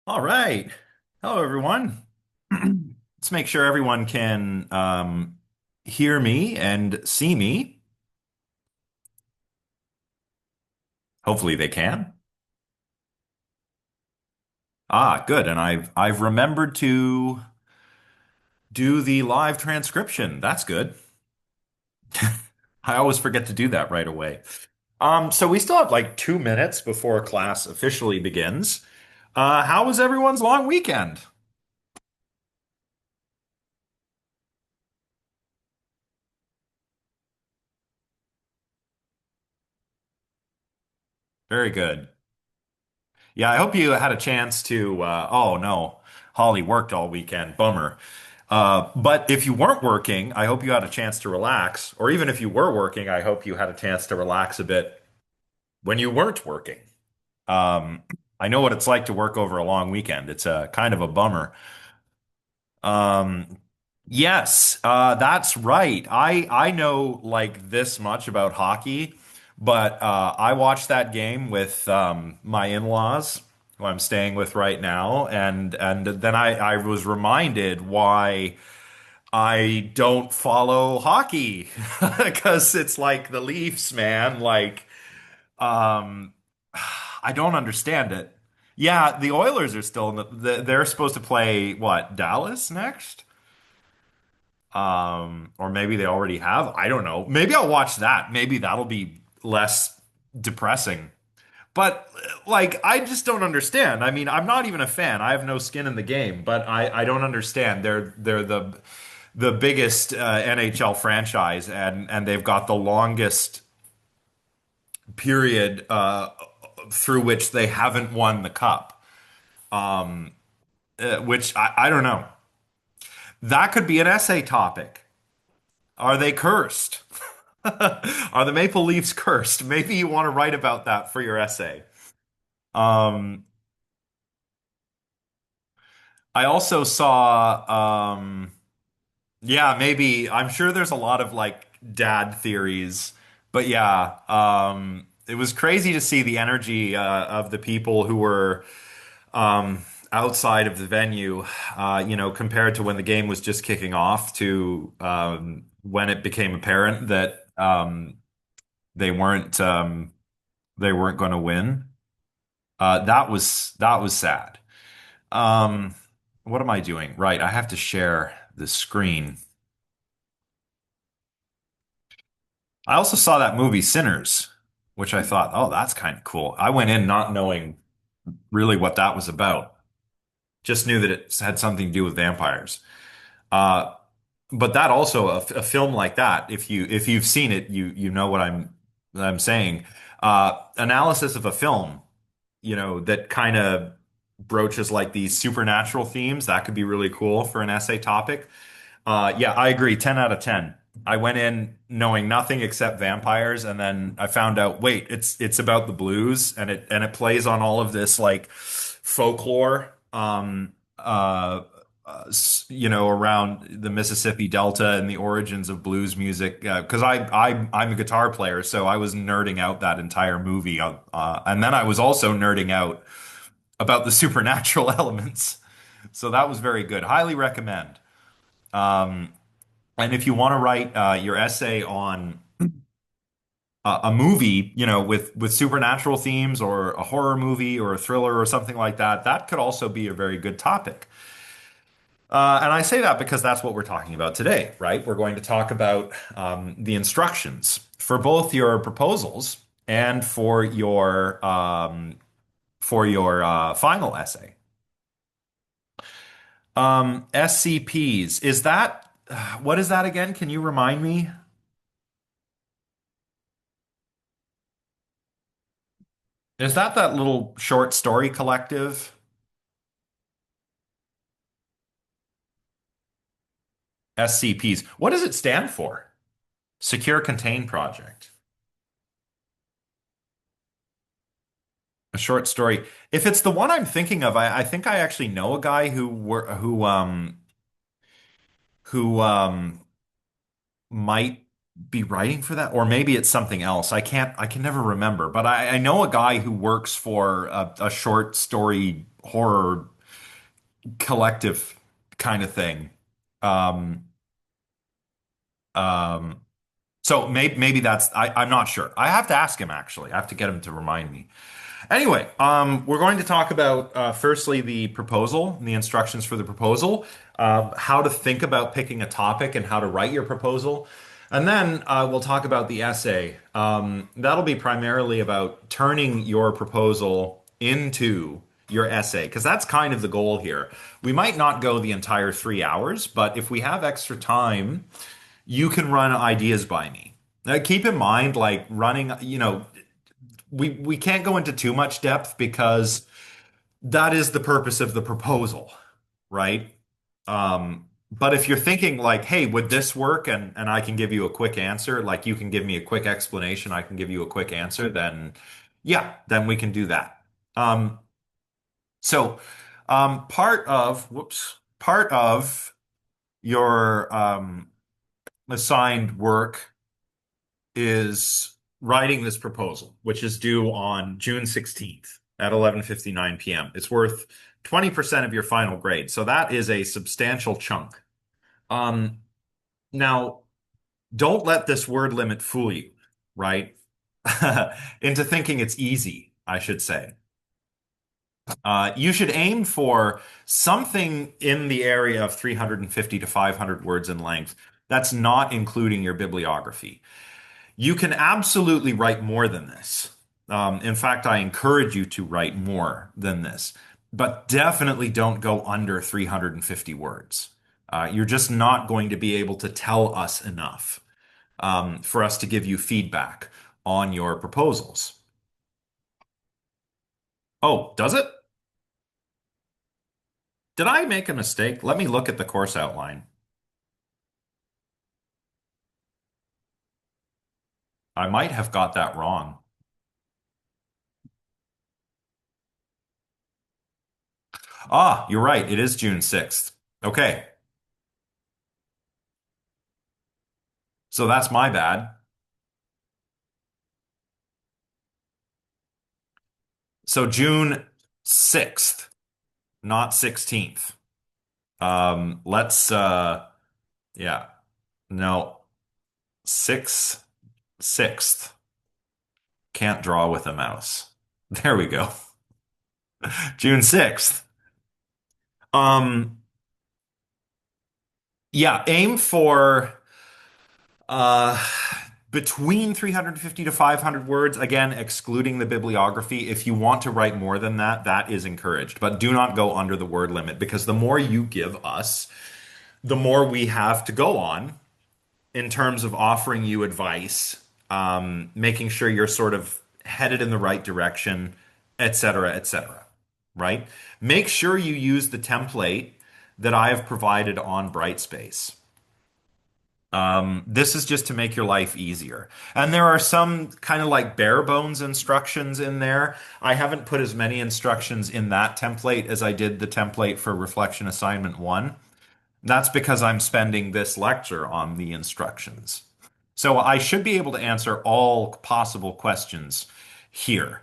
All right. Hello, everyone. Let's make sure everyone can hear me and see me. Hopefully they can. Good. And I've remembered to do the live transcription. That's good. I always forget to do that right away. So we still have like 2 minutes before class officially begins. How was everyone's long weekend? Very good. Yeah, I hope you had a chance to. Oh no, Holly worked all weekend. Bummer. But if you weren't working, I hope you had a chance to relax. Or even if you were working, I hope you had a chance to relax a bit when you weren't working. Um, I know what it's like to work over a long weekend. It's a kind of a bummer. Um, yes, that's right. I know like this much about hockey, but I watched that game with my in-laws, who I'm staying with right now, and then I was reminded why I don't follow hockey because it's like the Leafs, man. Um, I don't understand it. Yeah, the Oilers are still in they're supposed to play what, Dallas next? Or maybe they already have. I don't know. Maybe I'll watch that. Maybe that'll be less depressing. But like, I just don't understand. I mean, I'm not even a fan. I have no skin in the game, but I don't understand. They're the biggest NHL franchise, and they've got the longest period through which they haven't won the cup. Which I don't know. That could be an essay topic. Are they cursed? Are the Maple Leafs cursed? Maybe you want to write about that for your essay. Um, I also saw, yeah, maybe, I'm sure there's a lot of like dad theories, but yeah, it was crazy to see the energy of the people who were outside of the venue, compared to when the game was just kicking off to when it became apparent that they weren't they weren't going to win. That was sad. Um, what am I doing? Right, I have to share the screen. I also saw that movie Sinners, which I thought, oh, that's kind of cool. I went in not knowing really what that was about. Just knew that it had something to do with vampires. Uh, but that also a film like that, if you've seen it, you know what I'm saying. Analysis of a film, that kind of broaches like these supernatural themes, that could be really cool for an essay topic. Yeah, I agree. 10 out of 10. I went in knowing nothing except vampires, and then I found out, wait, it's about the blues, and it plays on all of this like folklore, around the Mississippi Delta and the origins of blues music. Because I'm a guitar player, so I was nerding out that entire movie, and then I was also nerding out about the supernatural elements. So that was very good. Highly recommend. Um, and if you want to write your essay on a movie, with supernatural themes, or a horror movie or a thriller or something like that, that could also be a very good topic. And I say that because that's what we're talking about today, right? We're going to talk about the instructions for both your proposals and for your final essay. SCPs, is that what is that again? Can you remind me? Is that little short story collective? SCPs. What does it stand for? Secure Contain Project. A short story. If it's the one I'm thinking of, I think I actually know a guy who might be writing for that, or maybe it's something else. I can never remember, but I know a guy who works for a short story horror. collective kind of thing. Um, um, so maybe that's I'm not sure. I have to ask him actually. I have to get him to remind me. Anyway, we're going to talk about firstly the proposal, the instructions for the proposal, how to think about picking a topic and how to write your proposal. And then we'll talk about the essay. That'll be primarily about turning your proposal into your essay, because that's kind of the goal here. We might not go the entire 3 hours, but if we have extra time, you can run ideas by me. Now, keep in mind, like running, we can't go into too much depth because that is the purpose of the proposal, right? But if you're thinking like, hey, would this work? And I can give you a quick answer, like you can give me a quick explanation, I can give you a quick answer, then yeah, then we can do that. Um, part of your assigned work is writing this proposal, which is due on June 16th at 11:59 p.m. It's worth 20% of your final grade. So that is a substantial chunk. Um, Now, don't let this word limit fool you, right? Into thinking it's easy, I should say. You should aim for something in the area of 350 to 500 words in length. That's not including your bibliography. You can absolutely write more than this. In fact, I encourage you to write more than this, but definitely don't go under 350 words. You're just not going to be able to tell us enough for us to give you feedback on your proposals. Oh, does it? Did I make a mistake? Let me look at the course outline. I might have got that wrong. Ah, you're right. It is June 6th. Okay, so that's my bad. So June 6th, not 16th. Let's yeah. No, 6th. Can't draw with a mouse. There we go. June 6th. Um yeah, aim for uh between 350 to 500 words, again, excluding the bibliography. If you want to write more than that, that is encouraged, but do not go under the word limit because the more you give us, the more we have to go on in terms of offering you advice, making sure you're sort of headed in the right direction, et cetera, et cetera. Right? Make sure you use the template that I have provided on Brightspace. This is just to make your life easier. And there are some kind of like bare bones instructions in there. I haven't put as many instructions in that template as I did the template for Reflection Assignment 1. That's because I'm spending this lecture on the instructions. So I should be able to answer all possible questions here.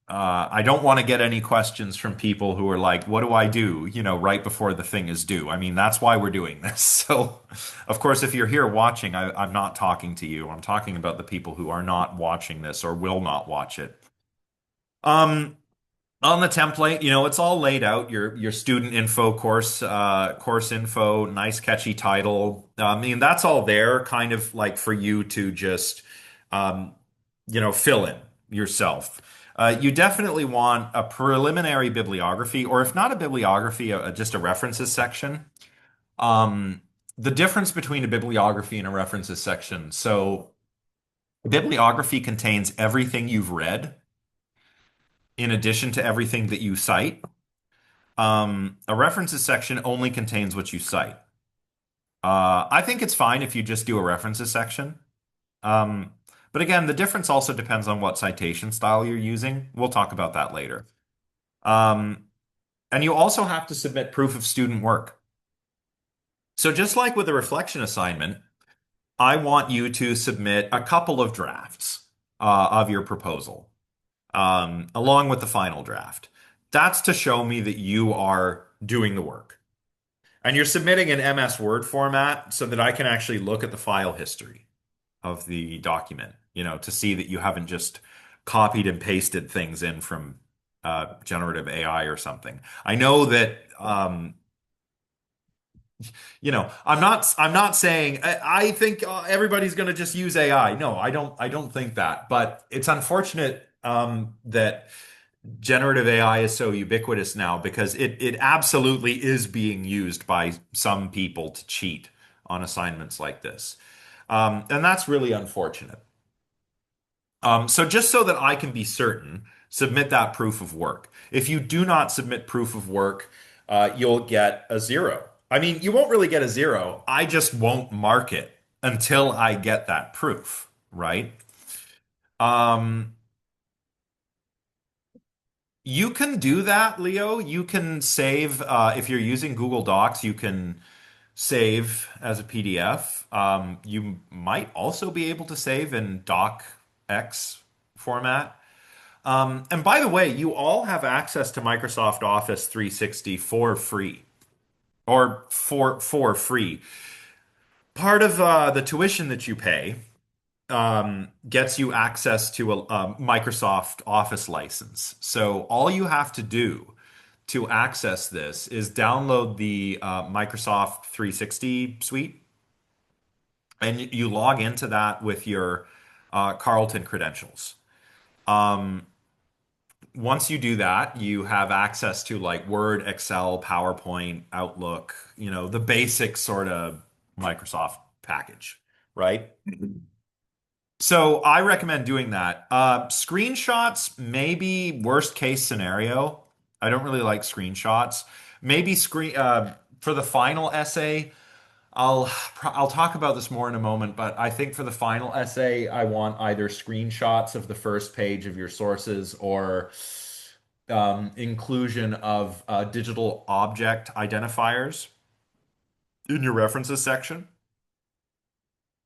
I don't want to get any questions from people who are like, what do I do? Right before the thing is due. I mean, that's why we're doing this. So, of course, if you're here watching, I'm not talking to you. I'm talking about the people who are not watching this or will not watch it. Um, On the template, it's all laid out. Your student info course info, nice catchy title. I mean, that's all there, kind of like for you to just, um, fill in yourself. You definitely want a preliminary bibliography, or if not a bibliography, just a references section. Um, the difference between a bibliography and a references section. So, bibliography contains everything you've read in addition to everything that you cite. A references section only contains what you cite. I think it's fine if you just do a references section. Um, but again, the difference also depends on what citation style you're using. We'll talk about that later. Um, and you also have to submit proof of student work. So just like with a reflection assignment, I want you to submit a couple of drafts of your proposal, along with the final draft. That's to show me that you are doing the work. And you're submitting an MS Word format so that I can actually look at the file history of the document, to see that you haven't just copied and pasted things in from generative AI or something. I know that I'm not saying I think everybody's going to just use AI. No, I don't think that. But it's unfortunate that generative AI is so ubiquitous now because it absolutely is being used by some people to cheat on assignments like this. And that's really unfortunate. So just so that I can be certain, submit that proof of work. If you do not submit proof of work, you'll get a zero. I mean, you won't really get a zero. I just won't mark it until I get that proof, right? Um, you can do that, Leo. You can save, if you're using Google Docs, you can save as a PDF. You might also be able to save in docx format. And by the way, you all have access to Microsoft Office 360 for free, or for free. Part of the tuition that you pay gets you access to a Microsoft Office license. So all you have to do to access this is download the Microsoft 360 suite, and you log into that with your Carleton credentials. Um, Once you do that, you have access to like Word, Excel, PowerPoint, Outlook, the basic sort of Microsoft package, right? So I recommend doing that. Screenshots, maybe worst case scenario. I don't really like screenshots. Maybe for the final essay, I'll talk about this more in a moment, but I think for the final essay, I want either screenshots of the first page of your sources or inclusion of digital object identifiers in your references section.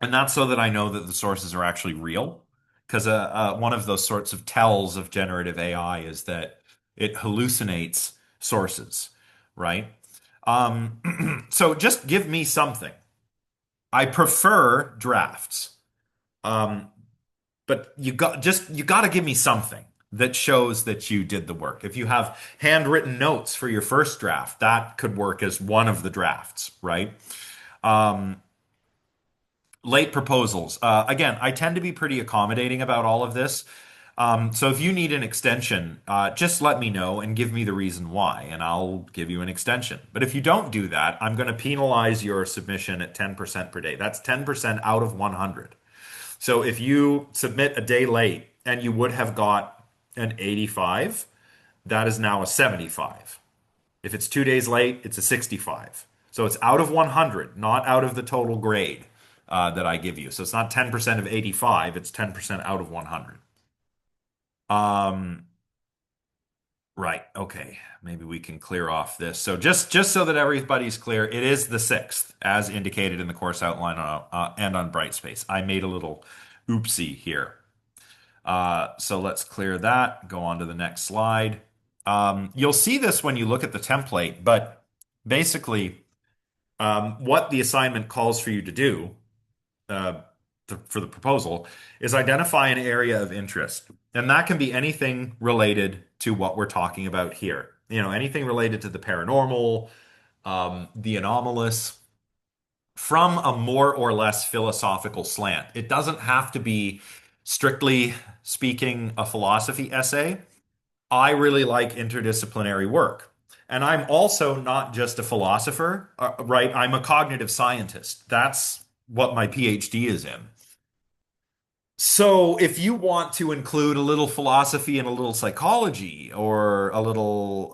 And that's so that I know that the sources are actually real. Because one of those sorts of tells of generative AI is that it hallucinates sources, right? So just give me something. I prefer drafts. Um, but you got to give me something that shows that you did the work. If you have handwritten notes for your first draft, that could work as one of the drafts, right? Um, Late proposals. Again, I tend to be pretty accommodating about all of this. So if you need an extension, just let me know and give me the reason why, and I'll give you an extension. But if you don't do that, I'm going to penalize your submission at 10% per day. That's 10% out of 100. So if you submit a day late and you would have got an 85, that is now a 75. If it's 2 days late, it's a 65. So it's out of 100, not out of the total grade that I give you. So it's not 10% of 85, it's 10% out of 100. Um, right. Okay. Maybe we can clear off this. So just so that everybody's clear, it is the 6th, as indicated in the course outline and on Brightspace. I made a little oopsie here. So let's clear that, go on to the next slide. You'll see this when you look at the template, but basically, what the assignment calls for you to do uh, for the proposal is identify an area of interest. And that can be anything related to what we're talking about here. Anything related to the paranormal, the anomalous, from a more or less philosophical slant. It doesn't have to be, strictly speaking, a philosophy essay. I really like interdisciplinary work. And I'm also not just a philosopher, right? I'm a cognitive scientist. That's what my PhD is in. So if you want to include a little philosophy and a little psychology or a little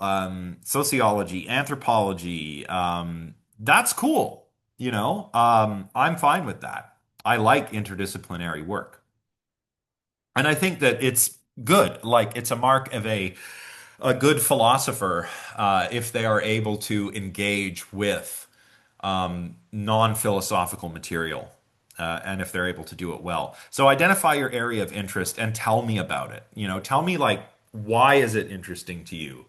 sociology, anthropology, that's cool. I'm fine with that. I like interdisciplinary work. And I think that it's good. Like it's a mark of a good philosopher if they are able to engage with non-philosophical material and if they're able to do it well. So identify your area of interest and tell me about it. Tell me like why is it interesting to you?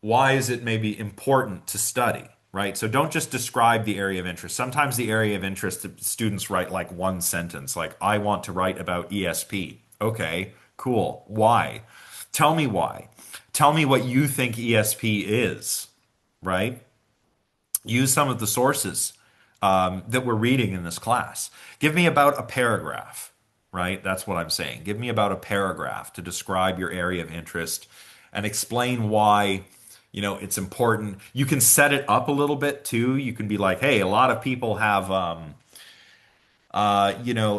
why is it maybe important to study, right? So don't just describe the area of interest. Sometimes the area of interest, students write like one sentence, like, I want to write about ESP. Okay, cool. Why? Tell me why. Tell me what you think ESP is, right? Use some of the sources that we're reading in this class. Give me about a paragraph, right? That's what I'm saying. Give me about a paragraph to describe your area of interest and explain why, it's important. You can set it up a little bit too. You can be like, hey, a lot of people have,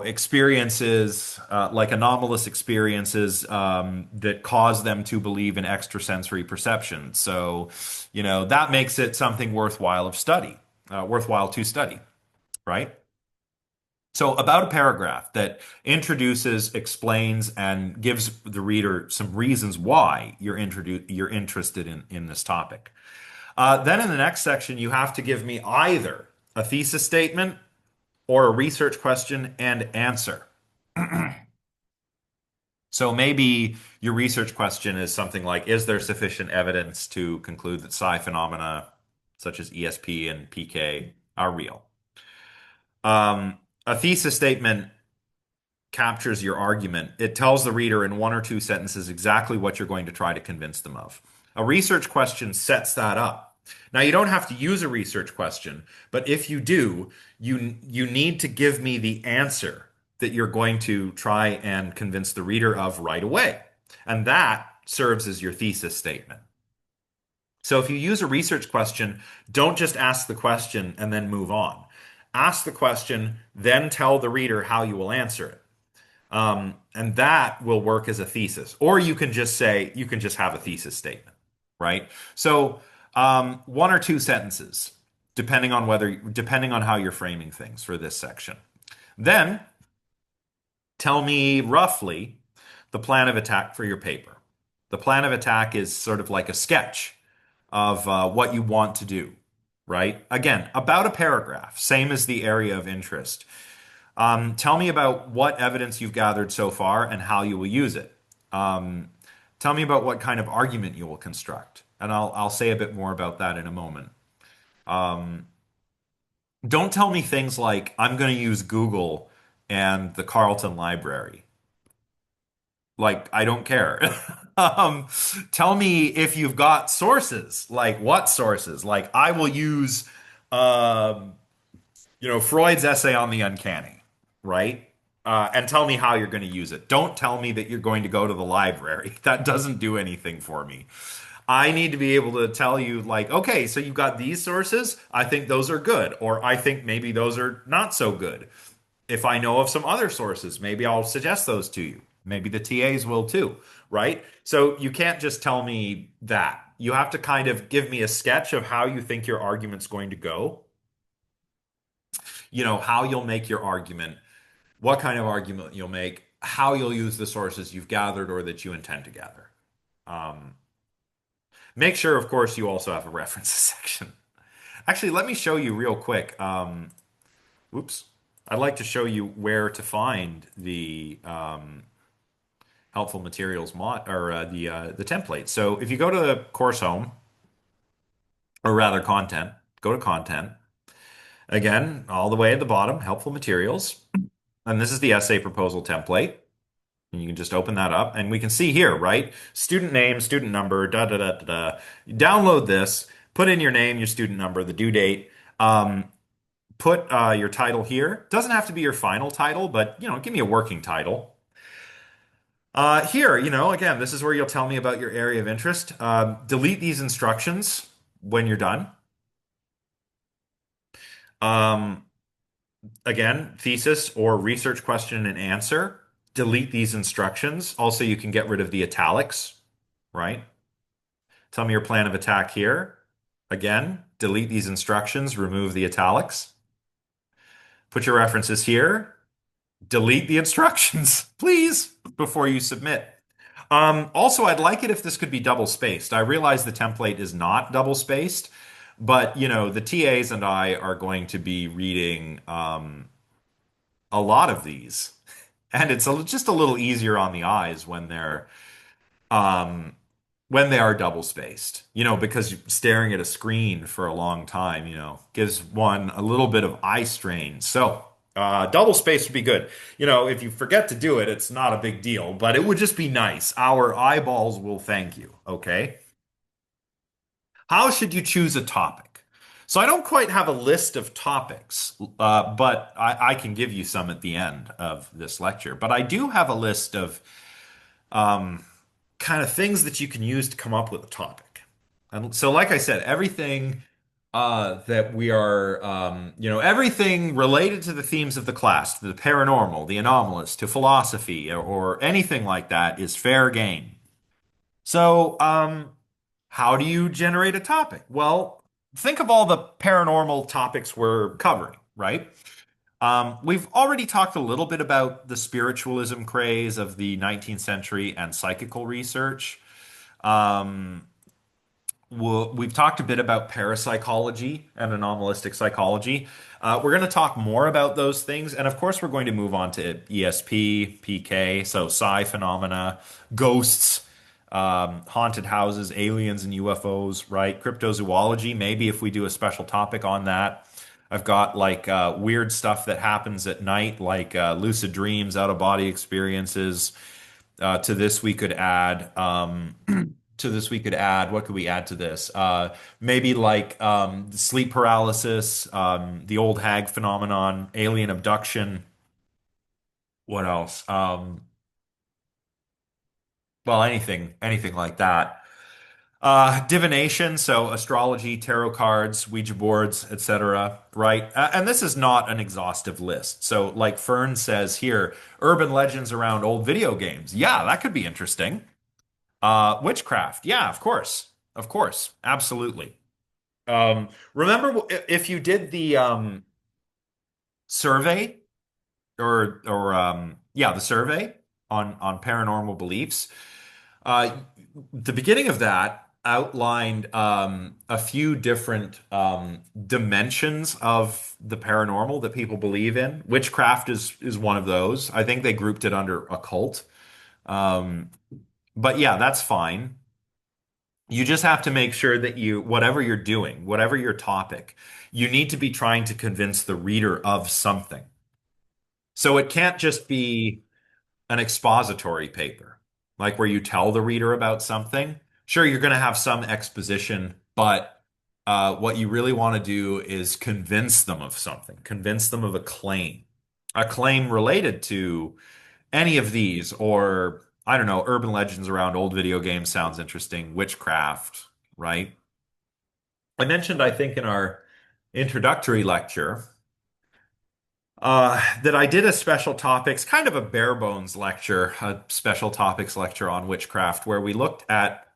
experiences, like anomalous experiences, that cause them to believe in extrasensory perception. So, that makes it something worthwhile to study, right? So, about a paragraph that introduces, explains, and gives the reader some reasons why you're interested in this topic. Then in the next section, you have to give me either a thesis statement or a research question and answer. So maybe your research question is something like, is there sufficient evidence to conclude that psi phenomena such as ESP and PK are real? A thesis statement captures your argument. It tells the reader in one or two sentences exactly what you're going to try to convince them of. A research question sets that up. Now, you don't have to use a research question, but if you do, you need to give me the answer that you're going to try and convince the reader of right away. And that serves as your thesis statement. So if you use a research question, don't just ask the question and then move on. Ask the question, then tell the reader how you will answer it. And that will work as a thesis. Or you can just have a thesis statement, right? So, one or two sentences, depending on how you're framing things for this section. Then tell me roughly the plan of attack for your paper. The plan of attack is sort of like a sketch of what you want to do, right? Again, about a paragraph, same as the area of interest. Tell me about what evidence you've gathered so far and how you will use it. Um, Tell me about what kind of argument you will construct, and I'll say a bit more about that in a moment. Don't tell me things like I'm going to use Google and the Carleton Library. Like, I don't care. Um, Tell me if you've got sources. Like, what sources? Like, I will use, um, Freud's essay on the uncanny, right? And tell me how you're going to use it. Don't tell me that you're going to go to the library. That doesn't do anything for me. I need to be able to tell you, like, okay, so you've got these sources. I think those are good, or I think maybe those are not so good. If I know of some other sources, maybe I'll suggest those to you. Maybe the TAs will too, right? So you can't just tell me that. You have to kind of give me a sketch of how you think your argument's going to go, how you'll make your argument, what kind of argument you'll make, how you'll use the sources you've gathered or that you intend to gather. Um, Make sure, of course, you also have a references section. Actually, let me show you real quick. Oops. I'd like to show you where to find the helpful materials mod or the template. So if you go to course home, or rather content, go to content. Again, all the way at the bottom, helpful materials. And this is the essay proposal template. And you can just open that up and we can see here, right? Student name, student number, da da da da da. You download this, put in your name, your student number, the due date. Put your title here. Doesn't have to be your final title, but give me a working title. Here, again, this is where you'll tell me about your area of interest. Delete these instructions when you're done. Um, Again, thesis or research question and answer. Delete these instructions. Also, you can get rid of the italics, right? Tell me your plan of attack here. Again, delete these instructions, remove the italics. Put your references here. Delete the instructions, please, before you submit. Also, I'd like it if this could be double spaced. I realize the template is not double spaced, but the TAs and I are going to be reading a lot of these, and it's just a little easier on the eyes when they're when they are double spaced, because staring at a screen for a long time, gives one a little bit of eye strain. So, double space would be good. If you forget to do it, it's not a big deal, but it would just be nice. Our eyeballs will thank you. Okay. How should you choose a topic? So, I don't quite have a list of topics, but I can give you some at the end of this lecture. But I do have a list of kind of things that you can use to come up with a topic. And so, like I said, everything that we are, everything related to the themes of the class, to the paranormal, the anomalous, to philosophy, or anything like that is fair game. So, how do you generate a topic? Well, think of all the paranormal topics we're covering, right? We've already talked a little bit about the spiritualism craze of the 19th century and psychical research. Um, we've talked a bit about parapsychology and anomalistic psychology. We're going to talk more about those things. And of course, we're going to move on to ESP, PK, so psi phenomena, ghosts, haunted houses, aliens and UFOs, right? Cryptozoology, maybe if we do a special topic on that. I've got like weird stuff that happens at night, like lucid dreams, out of body experiences. To this, we could add. What could we add to this? Maybe like sleep paralysis, the old hag phenomenon, alien abduction. What else? Well, anything like that. Divination, so astrology, tarot cards, Ouija boards, etc. Right? And this is not an exhaustive list. So, like Fern says here, urban legends around old video games. Yeah, that could be interesting. Witchcraft. Yeah, of course, absolutely. Remember if you did the survey or yeah, the survey on paranormal beliefs. Uh, the beginning of that outlined a few different dimensions of the paranormal that people believe in. Witchcraft is one of those. I think they grouped it under occult. Um, but yeah, that's fine. You just have to make sure that whatever you're doing, whatever your topic, you need to be trying to convince the reader of something. So it can't just be an expository paper, like where you tell the reader about something. Sure, you're going to have some exposition, but what you really want to do is convince them of something, convince them of a claim related to any of these, or I don't know, urban legends around old video games sounds interesting, witchcraft, right? I mentioned, I think, in our introductory lecture, that I did a special topics, kind of a bare bones lecture, a special topics lecture on witchcraft, where we looked at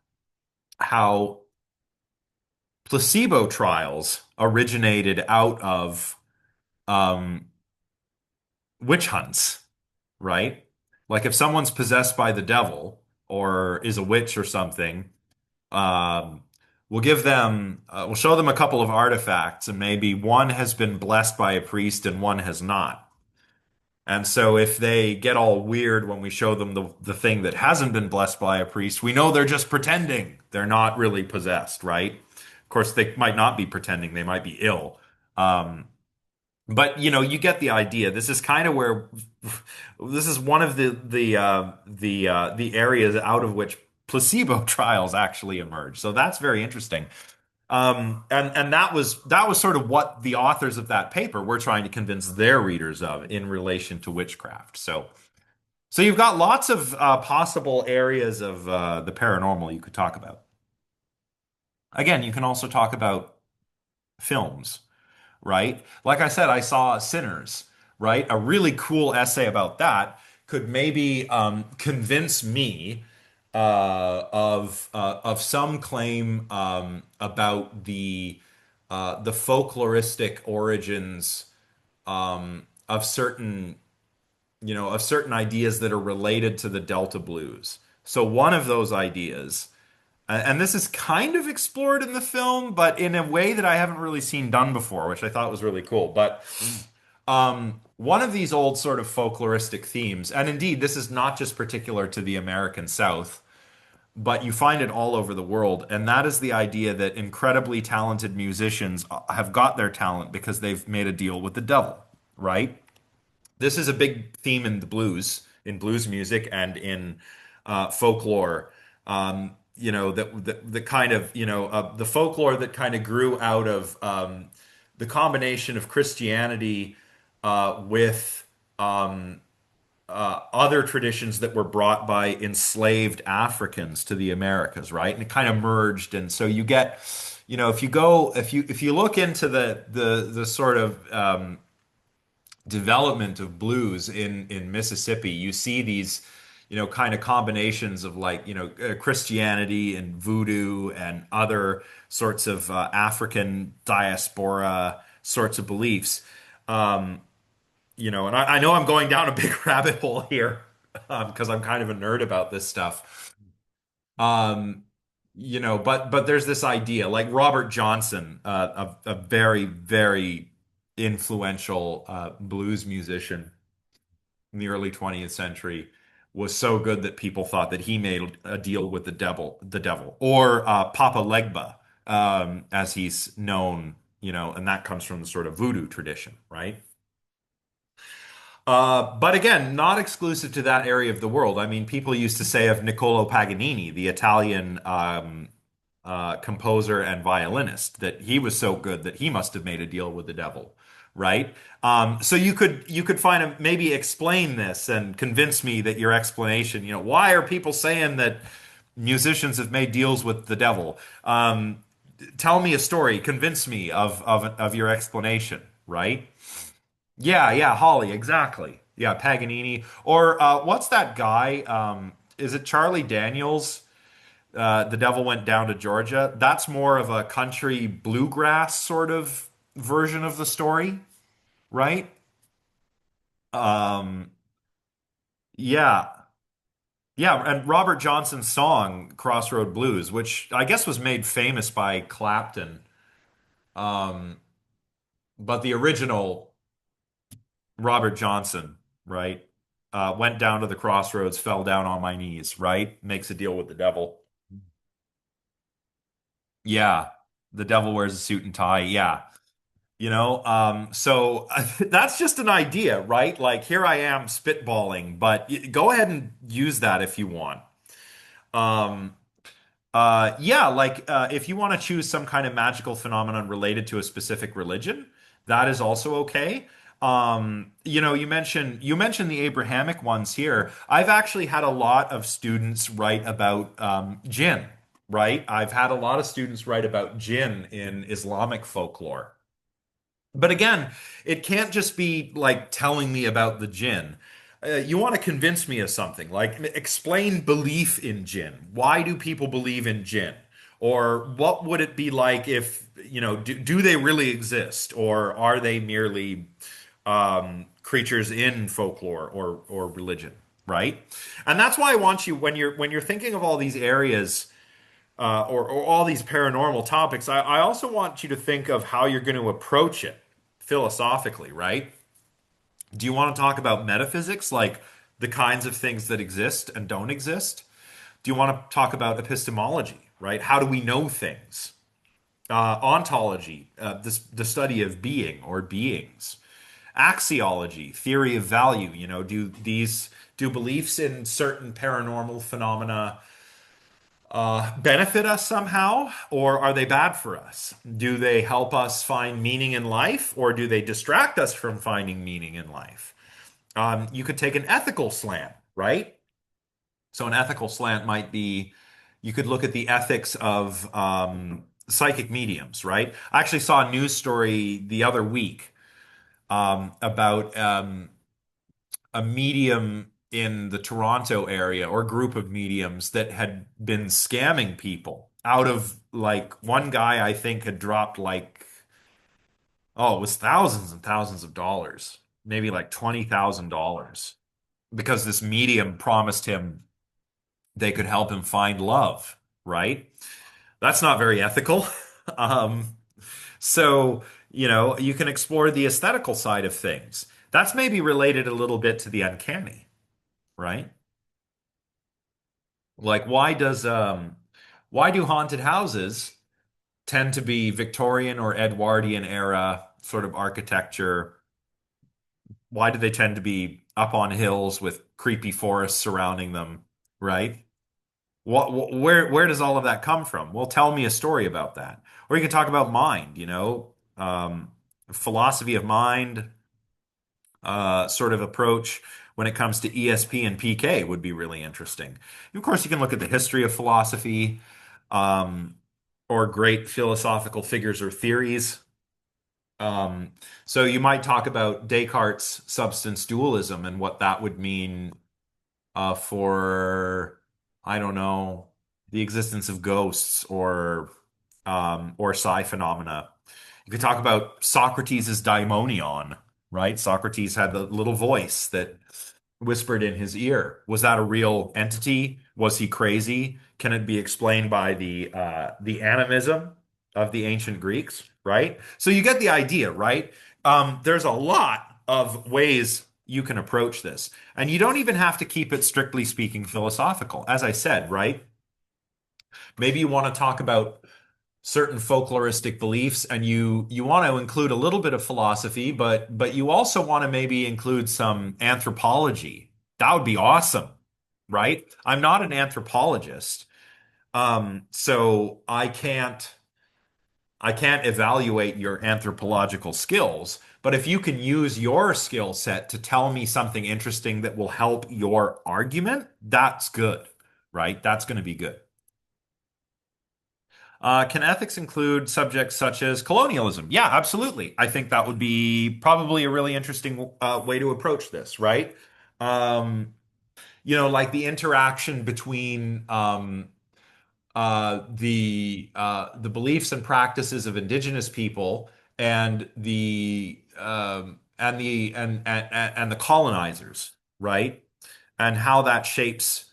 how placebo trials originated out of um, witch hunts, right? Like if someone's possessed by the devil or is a witch or something, um, we'll show them a couple of artifacts, and maybe one has been blessed by a priest and one has not. And so if they get all weird when we show them the thing that hasn't been blessed by a priest, we know they're just pretending. They're not really possessed, right? Of course, they might not be pretending. They might be ill. Um, but you get the idea. This is kind of where this is one of the areas out of which placebo trials actually emerge. So that's very interesting. And that was sort of what the authors of that paper were trying to convince their readers of in relation to witchcraft. So you've got lots of possible areas of the paranormal you could talk about. Again, you can also talk about films, right? Like I said, I saw Sinners, right? A really cool essay about that could maybe convince me of some claim about the folkloristic origins of certain ideas that are related to the Delta blues. So one of those ideas, and this is kind of explored in the film, but in a way that I haven't really seen done before, which I thought was really cool. But one of these old sort of folkloristic themes, and indeed, this is not just particular to the American South. but you find it all over the world. And that is the idea that incredibly talented musicians have got their talent because they've made a deal with the devil, right? This is a big theme in blues music and in folklore. The kind of, the folklore that kind of grew out of the combination of Christianity with other traditions that were brought by enslaved Africans to the Americas, right? And it kind of merged. And so you get, if you look into the sort of development of blues in Mississippi, you see these, kind of combinations of like, Christianity and voodoo and other sorts of African diaspora sorts of beliefs. Um, and I know I'm going down a big rabbit hole here because I'm kind of a nerd about this stuff. Um, but there's this idea, like Robert Johnson, a very, very influential blues musician in the early 20th century, was so good that people thought that he made a deal with the devil, or Papa Legba, as he's known, and that comes from the sort of voodoo tradition, right? But again, not exclusive to that area of the world. I mean, people used to say of Niccolo Paganini, the Italian composer and violinist, that he was so good that he must have made a deal with the devil, right? So you could find a, maybe explain this and convince me that your explanation, why are people saying that musicians have made deals with the devil? Tell me a story, convince me of your explanation, right? Yeah, yeah, Holly, exactly. Yeah, Paganini. Or what's that guy? Is it Charlie Daniels? The Devil Went Down to Georgia. That's more of a country bluegrass sort of version of the story, right? Um, yeah. Yeah, and Robert Johnson's song Crossroad Blues, which I guess was made famous by Clapton. Um, but the original Robert Johnson, right? Went down to the crossroads, fell down on my knees, right? Makes a deal with the devil. Yeah. The devil wears a suit and tie. Yeah. So that's just an idea, right? Like here I am spitballing, but go ahead and use that if you want. Um, yeah, like if you want to choose some kind of magical phenomenon related to a specific religion, that is also okay. You mentioned the Abrahamic ones here. I've actually had a lot of students write about jinn, right? I've had a lot of students write about jinn in Islamic folklore. But again, it can't just be like telling me about the jinn. You want to convince me of something, like explain belief in jinn. Why do people believe in jinn? Or what would it be like if, do they really exist? Or are they merely creatures in folklore or religion, right? And that's why I want you, when you're thinking of all these areas, or all these paranormal topics, I also want you to think of how you're going to approach it philosophically, right? Do you want to talk about metaphysics, like the kinds of things that exist and don't exist? Do you want to talk about epistemology, right? How do we know things? Ontology, the study of being or beings. Axiology, theory of value. Do beliefs in certain paranormal phenomena benefit us somehow, or are they bad for us? Do they help us find meaning in life, or do they distract us from finding meaning in life? You could take an ethical slant, right? So, an ethical slant might be you could look at the ethics of psychic mediums, right? I actually saw a news story the other week about a medium in the Toronto area or group of mediums that had been scamming people out of like one guy I think had dropped like, oh, it was thousands and thousands of dollars, maybe like $20,000 because this medium promised him they could help him find love, right? That's not very ethical. Um, so, you can explore the aesthetical side of things. That's maybe related a little bit to the uncanny, right? Like, why do haunted houses tend to be Victorian or Edwardian era sort of architecture? Why do they tend to be up on hills with creepy forests surrounding them, right? Where does all of that come from? Well, tell me a story about that. Or you can talk about mind, philosophy of mind, sort of approach when it comes to ESP and PK would be really interesting. Of course, you can look at the history of philosophy, um, or great philosophical figures or theories. Um, so you might talk about Descartes' substance dualism and what that would mean for, I don't know, the existence of ghosts or psi phenomena. You could talk about Socrates' daimonion, right? Socrates had the little voice that whispered in his ear. Was that a real entity? Was he crazy? Can it be explained by the animism of the ancient Greeks, right? So you get the idea, right? There's a lot of ways you can approach this, and you don't even have to keep it strictly speaking philosophical. As I said, right? Maybe you want to talk about certain folkloristic beliefs and you want to include a little bit of philosophy, but you also want to maybe include some anthropology. That would be awesome, right? I'm not an anthropologist, so I can't evaluate your anthropological skills. But if you can use your skill set to tell me something interesting that will help your argument, that's good, right? That's going to be good. Can ethics include subjects such as colonialism? Yeah, absolutely. I think that would be probably a really interesting way to approach this, right? Um, like the interaction between the beliefs and practices of indigenous people and the colonizers, right? And how that shapes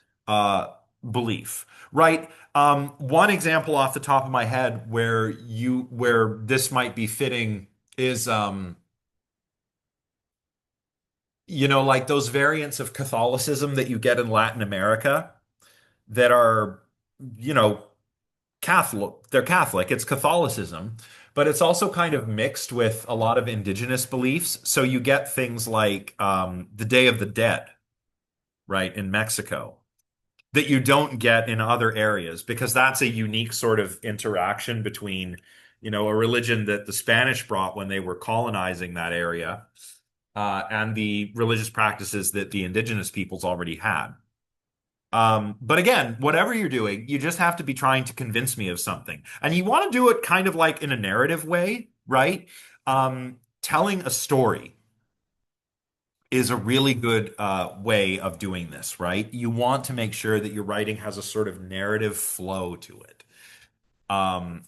belief, right? One example off the top of my head where this might be fitting is like those variants of Catholicism that you get in Latin America that are you know Catholic. They're Catholic. It's Catholicism, but it's also kind of mixed with a lot of indigenous beliefs. So you get things like the Day of the Dead, right, in Mexico, that you don't get in other areas because that's a unique sort of interaction between, a religion that the Spanish brought when they were colonizing that area, and the religious practices that the indigenous peoples already had. But again, whatever you're doing, you just have to be trying to convince me of something. And you want to do it kind of like in a narrative way, right? Telling a story is a really good way of doing this, right? You want to make sure that your writing has a sort of narrative flow to it. Um,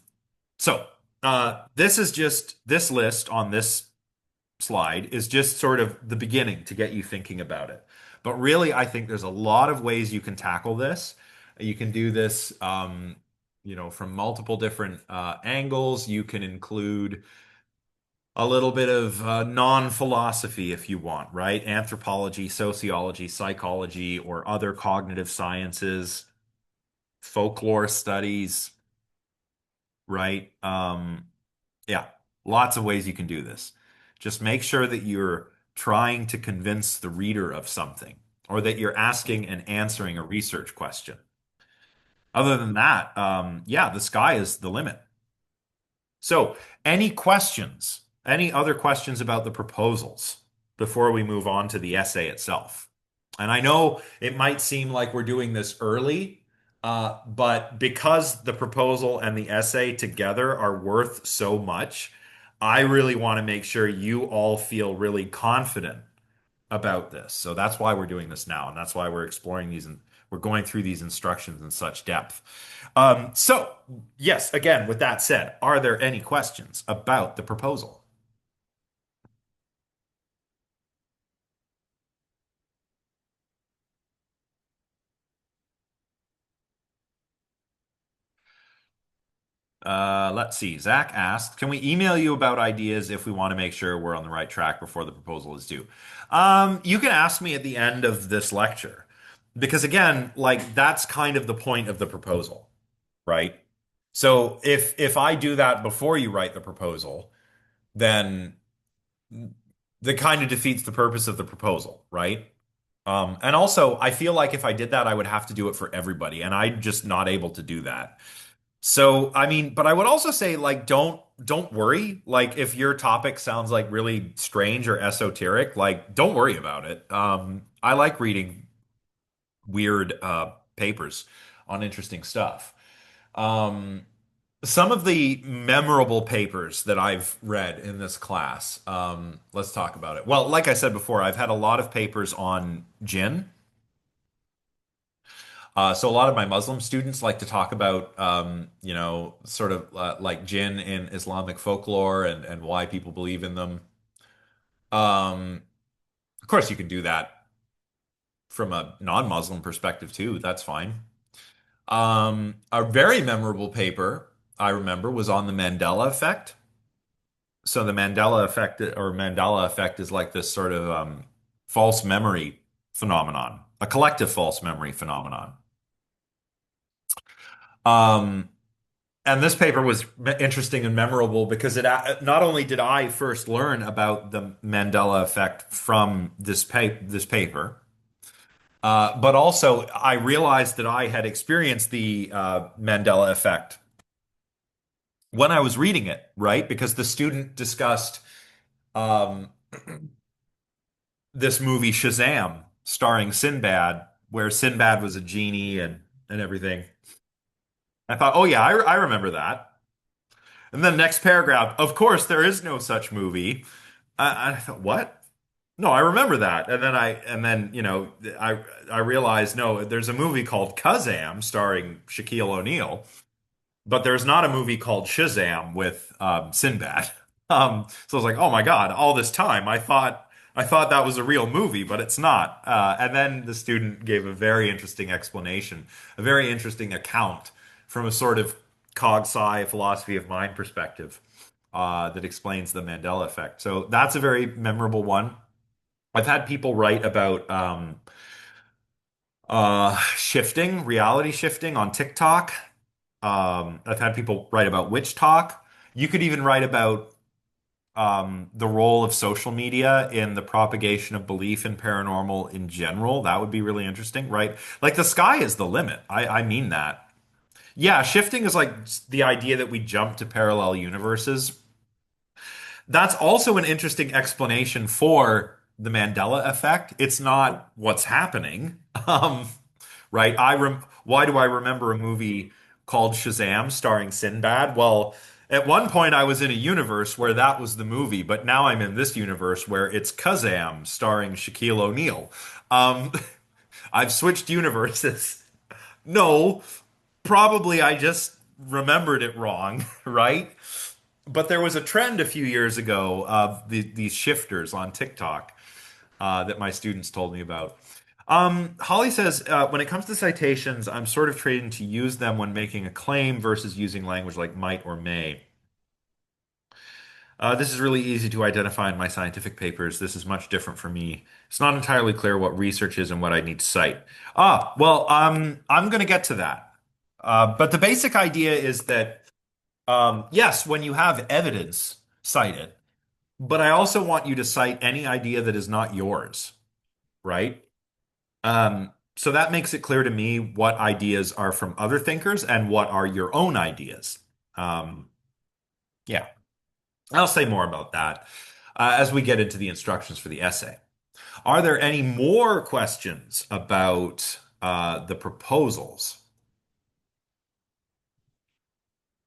this list on this slide is just sort of the beginning to get you thinking about it. But really, I think there's a lot of ways you can tackle this. You can do this, from multiple different angles. You can include a little bit of non-philosophy if you want, right? Anthropology, sociology, psychology, or other cognitive sciences, folklore studies, right? Yeah, lots of ways you can do this. Just make sure that you're trying to convince the reader of something or that you're asking and answering a research question. Other than that, yeah, the sky is the limit. So, any questions? Any other questions about the proposals before we move on to the essay itself? And I know it might seem like we're doing this early, but because the proposal and the essay together are worth so much, I really want to make sure you all feel really confident about this. So that's why we're doing this now, and that's why we're exploring these and we're going through these instructions in such depth. So, yes, again, with that said, are there any questions about the proposal? Let's see. Zach asked, can we email you about ideas if we want to make sure we're on the right track before the proposal is due? You can ask me at the end of this lecture. Because again, like that's kind of the point of the proposal, right? So if I do that before you write the proposal, then that kind of defeats the purpose of the proposal, right? And also, I feel like if I did that, I would have to do it for everybody, and I'm just not able to do that. So, I mean, but I would also say, like, don't worry. Like, if your topic sounds like really strange or esoteric, like, don't worry about it. I like reading weird papers on interesting stuff. Um, some of the memorable papers that I've read in this class, let's talk about it. Well, like I said before, I've had a lot of papers on jinn. So a lot of my Muslim students like to talk about, sort of like jinn in Islamic folklore and why people believe in them. Um, of course, you can do that from a non-Muslim perspective too. That's fine. A very memorable paper I remember was on the Mandela effect. So the Mandela effect is like this sort of false memory phenomenon, a collective false memory phenomenon. Um, and this paper was interesting and memorable because not only did I first learn about the Mandela effect from this paper, but also I realized that I had experienced the Mandela effect when I was reading it, right? Because the student discussed um, this movie Shazam starring Sinbad, where Sinbad was a genie and everything. I thought, oh yeah, I remember that. And then next paragraph, of course, there is no such movie. I thought, what? No, I remember that. And then I realized, no, there's a movie called Kazam starring Shaquille O'Neal, but there's not a movie called Shazam with Sinbad. So I was like, oh my God, all this time I thought that was a real movie, but it's not. And then the student gave a very interesting explanation, a very interesting account from a sort of cog sci philosophy of mind perspective that explains the Mandela effect. So that's a very memorable one. I've had people write about shifting, reality shifting on TikTok. I've had people write about witch talk. You could even write about the role of social media in the propagation of belief in paranormal in general. That would be really interesting, right? Like the sky is the limit. I mean that. Yeah, shifting is like the idea that we jump to parallel universes. That's also an interesting explanation for the Mandela effect. It's not what's happening. Right? Why do I remember a movie called Shazam starring Sinbad? Well, at one point I was in a universe where that was the movie, but now I'm in this universe where it's Kazam starring Shaquille O'Neal. Um, I've switched universes. No, probably I just remembered it wrong, right? But there was a trend a few years ago of these shifters on TikTok that my students told me about. Holly says, when it comes to citations, I'm sort of trained to use them when making a claim versus using language like might or may. This is really easy to identify in my scientific papers. This is much different for me. It's not entirely clear what research is and what I need to cite. Well, I'm going to get to that. But the basic idea is that, yes, when you have evidence, cite it. But I also want you to cite any idea that is not yours, right? So that makes it clear to me what ideas are from other thinkers and what are your own ideas. Um, yeah, I'll say more about that as we get into the instructions for the essay. Are there any more questions about the proposals?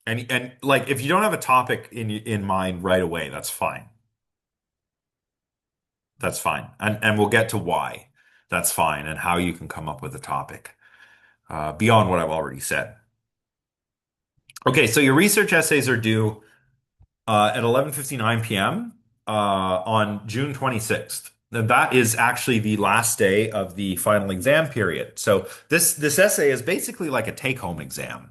And like, if you don't have a topic in mind right away, that's fine. That's fine, and we'll get to why. That's fine, and how you can come up with a topic beyond what I've already said. Okay, so your research essays are due at 11:59 p.m. On June 26th. And that is actually the last day of the final exam period. So this essay is basically like a take-home exam,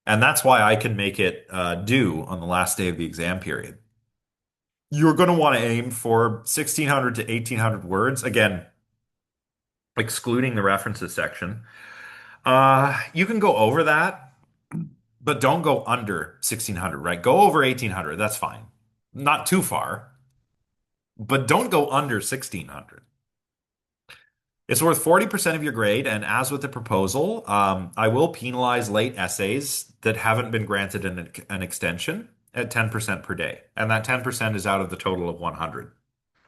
and that's why I can make it due on the last day of the exam period. You're going to want to aim for 1,600 to 1,800 words. Again, excluding the references section. You can go over that, but don't go under 1600, right? Go over 1800. That's fine. Not too far, but don't go under 1600. It's worth 40% of your grade, and as with the proposal, I will penalize late essays that haven't been granted an extension at 10% per day. And that 10% is out of the total of 100,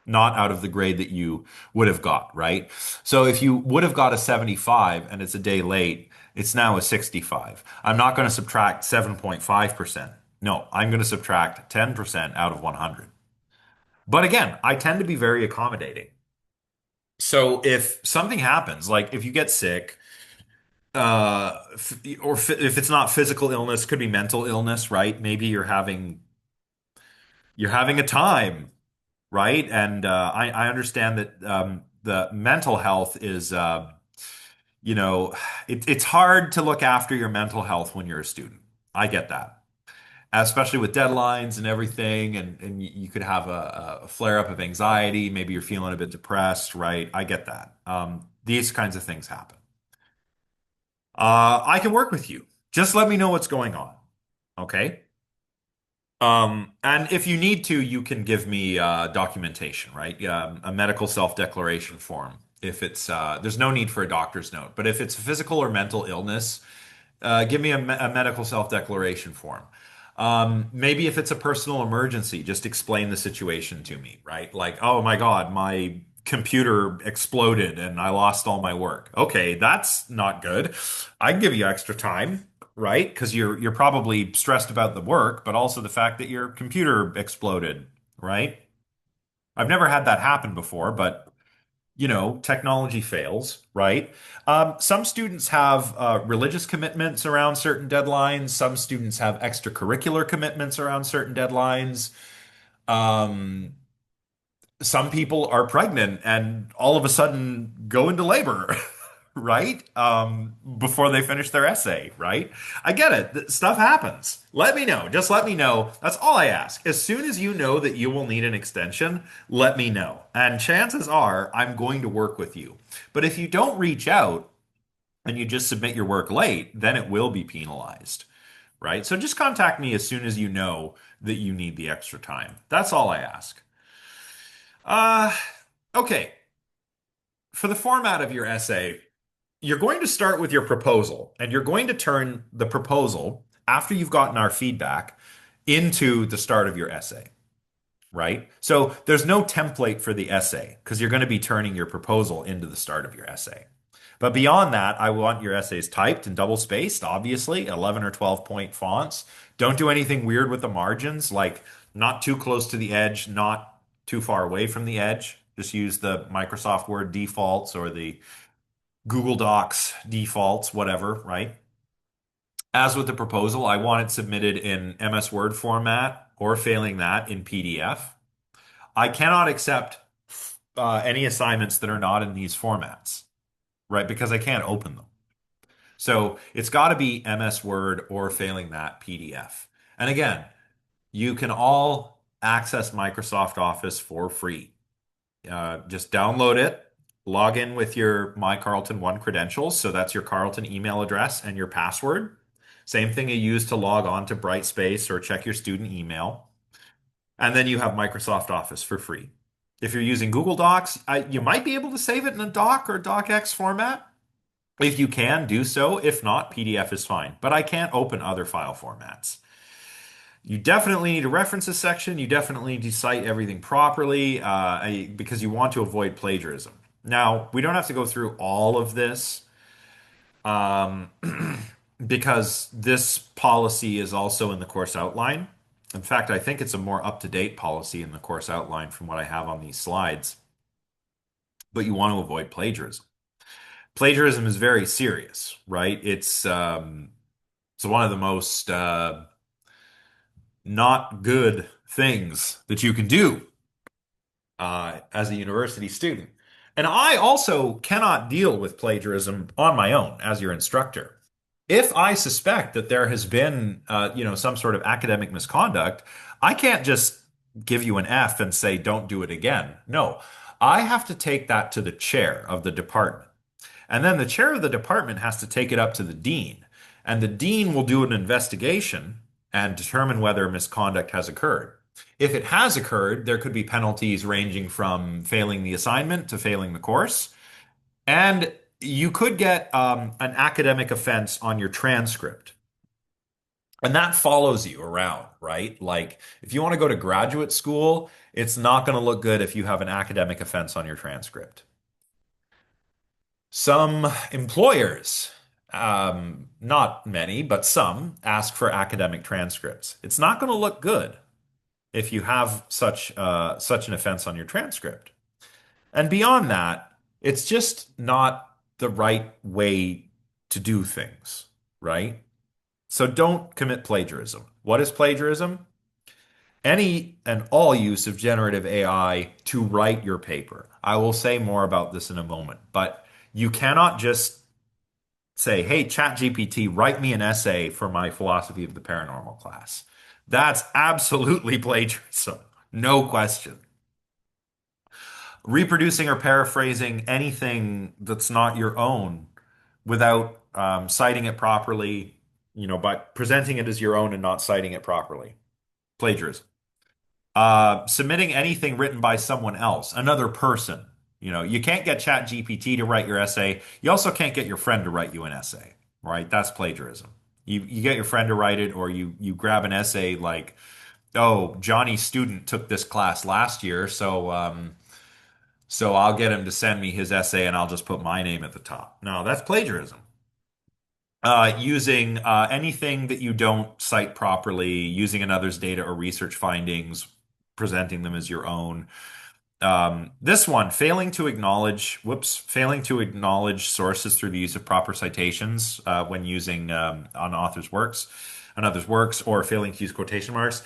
not out of the grade that you would have got, right? So if you would have got a 75 and it's a day late, it's now a 65. I'm not going to subtract 7.5%. No, I'm going to subtract 10% out of 100. But again, I tend to be very accommodating. So if something happens, like if you get sick, if it's not physical illness, could be mental illness, right? Maybe you're having a time, right? And I understand that the mental health is, you know, it's hard to look after your mental health when you're a student. I get that, especially with deadlines and everything, and you could have a flare up of anxiety. Maybe you're feeling a bit depressed, right? I get that. These kinds of things happen. I can work with you. Just let me know what's going on. Okay. And if you need to, you can give me documentation, right? A medical self-declaration form. If it's there's no need for a doctor's note, but if it's physical or mental illness, give me a medical self-declaration form. Maybe if it's a personal emergency, just explain the situation to me, right? Like, oh my God, my computer exploded and I lost all my work. Okay, that's not good. I can give you extra time, right? Because you're probably stressed about the work, but also the fact that your computer exploded, right? I've never had that happen before, but technology fails, right? Some students have religious commitments around certain deadlines. Some students have extracurricular commitments around certain deadlines. Um, some people are pregnant and all of a sudden go into labor, right? Before they finish their essay, right? I get it. Stuff happens. Let me know. Just let me know. That's all I ask. As soon as you know that you will need an extension, let me know. And chances are I'm going to work with you. But if you don't reach out and you just submit your work late, then it will be penalized, right? So just contact me as soon as you know that you need the extra time. That's all I ask. Uh, okay. For the format of your essay, you're going to start with your proposal, and you're going to turn the proposal, after you've gotten our feedback, into the start of your essay, right? So there's no template for the essay because you're going to be turning your proposal into the start of your essay. But beyond that, I want your essays typed and double spaced, obviously, 11 or 12 point fonts. Don't do anything weird with the margins, like not too close to the edge, not too far away from the edge. Just use the Microsoft Word defaults or the Google Docs defaults, whatever, right? As with the proposal, I want it submitted in MS Word format or failing that in PDF. I cannot accept any assignments that are not in these formats, right? Because I can't open them. So it's got to be MS Word or failing that PDF. And again, you can all access Microsoft Office for free. Just download it, log in with your My Carlton One credentials. So that's your Carlton email address and your password. Same thing you use to log on to Brightspace or check your student email. And then you have Microsoft Office for free. If you're using Google Docs, you might be able to save it in a doc or docx format. If you can, do so. If not, PDF is fine. But I can't open other file formats. You definitely need a references section. You definitely need to cite everything properly because you want to avoid plagiarism. Now, we don't have to go through all of this um, because this policy is also in the course outline. In fact, I think it's a more up-to-date policy in the course outline from what I have on these slides. But you want to avoid plagiarism. Plagiarism is very serious, right? It's one of the most not good things that you can do as a university student. And I also cannot deal with plagiarism on my own as your instructor. If I suspect that there has been, some sort of academic misconduct, I can't just give you an F and say, don't do it again. No, I have to take that to the chair of the department. And then the chair of the department has to take it up to the dean. And the dean will do an investigation and determine whether misconduct has occurred. If it has occurred, there could be penalties ranging from failing the assignment to failing the course. And you could get an academic offense on your transcript. And that follows you around, right? Like if you want to go to graduate school, it's not going to look good if you have an academic offense on your transcript. Some employers, not many, but some, ask for academic transcripts. It's not going to look good if you have such an offense on your transcript. And beyond that, it's just not the right way to do things, right? So don't commit plagiarism. What is plagiarism? Any and all use of generative AI to write your paper. I will say more about this in a moment, but you cannot just say, hey, ChatGPT, write me an essay for my philosophy of the paranormal class. That's absolutely plagiarism. No question. Reproducing or paraphrasing anything that's not your own without citing it properly, by presenting it as your own and not citing it properly. Plagiarism. Submitting anything written by someone else, another person. You can't get ChatGPT to write your essay. You also can't get your friend to write you an essay, right? That's plagiarism. You get your friend to write it, or you grab an essay like, oh, Johnny's student took this class last year, so I'll get him to send me his essay and I'll just put my name at the top. No, that's plagiarism. Using anything that you don't cite properly, using another's data or research findings, presenting them as your own. This one, failing to acknowledge sources through the use of proper citations when using on others' works, or failing to use quotation marks.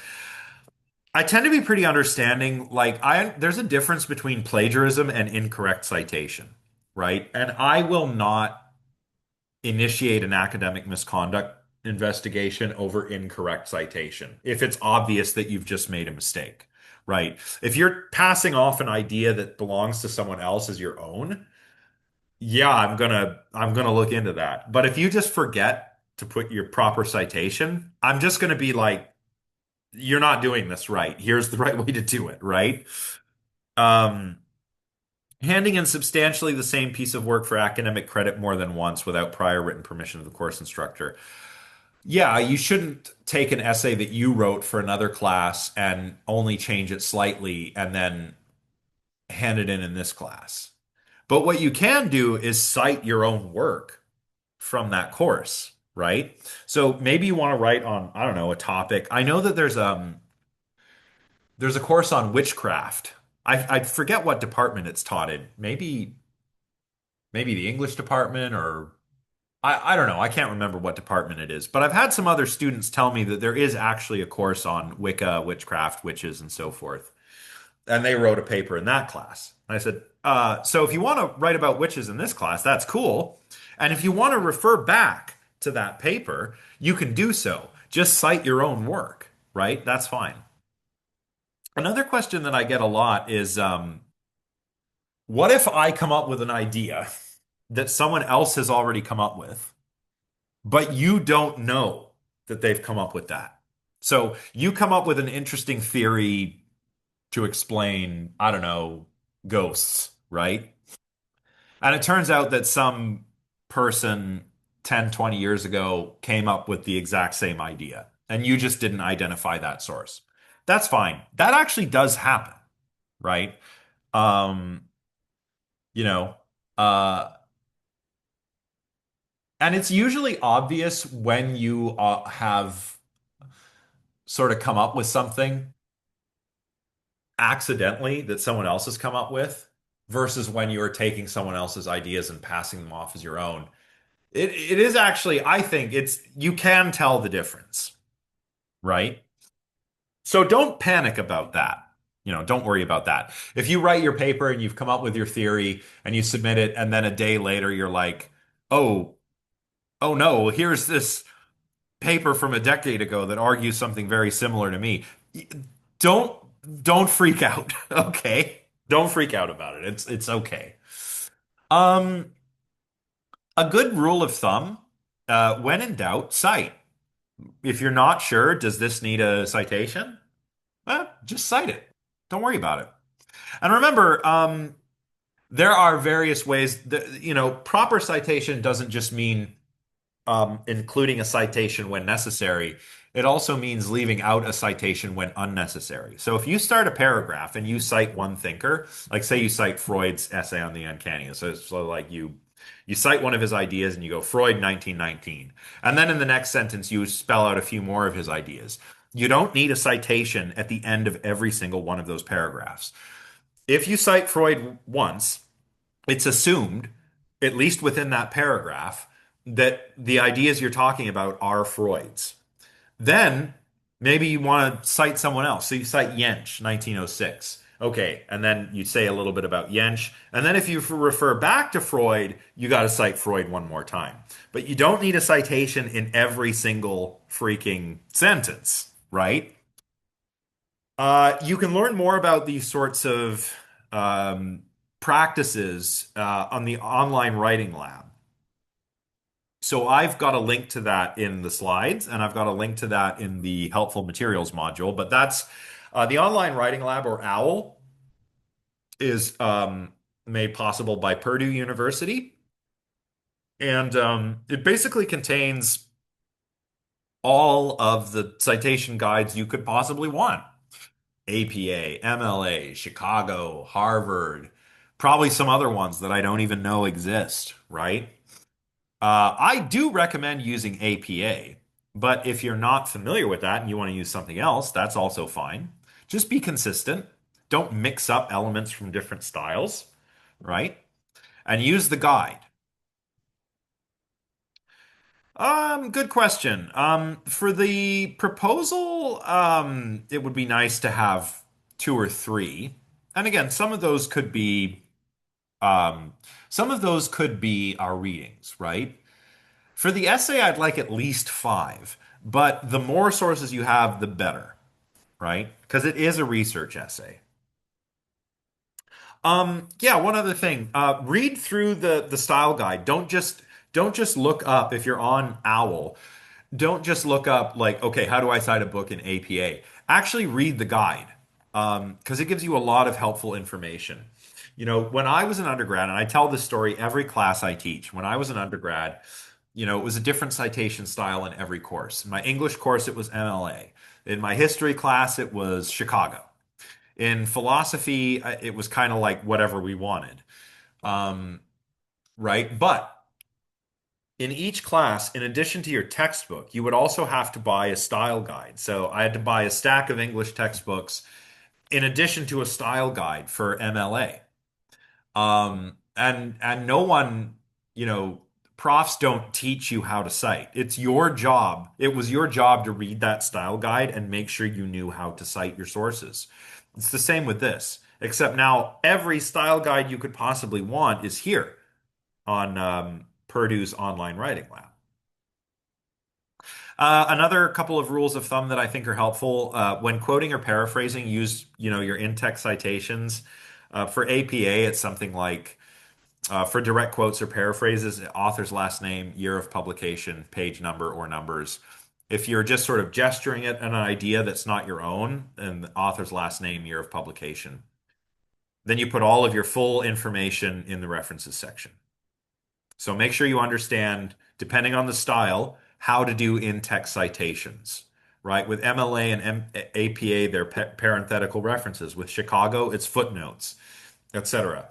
I tend to be pretty understanding. Like there's a difference between plagiarism and incorrect citation, right? And I will not initiate an academic misconduct investigation over incorrect citation if it's obvious that you've just made a mistake, right? If you're passing off an idea that belongs to someone else as your own, yeah, I'm gonna look into that. But if you just forget to put your proper citation, I'm just gonna be like, you're not doing this right. Here's the right way to do it, right? Um, Handing in substantially the same piece of work for academic credit more than once without prior written permission of the course instructor. Yeah, you shouldn't take an essay that you wrote for another class and only change it slightly and then hand it in this class. But what you can do is cite your own work from that course, right? So maybe you want to write on, I don't know, a topic. I know that there's a course on witchcraft. I forget what department it's taught in. Maybe the English department, or I don't know. I can't remember what department it is, but I've had some other students tell me that there is actually a course on Wicca, witchcraft, witches, and so forth. And they wrote a paper in that class. And I said, so if you want to write about witches in this class, that's cool. And if you want to refer back to that paper, you can do so. Just cite your own work, right? That's fine. Another question that I get a lot is, what if I come up with an idea that someone else has already come up with, but you don't know that they've come up with that? So you come up with an interesting theory to explain, I don't know, ghosts, right? And it turns out that some person 10, 20 years ago came up with the exact same idea, and you just didn't identify that source. That's fine. That actually does happen, right? Um, you know, uh, and it's usually obvious when you have sort of come up with something accidentally that someone else has come up with versus when you're taking someone else's ideas and passing them off as your own. It is actually, I think you can tell the difference, right? So don't panic about that. Don't worry about that. If you write your paper and you've come up with your theory and you submit it, and then a day later you're like, oh, oh no, here's this paper from a decade ago that argues something very similar to me. Don't don't freak out, okay? Don't freak out about it. It's okay. Um, A good rule of thumb, when in doubt, cite. If you're not sure, does this need a citation? Just cite it. Don't worry about it. And remember, there are various ways that, proper citation doesn't just mean including a citation when necessary. It also means leaving out a citation when unnecessary. So if you start a paragraph and you cite one thinker, like say you cite Freud's essay on the uncanny, so like you cite one of his ideas and you go Freud 1919, and then in the next sentence you spell out a few more of his ideas. You don't need a citation at the end of every single one of those paragraphs. If you cite Freud once, it's assumed, at least within that paragraph, that the ideas you're talking about are Freud's. Then maybe you want to cite someone else. So you cite Jentsch, 1906. Okay, and then you say a little bit about Jentsch. And then if you refer back to Freud, you got to cite Freud one more time. But you don't need a citation in every single freaking sentence, right? You can learn more about these sorts of practices on the online writing lab. So I've got a link to that in the slides, and I've got a link to that in the helpful materials module. But that's the online writing lab, or OWL, is made possible by Purdue University, and it basically contains all of the citation guides you could possibly want. APA, MLA, Chicago, Harvard, probably some other ones that I don't even know exist, right? I do recommend using APA, but if you're not familiar with that and you want to use something else, that's also fine. Just be consistent. Don't mix up elements from different styles, right? And use the guide. Good question. For the proposal, it would be nice to have two or three. And again, um, some of those could be our readings, right? For the essay, I'd like at least five, but the more sources you have, the better, right? Because it is a research essay. Yeah, one other thing. Read through the style guide. Don't just look up if you're on OWL. Don't just look up like, okay, how do I cite a book in APA? Actually read the guide. Because it gives you a lot of helpful information. When I was an undergrad, and I tell this story every class I teach, when I was an undergrad, it was a different citation style in every course. In my English course, it was MLA. In my history class, it was Chicago. In philosophy, it was kind of like whatever we wanted, um, right? But in each class, in addition to your textbook, you would also have to buy a style guide. So I had to buy a stack of English textbooks in addition to a style guide for MLA. And no one, profs don't teach you how to cite. It's your job. It was your job to read that style guide and make sure you knew how to cite your sources. It's the same with this, except now every style guide you could possibly want is here on Purdue's online writing lab. Another couple of rules of thumb that I think are helpful when quoting or paraphrasing, use your in-text citations. For APA, it's something like for direct quotes or paraphrases, author's last name, year of publication, page number, or numbers. If you're just sort of gesturing at an idea that's not your own, and the author's last name, year of publication, then you put all of your full information in the references section. So make sure you understand, depending on the style, how to do in-text citations, right? With MLA and APA, they're parenthetical references. With Chicago, it's footnotes, etc.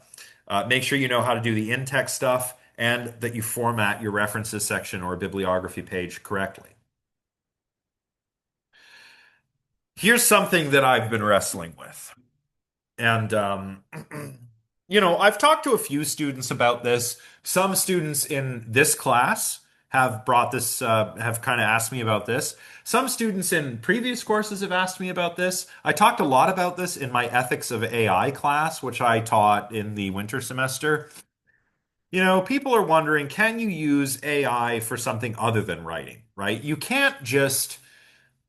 Make sure you know how to do the in-text stuff and that you format your references section or bibliography page correctly. Here's something that I've been wrestling with. And, I've talked to a few students about this. Some students in this class have brought this, have kind of asked me about this. Some students in previous courses have asked me about this. I talked a lot about this in my Ethics of AI class, which I taught in the winter semester. People are wondering, can you use AI for something other than writing, right? You can't just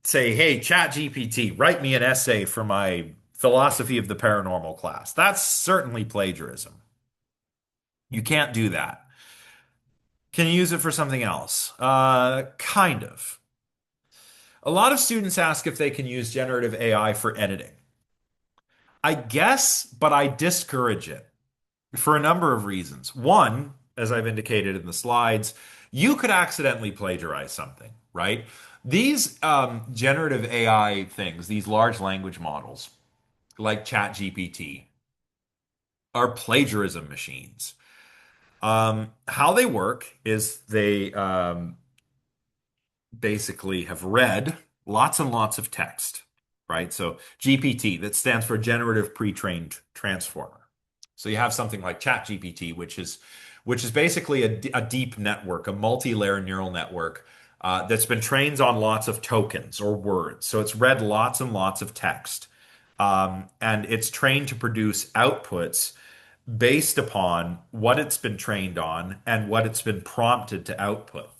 say, hey, ChatGPT, write me an essay for my philosophy of the paranormal class. That's certainly plagiarism. You can't do that. Can you use it for something else? Kind of. A lot of students ask if they can use generative AI for editing. I guess, but I discourage it for a number of reasons. One, as I've indicated in the slides, you could accidentally plagiarize something, right? These generative AI things, these large language models like ChatGPT, are plagiarism machines. How they work is they basically have read lots and lots of text, right? So GPT, that stands for Generative Pre-trained Transformer. So you have something like ChatGPT, which is basically a deep network, a multi-layer neural network that's been trained on lots of tokens or words. So it's read lots and lots of text, and it's trained to produce outputs based upon what it's been trained on and what it's been prompted to output.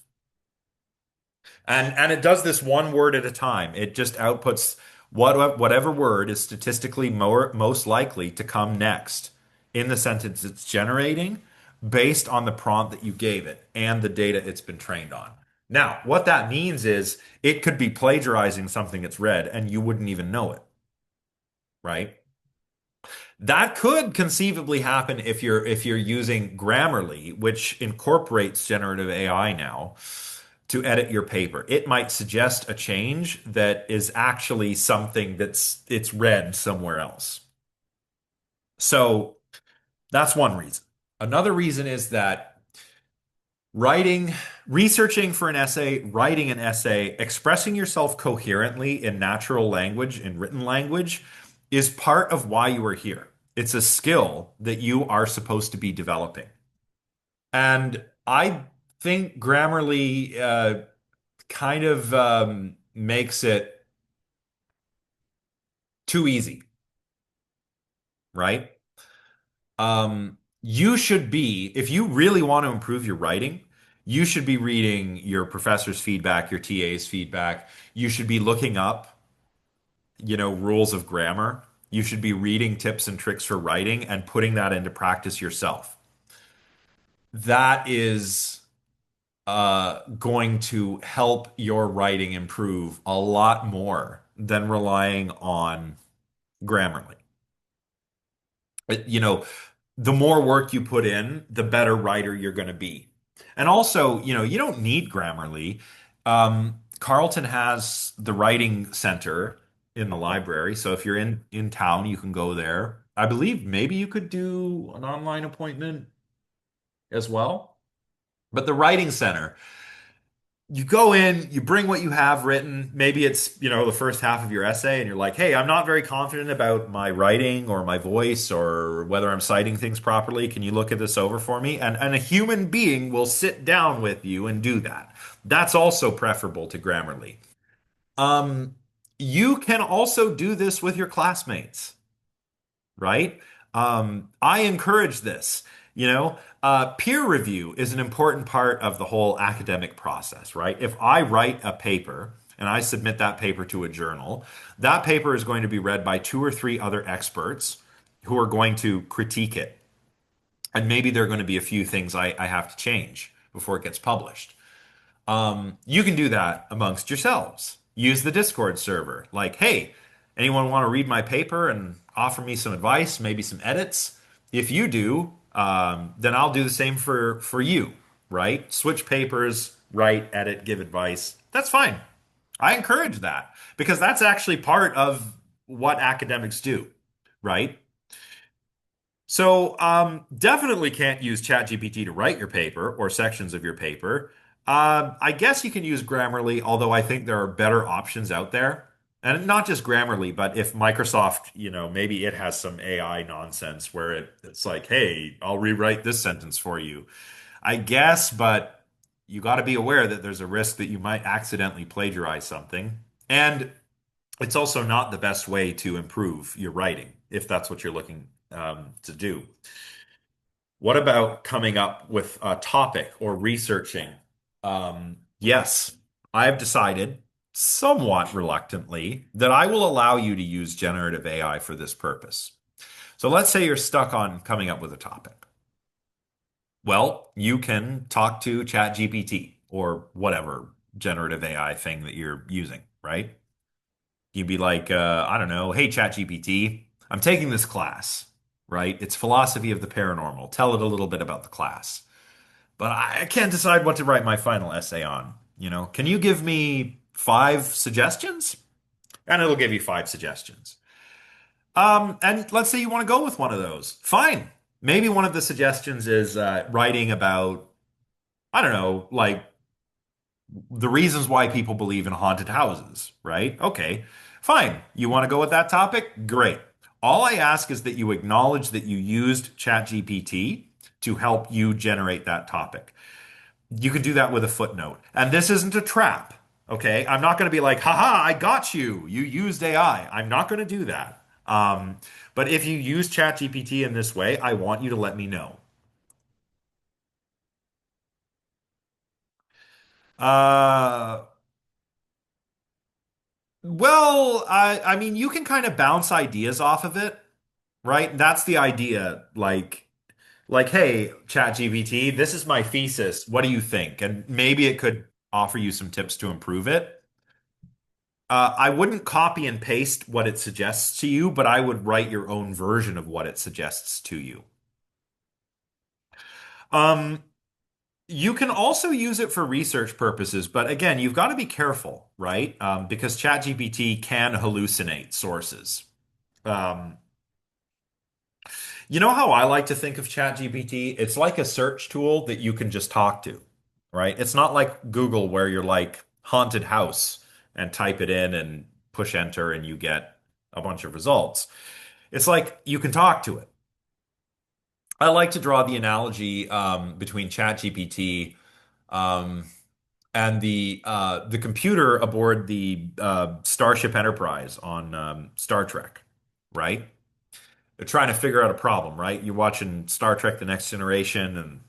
And it does this one word at a time. It just outputs whatever word is statistically most likely to come next in the sentence it's generating based on the prompt that you gave it and the data it's been trained on. Now, what that means is it could be plagiarizing something it's read and you wouldn't even know it, right? That could conceivably happen if you're using Grammarly, which incorporates generative AI now to edit your paper. It might suggest a change that is actually something it's read somewhere else. So that's one reason. Another reason is that writing, researching for an essay, writing an essay, expressing yourself coherently in natural language, in written language, is part of why you are here. It's a skill that you are supposed to be developing. And I think Grammarly kind of makes it too easy, right? You should be, if you really want to improve your writing, you should be reading your professor's feedback, your TA's feedback. You should be looking up, rules of grammar. You should be reading tips and tricks for writing and putting that into practice yourself. That is going to help your writing improve a lot more than relying on Grammarly. The more work you put in, the better writer you're going to be. And also, you don't need Grammarly. Carleton has the writing center in the library. So if you're in town, you can go there. I believe maybe you could do an online appointment as well. But the writing center, you go in, you bring what you have written. Maybe it's, the first half of your essay, and you're like, hey, I'm not very confident about my writing or my voice or whether I'm citing things properly. Can you look at this over for me? And a human being will sit down with you and do that. That's also preferable to Grammarly. Um, you can also do this with your classmates, right? I encourage this. Peer review is an important part of the whole academic process, right? If I write a paper and I submit that paper to a journal, that paper is going to be read by two or three other experts who are going to critique it. And maybe there are going to be a few things I have to change before it gets published. You can do that amongst yourselves. Use the Discord server. Like, hey, anyone want to read my paper and offer me some advice, maybe some edits? If you do, then I'll do the same for you, right? Switch papers, write, edit, give advice. That's fine. I encourage that because that's actually part of what academics do, right? So, definitely can't use ChatGPT to write your paper or sections of your paper. I guess you can use Grammarly, although I think there are better options out there. And not just Grammarly, but if Microsoft, maybe it has some AI nonsense where it's like, hey, I'll rewrite this sentence for you. I guess, but you got to be aware that there's a risk that you might accidentally plagiarize something. And it's also not the best way to improve your writing if that's what you're looking to do. What about coming up with a topic or researching? Yes, I've decided, somewhat reluctantly, that I will allow you to use generative AI for this purpose. So let's say you're stuck on coming up with a topic. Well, you can talk to ChatGPT or whatever generative AI thing that you're using, right? You'd be like, I don't know, hey, ChatGPT, I'm taking this class, right? It's philosophy of the paranormal. Tell it a little bit about the class. But I can't decide what to write my final essay on. Can you give me five suggestions? And it'll give you five suggestions. And let's say you want to go with one of those. Fine. Maybe one of the suggestions is writing about, I don't know, like the reasons why people believe in haunted houses, right? Okay, fine. You want to go with that topic? Great. All I ask is that you acknowledge that you used ChatGPT to help you generate that topic. You can do that with a footnote. And this isn't a trap, okay? I'm not going to be like, haha, I got you. You used AI. I'm not going to do that. But if you use ChatGPT in this way, I want you to let me know. Uh, well, I mean, you can kind of bounce ideas off of it, right? That's the idea. Like, hey, ChatGPT, this is my thesis. What do you think? And maybe it could offer you some tips to improve it. I wouldn't copy and paste what it suggests to you, but I would write your own version of what it suggests to you. Um, you can also use it for research purposes, but again, you've got to be careful, right? Because ChatGPT can hallucinate sources. Um, You know how I like to think of ChatGPT? It's like a search tool that you can just talk to, right? It's not like Google where you're like haunted house and type it in and push enter and you get a bunch of results. It's like you can talk to it. I like to draw the analogy between ChatGPT um, and the computer aboard the Starship Enterprise on Star Trek, right? They're trying to figure out a problem, right? You're watching Star Trek: The Next Generation, and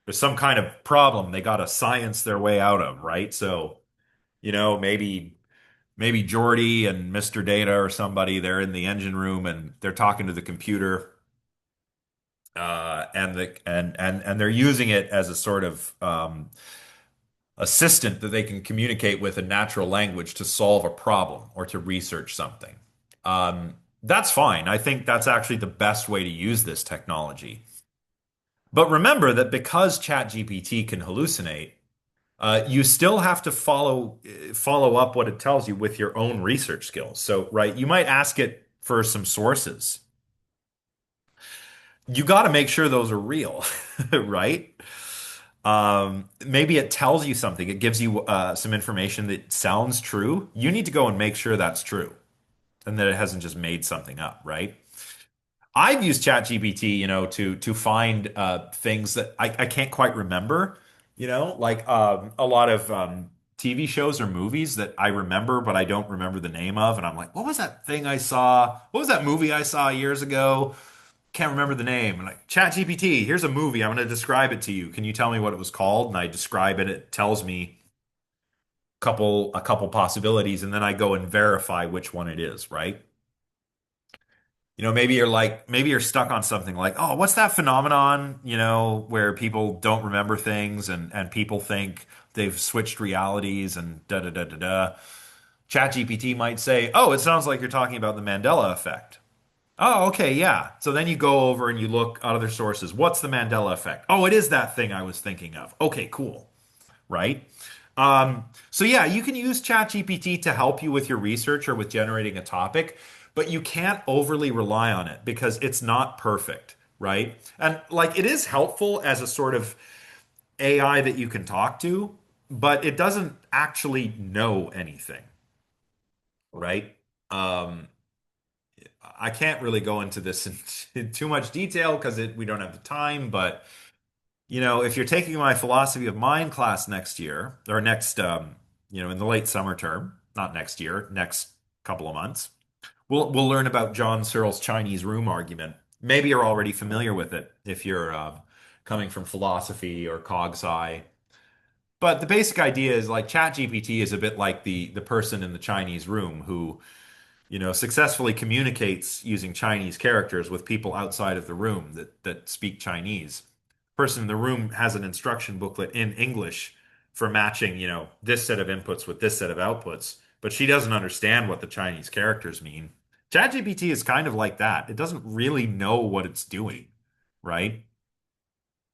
there's some kind of problem they got to science their way out of, right? So, maybe Geordi and Mr. Data or somebody, they're in the engine room and they're talking to the computer, and they're using it as a sort of assistant that they can communicate with in natural language to solve a problem or to research something. That's fine. I think that's actually the best way to use this technology. But remember that because ChatGPT can hallucinate, you still have to follow up what it tells you with your own research skills. So, right, you might ask it for some sources. You got to make sure those are real, right? Maybe it tells you something. It gives you some information that sounds true. You need to go and make sure that's true and that it hasn't just made something up, right? I've used ChatGPT, to find things that I can't quite remember, like a lot of TV shows or movies that I remember, but I don't remember the name of. And I'm like, what was that thing I saw? What was that movie I saw years ago? Can't remember the name. And like, ChatGPT, here's a movie. I'm going to describe it to you. Can you tell me what it was called? And I describe it. It tells me a couple possibilities, and then I go and verify which one it is, right? Maybe you're stuck on something like, oh, what's that phenomenon, where people don't remember things and people think they've switched realities and da da da da da. ChatGPT might say, oh, it sounds like you're talking about the Mandela effect. Oh, okay, yeah. So then you go over and you look at other sources. What's the Mandela effect? Oh, it is that thing I was thinking of. Okay, cool. Right? So yeah, you can use ChatGPT to help you with your research or with generating a topic, but you can't overly rely on it because it's not perfect, right? And like it is helpful as a sort of AI that you can talk to, but it doesn't actually know anything, right? Um, I can't really go into this in too much detail because we don't have the time, but if you're taking my philosophy of mind class next year or next, in the late summer term, not next year, next couple of months, we'll learn about John Searle's Chinese room argument. Maybe you're already familiar with it if you're coming from philosophy or cog sci. But the basic idea is like ChatGPT is a bit like the person in the Chinese room who, successfully communicates using Chinese characters with people outside of the room that speak Chinese. person in the room has an instruction booklet in English for matching, this set of inputs with this set of outputs, but she doesn't understand what the Chinese characters mean. ChatGPT is kind of like that. It doesn't really know what it's doing, right?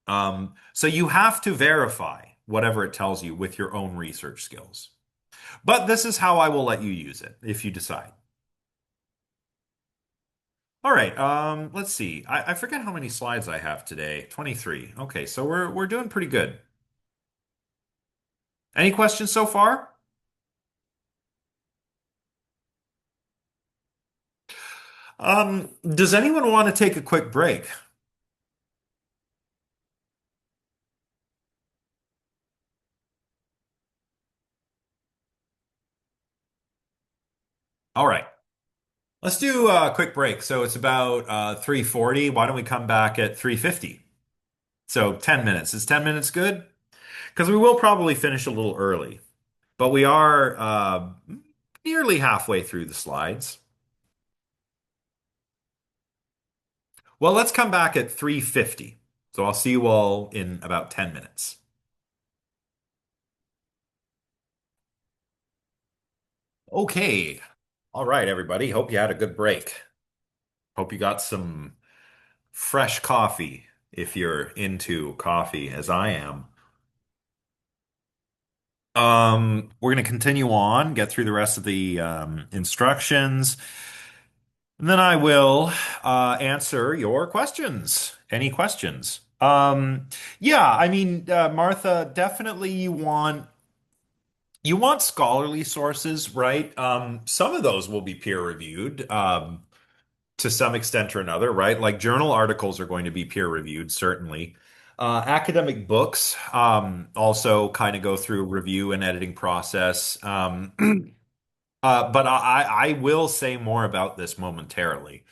So you have to verify whatever it tells you with your own research skills. But this is how I will let you use it if you decide. All right, let's see. I forget how many slides I have today. 23. Okay, so we're doing pretty good. Any questions so far? Does anyone want to take a quick break? All right, let's do a quick break. So it's about 3:40. Why don't we come back at 3:50? So 10 minutes. Is 10 minutes good? Because we will probably finish a little early, but we are nearly halfway through the slides. Well, let's come back at 3:50. So I'll see you all in about 10 minutes. Okay. All right, everybody. Hope you had a good break. Hope you got some fresh coffee if you're into coffee as I am. We're going to continue on, get through the rest of the instructions, and then I will answer your questions. Any questions? Yeah, I mean, Martha, definitely you want scholarly sources, right? Some of those will be peer reviewed. To some extent or another, right? Like journal articles are going to be peer reviewed, certainly. Academic books also kind of go through a review and editing process. But I will say more about this momentarily.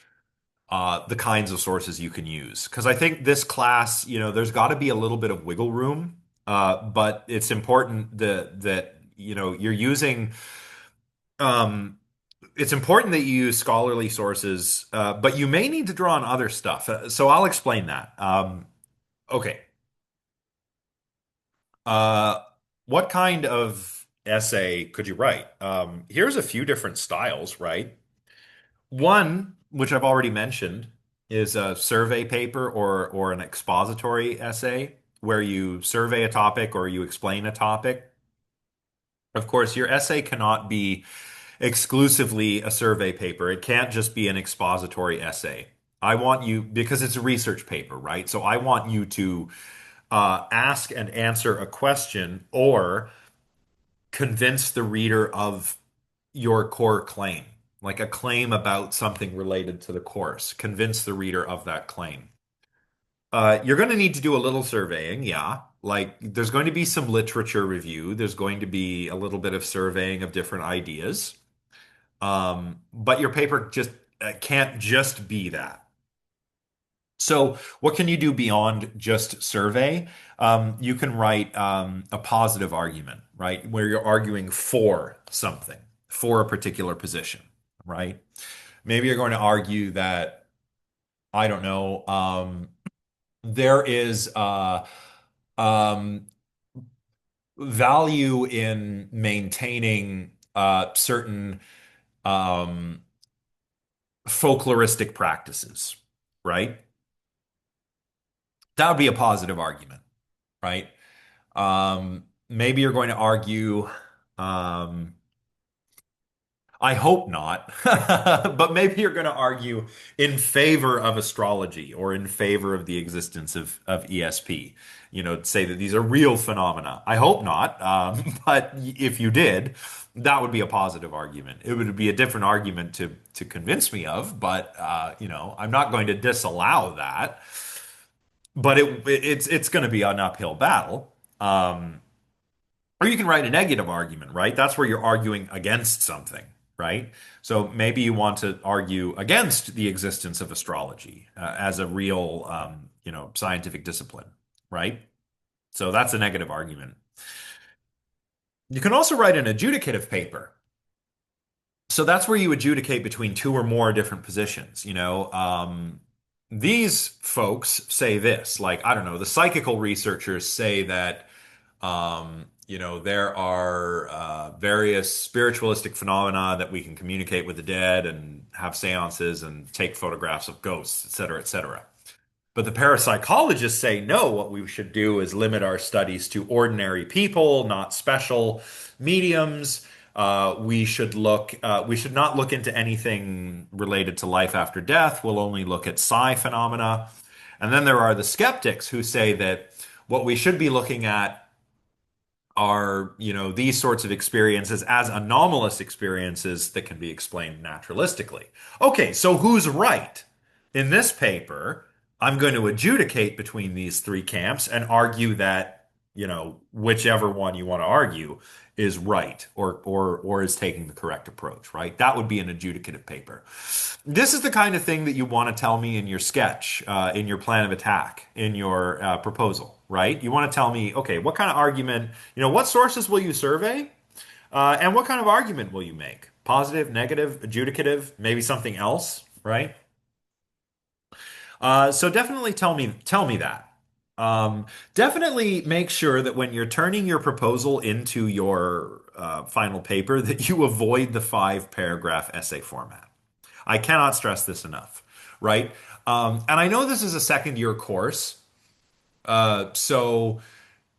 The kinds of sources you can use. Because I think this class, there's got to be a little bit of wiggle room. But it's important that you're using it's important that you use scholarly sources, but you may need to draw on other stuff. So I'll explain that. Okay. Uh, what kind of essay could you write? Here's a few different styles, right? One, which I've already mentioned, is a survey paper or an expository essay where you survey a topic or you explain a topic. Of course, your essay cannot be exclusively a survey paper. It can't just be an expository essay. I want you, because it's a research paper, right? So I want you to ask and answer a question or convince the reader of your core claim, like a claim about something related to the course. Convince the reader of that claim. You're going to need to do a little surveying, yeah. Like there's going to be some literature review. There's going to be a little bit of surveying of different ideas. But your paper just can't just be that. So, what can you do beyond just survey? You can write a positive argument, right? Where you're arguing for something, for a particular position, right? Maybe you're going to argue that, I don't know, there is um, value in maintaining certain um, folkloristic practices, right? That would be a positive argument, right? Maybe you're going to argue, um, I hope not, but maybe you're going to argue in favor of astrology or in favor of the existence of ESP. Say that these are real phenomena. I hope not, but if you did, that would be a positive argument. It would be a different argument to convince me of, but I'm not going to disallow that. But it's going to be an uphill battle. Or you can write a negative argument, right? That's where you're arguing against something, right? So maybe you want to argue against the existence of astrology as a real, scientific discipline, right? So that's a negative argument. You can also write an adjudicative paper. So that's where you adjudicate between two or more different positions. these folks say this, like, I don't know, the psychical researchers say that, there are various spiritualistic phenomena that we can communicate with the dead and have seances and take photographs of ghosts, et cetera, et cetera. But the parapsychologists say no, what we should do is limit our studies to ordinary people, not special mediums. We should not look into anything related to life after death. We'll only look at psi phenomena. And then there are the skeptics who say that what we should be looking at are, these sorts of experiences as anomalous experiences that can be explained naturalistically. Okay, so who's right? In this paper, I'm going to adjudicate between these three camps and argue that, whichever one you want to argue is right or is taking the correct approach, right? That would be an adjudicative paper. This is the kind of thing that you want to tell me in your sketch, in your plan of attack, in your proposal, right? You want to tell me, okay, what kind of argument, what sources will you survey? And what kind of argument will you make? Positive, negative, adjudicative, maybe something else, right? So definitely tell me that. Definitely make sure that when you're turning your proposal into your final paper, that you avoid the 5 paragraph essay format. I cannot stress this enough, right? And I know this is a second year course, so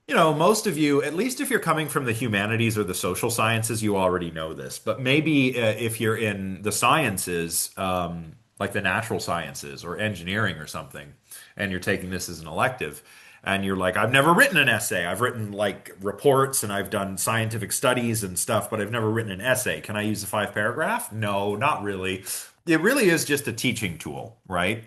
most of you, at least if you're coming from the humanities or the social sciences, you already know this. But maybe if you're in the sciences, like the natural sciences or engineering or something, and you're taking this as an elective, and you're like, I've never written an essay. I've written like reports and I've done scientific studies and stuff, but I've never written an essay. Can I use a 5 paragraph? No, not really. It really is just a teaching tool, right?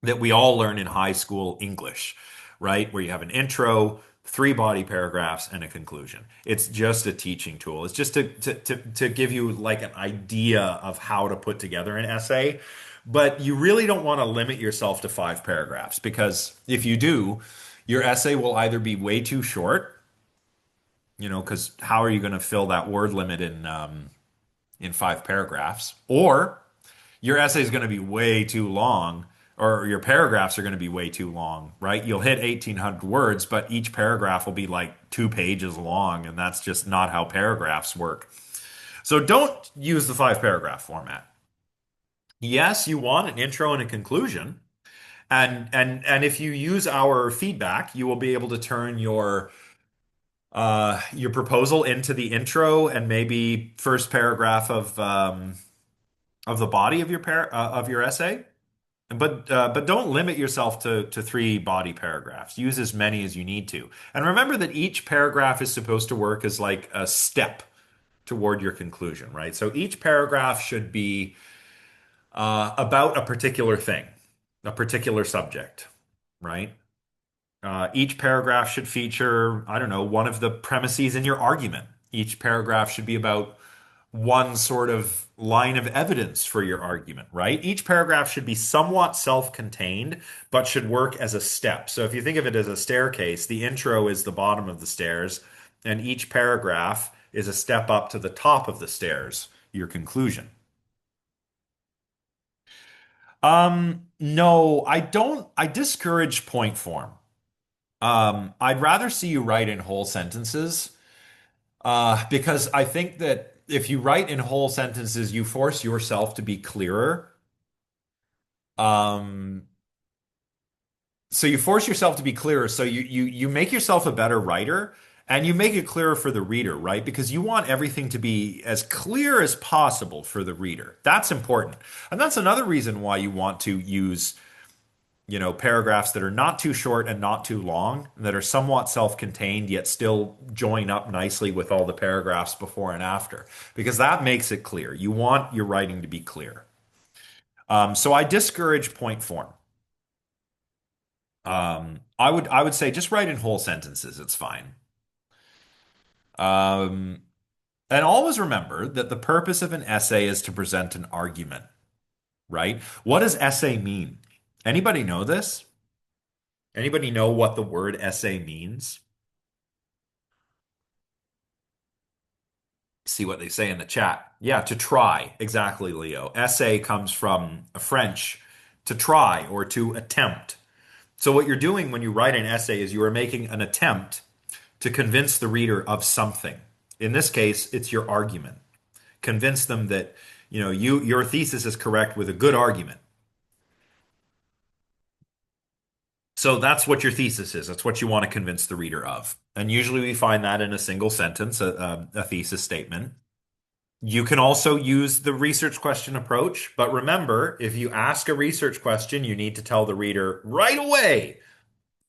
That we all learn in high school English, right? Where you have an intro, 3 body paragraphs, and a conclusion. It's just a teaching tool. It's just to give you like an idea of how to put together an essay. But you really don't want to limit yourself to 5 paragraphs because if you do, your essay will either be way too short, because how are you going to fill that word limit in 5 paragraphs? Or your essay is going to be way too long, or your paragraphs are going to be way too long, right? You'll hit 1,800 words, but each paragraph will be like 2 pages long, and that's just not how paragraphs work. So don't use the 5 paragraph format. Yes, you want an intro and a conclusion. And if you use our feedback, you will be able to turn your proposal into the intro and maybe first paragraph of the body of of your essay. But don't limit yourself to 3 body paragraphs. Use as many as you need to. And remember that each paragraph is supposed to work as like a step toward your conclusion, right? So each paragraph should be about a particular thing, a particular subject, right? Each paragraph should feature, I don't know, one of the premises in your argument. Each paragraph should be about one sort of line of evidence for your argument, right? Each paragraph should be somewhat self-contained, but should work as a step. So if you think of it as a staircase, the intro is the bottom of the stairs, and each paragraph is a step up to the top of the stairs, your conclusion. No, I don't. I discourage point form. I'd rather see you write in whole sentences, because I think that if you write in whole sentences, you force yourself to be clearer. Um, so you force yourself to be clearer. So you make yourself a better writer and you make it clearer for the reader, right? Because you want everything to be as clear as possible for the reader. That's important. And that's another reason why you want to use, paragraphs that are not too short and not too long, that are somewhat self-contained, yet still join up nicely with all the paragraphs before and after, because that makes it clear. You want your writing to be clear. So I discourage point form. I would say just write in whole sentences. It's fine. Um, and always remember that the purpose of an essay is to present an argument, right? What does essay mean? Anybody know this? Anybody know what the word essay means? See what they say in the chat. Yeah, to try. Exactly, Leo. Essay comes from French to try or to attempt. So what you're doing when you write an essay is you are making an attempt to convince the reader of something. In this case, it's your argument. Convince them that, your thesis is correct with a good argument. So that's what your thesis is. That's what you want to convince the reader of. And usually we find that in a single sentence, a thesis statement. You can also use the research question approach, but remember, if you ask a research question, you need to tell the reader right away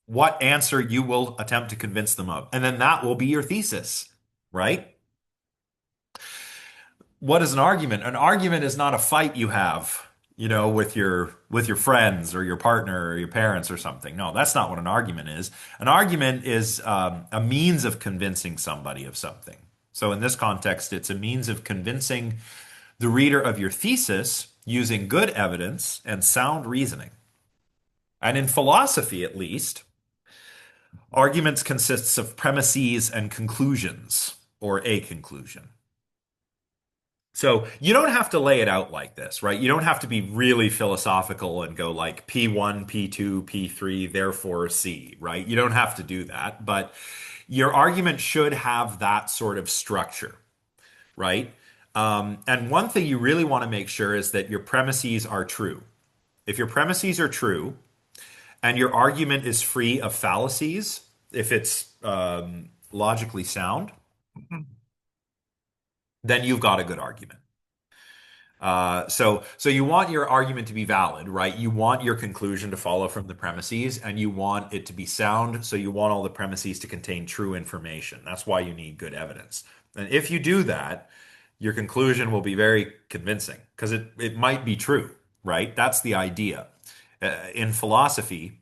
what answer you will attempt to convince them of. And then that will be your thesis, right? What is an argument? An argument is not a fight you have, with your friends or your partner or your parents or something. No, that's not what an argument is. An argument is a means of convincing somebody of something. So in this context, it's a means of convincing the reader of your thesis using good evidence and sound reasoning. And in philosophy, at least, arguments consists of premises and conclusions, or a conclusion. So you don't have to lay it out like this, right? You don't have to be really philosophical and go like P1, P2, P3, therefore C, right? You don't have to do that, but your argument should have that sort of structure, right? And one thing you really want to make sure is that your premises are true. If your premises are true and your argument is free of fallacies, if it's logically sound, then you've got a good argument. So you want your argument to be valid, right? You want your conclusion to follow from the premises, and you want it to be sound. So you want all the premises to contain true information. That's why you need good evidence. And if you do that, your conclusion will be very convincing because it might be true, right? That's the idea. In philosophy,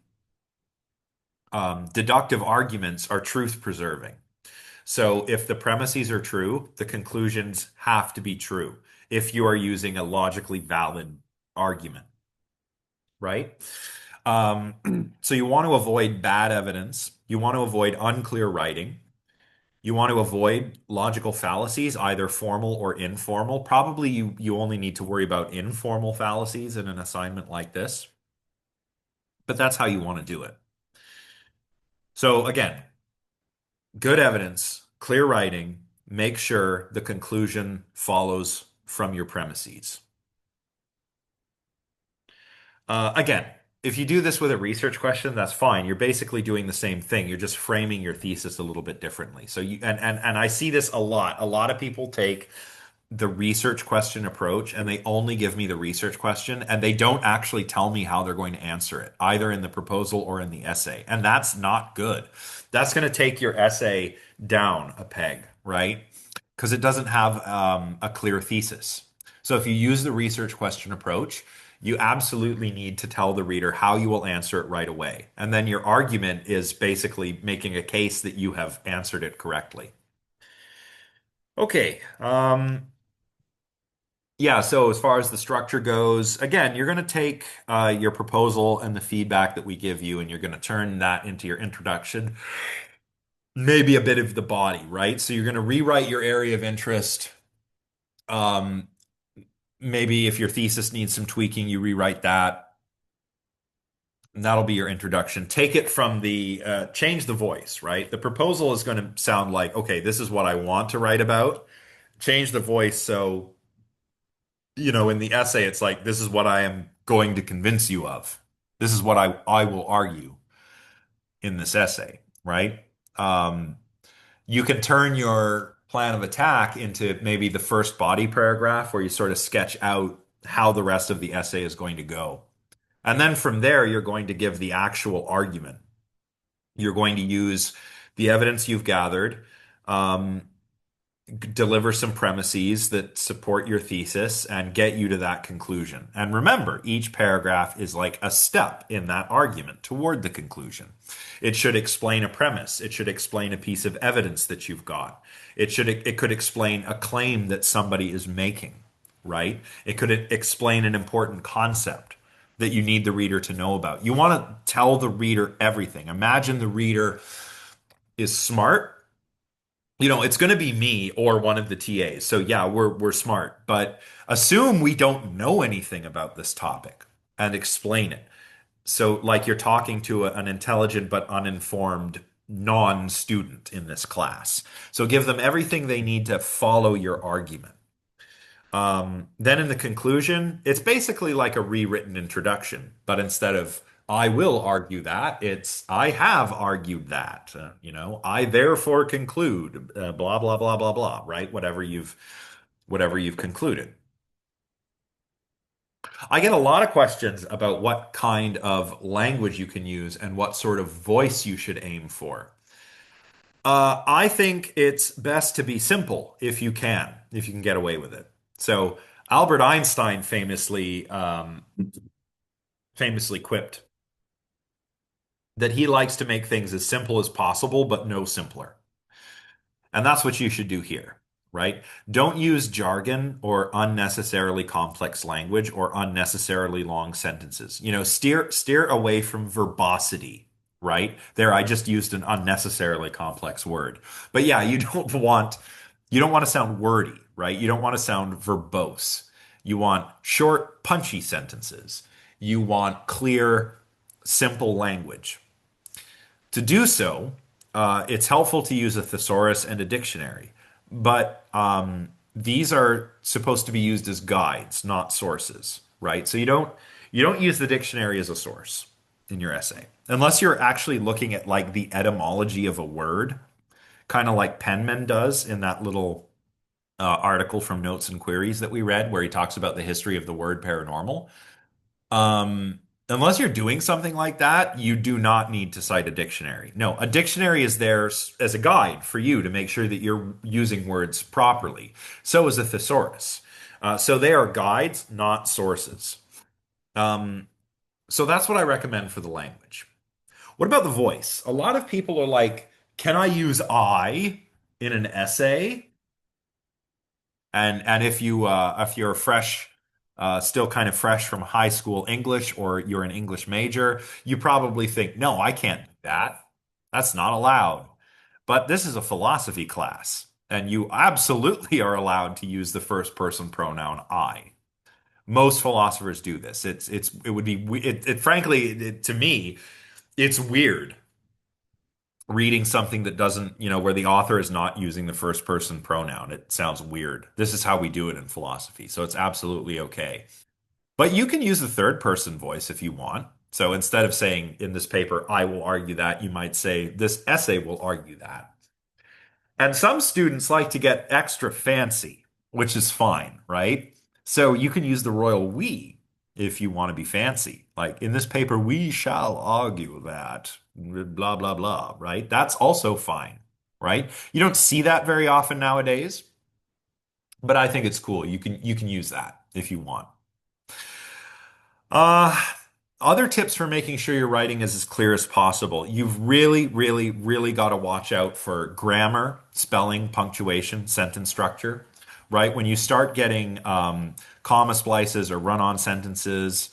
deductive arguments are truth preserving. So if the premises are true, the conclusions have to be true if you are using a logically valid argument, right? So you want to avoid bad evidence. You want to avoid unclear writing. You want to avoid logical fallacies, either formal or informal. Probably you only need to worry about informal fallacies in an assignment like this, but that's how you want to do it. So again, good evidence, clear writing, make sure the conclusion follows from your premises. Again, if you do this with a research question, that's fine. You're basically doing the same thing. You're just framing your thesis a little bit differently. So and I see this a lot. A lot of people take the research question approach and they only give me the research question and they don't actually tell me how they're going to answer it, either in the proposal or in the essay. And that's not good. That's going to take your essay down a peg, right? Because it doesn't have a clear thesis. So if you use the research question approach, you absolutely need to tell the reader how you will answer it right away. And then your argument is basically making a case that you have answered it correctly. Okay. Yeah, so as far as the structure goes, again, you're going to take your proposal and the feedback that we give you, and you're going to turn that into your introduction, maybe a bit of the body, right? So you're going to rewrite your area of interest. Um, Maybe if your thesis needs some tweaking, you rewrite that. And that'll be your introduction. Take it from change the voice, right? The proposal is going to sound like, okay, this is what I want to write about. Change the voice so in the essay, it's like, this is what I am going to convince you of. This is what I will argue in this essay, right? Um, you can turn your plan of attack into maybe the first body paragraph where you sort of sketch out how the rest of the essay is going to go. And then from there, you're going to give the actual argument. You're going to use the evidence you've gathered. Deliver some premises that support your thesis and get you to that conclusion. And remember, each paragraph is like a step in that argument toward the conclusion. It should explain a premise. It should explain a piece of evidence that you've got. It could explain a claim that somebody is making, right? It could explain an important concept that you need the reader to know about. You want to tell the reader everything. Imagine the reader is smart. It's going to be me or one of the TAs. So yeah, we're smart, but assume we don't know anything about this topic. and explain it. So, like you're talking to an intelligent but uninformed non-student in this class. So, give them everything they need to follow your argument. Then in the conclusion, it's basically like a rewritten introduction, but instead of I will argue that, it's I have argued that. I therefore conclude, blah blah blah blah blah, right? Whatever you've concluded. I get a lot of questions about what kind of language you can use and what sort of voice you should aim for. I think it's best to be simple if you can get away with it. So Albert Einstein famously quipped that he likes to make things as simple as possible, but no simpler. And that's what you should do here, right? Don't use jargon or unnecessarily complex language or unnecessarily long sentences. Steer away from verbosity, right? There, I just used an unnecessarily complex word. But yeah, you don't want to sound wordy, right? You don't want to sound verbose. You want short, punchy sentences. You want clear, simple language. To do so, it's helpful to use a thesaurus and a dictionary, but these are supposed to be used as guides, not sources, right? So you don't use the dictionary as a source in your essay, unless you're actually looking at like the etymology of a word, kind of like Penman does in that little article from Notes and Queries that we read, where he talks about the history of the word paranormal. Unless you're doing something like that, you do not need to cite a dictionary. No, a dictionary is there as a guide for you to make sure that you're using words properly. So is a thesaurus. So they are guides, not sources. Um, so that's what I recommend for the language. What about the voice? A lot of people are like, can I use I in an essay? And if you're fresh, still kind of fresh from high school English, or you're an English major, you probably think, no, I can't do that. That's not allowed. But this is a philosophy class, and you absolutely are allowed to use the first person pronoun I. Most philosophers do this. It would be frankly to me, it's weird reading something that doesn't, where the author is not using the first person pronoun. It sounds weird. This is how we do it in philosophy. So it's absolutely okay. But you can use the third person voice if you want. So instead of saying in this paper, I will argue that, you might say this essay will argue that. And some students like to get extra fancy, which is fine, right? So you can use the royal we if you want to be fancy. Like in this paper, we shall argue that blah, blah, blah, right? That's also fine, right? You don't see that very often nowadays, but I think it's cool. You can use that if you want. Uh, Other tips for making sure your writing is as clear as possible. You've really, really, really got to watch out for grammar, spelling, punctuation, sentence structure, right? When you start getting comma splices or run-on sentences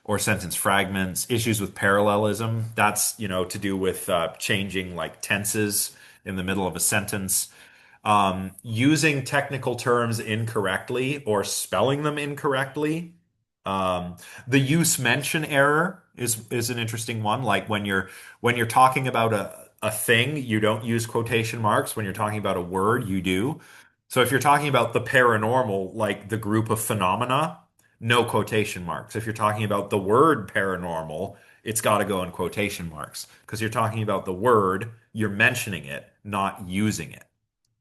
or sentence fragments, issues with parallelism, that's, to do with changing like tenses in the middle of a sentence, using technical terms incorrectly or spelling them incorrectly. Um, the use mention error is an interesting one. Like when you're talking about a thing, you don't use quotation marks. When you're talking about a word, you do. So if you're talking about the paranormal, like the group of phenomena, no quotation marks. If you're talking about the word paranormal, it's got to go in quotation marks because you're talking about the word, you're mentioning it, not using it.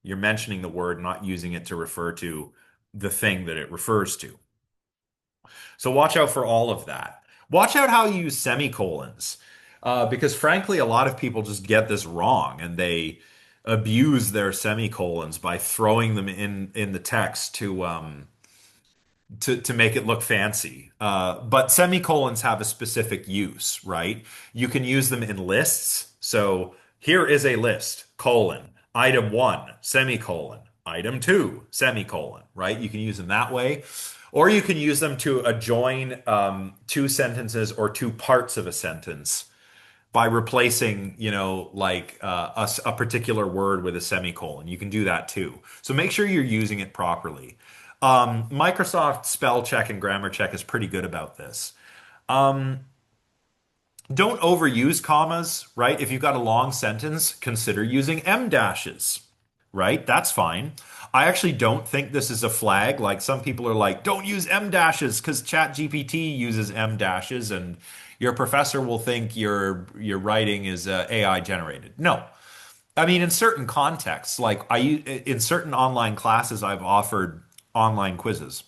You're mentioning the word, not using it to refer to the thing that it refers to. So watch out for all of that. Watch out how you use semicolons, because frankly, a lot of people just get this wrong and they abuse their semicolons by throwing them in the text to make it look fancy. But semicolons have a specific use, right? You can use them in lists. So here is a list, colon, item one, semicolon, item two, semicolon, right? You can use them that way. Or you can use them to adjoin two sentences or two parts of a sentence by replacing, like a particular word with a semicolon. You can do that too. So make sure you're using it properly. Microsoft spell check and grammar check is pretty good about this. Um, don't overuse commas, right? If you've got a long sentence, consider using em dashes, right? That's fine. I actually don't think this is a flag. Like some people are like, don't use em dashes because ChatGPT uses em dashes, and your professor will think your writing is AI generated. No, I mean in certain contexts, like in certain online classes, I've offered online quizzes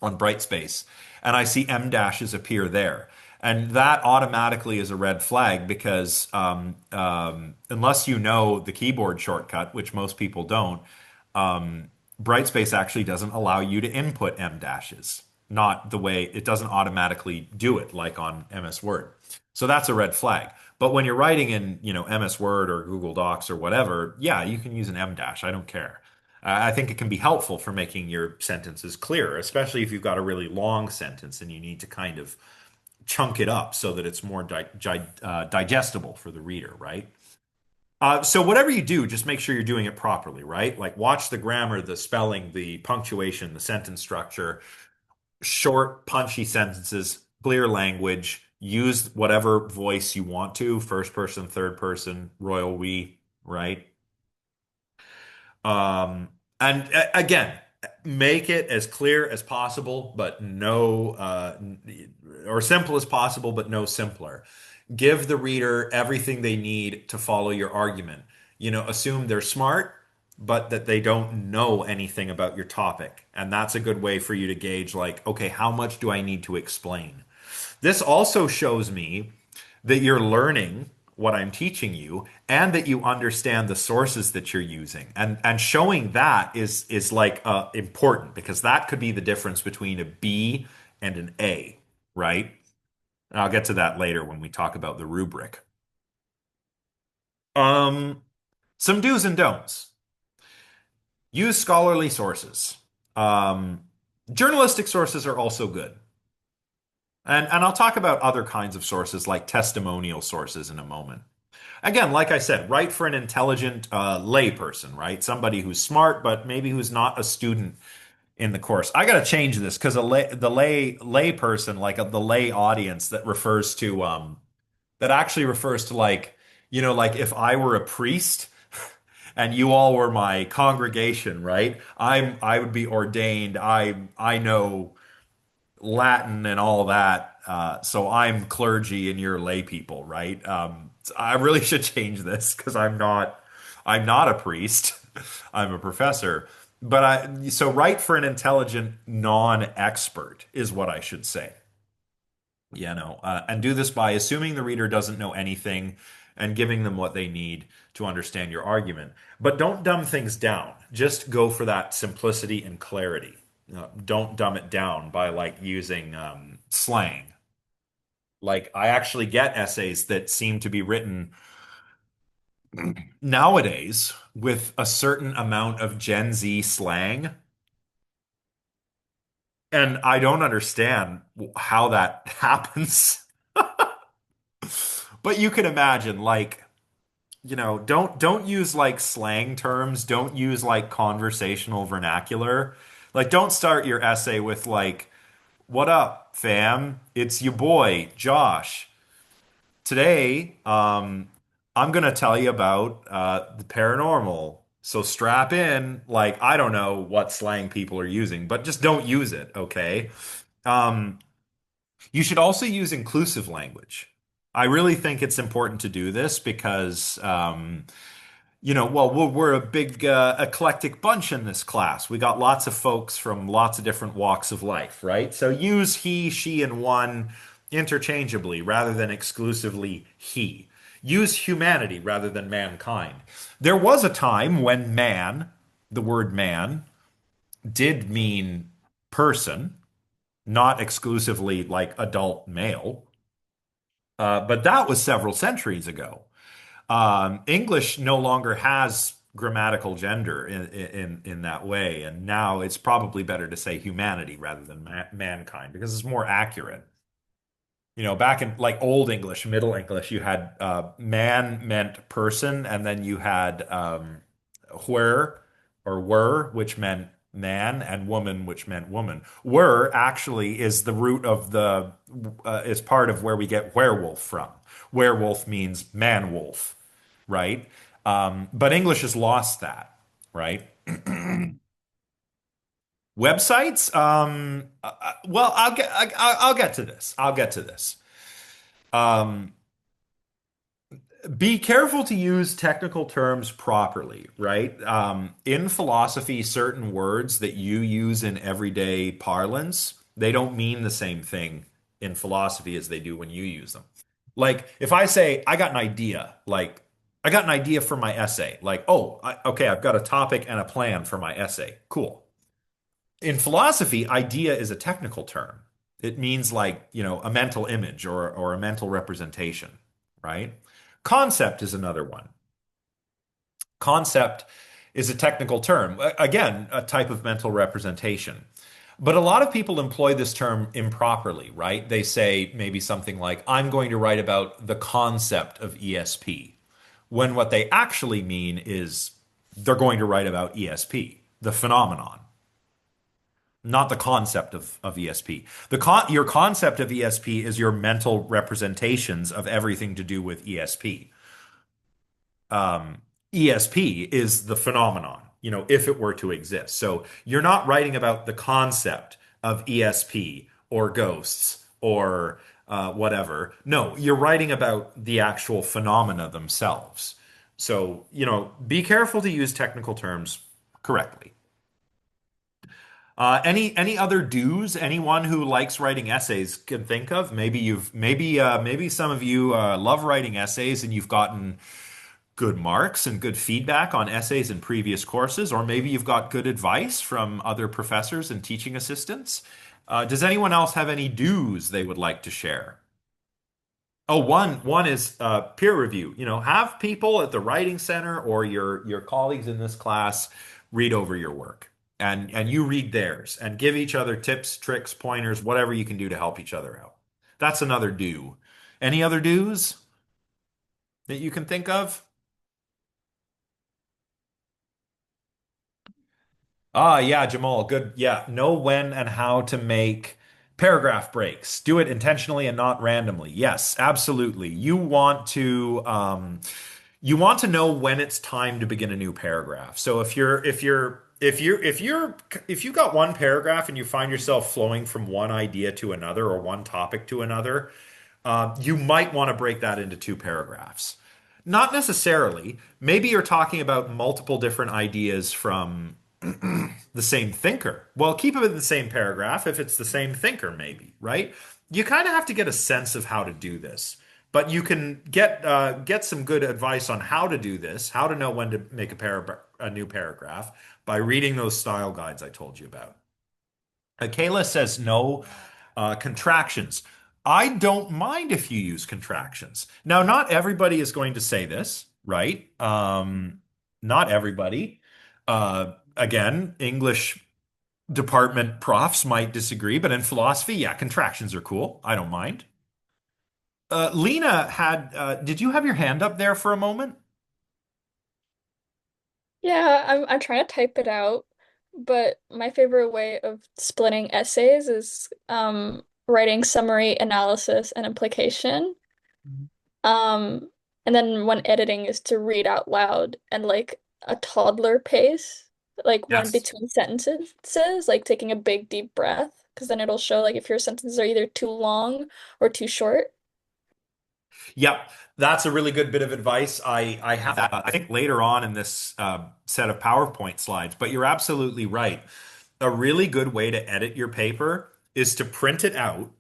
on Brightspace, and I see M dashes appear there. And that automatically is a red flag because unless you know the keyboard shortcut, which most people don't, Brightspace actually doesn't allow you to input M dashes. Not the way it doesn't automatically do it like on MS Word. So that's a red flag. But when you're writing in, MS Word or Google Docs or whatever, yeah, you can use an M dash. I don't care. I think it can be helpful for making your sentences clearer, especially if you've got a really long sentence and you need to kind of chunk it up so that it's more digestible for the reader, right? So whatever you do, just make sure you're doing it properly, right? Like watch the grammar, the spelling, the punctuation, the sentence structure, short, punchy sentences, clear language, use whatever voice you want to, first person, third person, royal we, right? Um, and again, make it as clear as possible, but no, or simple as possible, but no simpler. Give the reader everything they need to follow your argument. Assume they're smart, but that they don't know anything about your topic. And that's a good way for you to gauge, like, okay, how much do I need to explain? This also shows me that you're learning what I'm teaching you and that you understand the sources that you're using. And showing that is like important because that could be the difference between a B and an A, right? And I'll get to that later when we talk about the rubric. Um, some do's and don'ts. Use scholarly sources. Um, journalistic sources are also good. And I'll talk about other kinds of sources like testimonial sources in a moment. Again, like I said, write for an intelligent layperson, right? Somebody who's smart, but maybe who's not a student in the course. I got to change this because the lay person, like the lay audience, that actually refers to like like if I were a priest and you all were my congregation, right? I would be ordained. I know Latin and all that. So I'm clergy and you're lay people, right? I really should change this because I'm not a priest. I'm a professor. But so write for an intelligent non-expert is what I should say. And do this by assuming the reader doesn't know anything and giving them what they need to understand your argument. But don't dumb things down. Just go for that simplicity and clarity. Don't dumb it down by like using slang. Like I actually get essays that seem to be written nowadays with a certain amount of Gen Z slang, and I don't understand how that happens. But you can imagine, like, don't use like slang terms, don't use like conversational vernacular. Like, don't start your essay with like, "What up, fam? It's your boy, Josh. Today, I'm gonna tell you about the paranormal. So strap in." Like, I don't know what slang people are using, but just don't use it, okay? Um, you should also use inclusive language. I really think it's important to do this because well, we're a big eclectic bunch in this class. We got lots of folks from lots of different walks of life, right? So use he, she, and one interchangeably rather than exclusively he. Use humanity rather than mankind. There was a time when man, the word man, did mean person, not exclusively like adult male. But that was several centuries ago. English no longer has grammatical gender in that way, and now it's probably better to say humanity rather than mankind because it's more accurate. Back in like Old English, Middle English, you had man meant person, and then you had where or were, which meant man, and woman, which meant woman. Were actually is the root of is part of where we get werewolf from. Werewolf means man wolf, right? But English has lost that, right? Websites, well, I'll get to this. I'll get to this. Um, be careful to use technical terms properly, right? In philosophy, certain words that you use in everyday parlance, they don't mean the same thing in philosophy as they do when you use them. Like if I say I got an idea, like I got an idea for my essay, like, oh, okay, I've got a topic and a plan for my essay. Cool. In philosophy, idea is a technical term. It means like, a mental image or a mental representation, right? Concept is another one. Concept is a technical term. Again, a type of mental representation. But a lot of people employ this term improperly, right? They say maybe something like, I'm going to write about the concept of ESP, when what they actually mean is they're going to write about ESP, the phenomenon, not the concept of ESP. Your concept of ESP is your mental representations of everything to do with ESP. ESP is the phenomenon, if it were to exist. So you're not writing about the concept of ESP or ghosts or whatever. No, you're writing about the actual phenomena themselves. So, be careful to use technical terms correctly. Any other do's anyone who likes writing essays can think of? Maybe some of you love writing essays and you've gotten good marks and good feedback on essays in previous courses, or maybe you've got good advice from other professors and teaching assistants. Does anyone else have any do's they would like to share? Oh, one is peer review. Have people at the writing center or your colleagues in this class read over your work, and you read theirs, and give each other tips, tricks, pointers, whatever you can do to help each other out. That's another do. Any other do's that you can think of? Ah, yeah, Jamal, good. Yeah, know when and how to make paragraph breaks. Do it intentionally and not randomly. Yes, absolutely. You want to know when it's time to begin a new paragraph. So if you got one paragraph and you find yourself flowing from one idea to another or one topic to another, you might want to break that into two paragraphs. Not necessarily. Maybe you're talking about multiple different ideas from the same thinker. Well, keep it in the same paragraph if it's the same thinker, maybe, right? You kind of have to get a sense of how to do this, but you can get some good advice on how to do this, how to know when to make a new paragraph by reading those style guides I told you about. Kayla says no contractions. I don't mind if you use contractions. Now, not everybody is going to say this, right? Not everybody. Again, English department profs might disagree, but in philosophy, yeah, contractions are cool. I don't mind. Lena did you have your hand up there for a moment? Yeah, I'm trying to type it out, but my favorite way of splitting essays is writing summary, analysis, and implication. Um and then when editing is to read out loud and like a toddler pace, like when Yes. between sentences, like taking a big deep breath, because then it'll show like if your sentences are either too long or too short. Yep, that's a really good bit of advice. I have that, I think, later on in this set of PowerPoint slides, but you're absolutely right. A really good way to edit your paper is to print it out.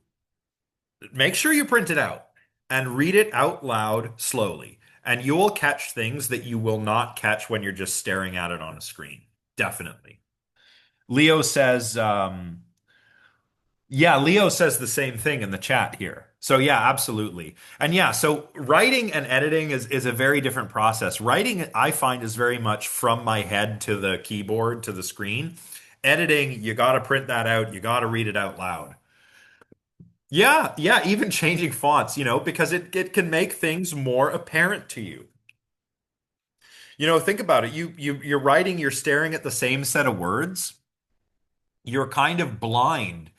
Make sure you print it out and read it out loud slowly. And you will catch things that you will not catch when you're just staring at it on a screen. Definitely. Leo says, yeah, Leo says the same thing in the chat here. So yeah, absolutely. And yeah, so writing and editing is a very different process. Writing, I find, is very much from my head to the keyboard to the screen. Editing, you got to print that out. You got to read it out loud. Yeah, yeah, even changing fonts, because it can make things more apparent to you. Think about it. You're writing, you're staring at the same set of words. you're kind of blind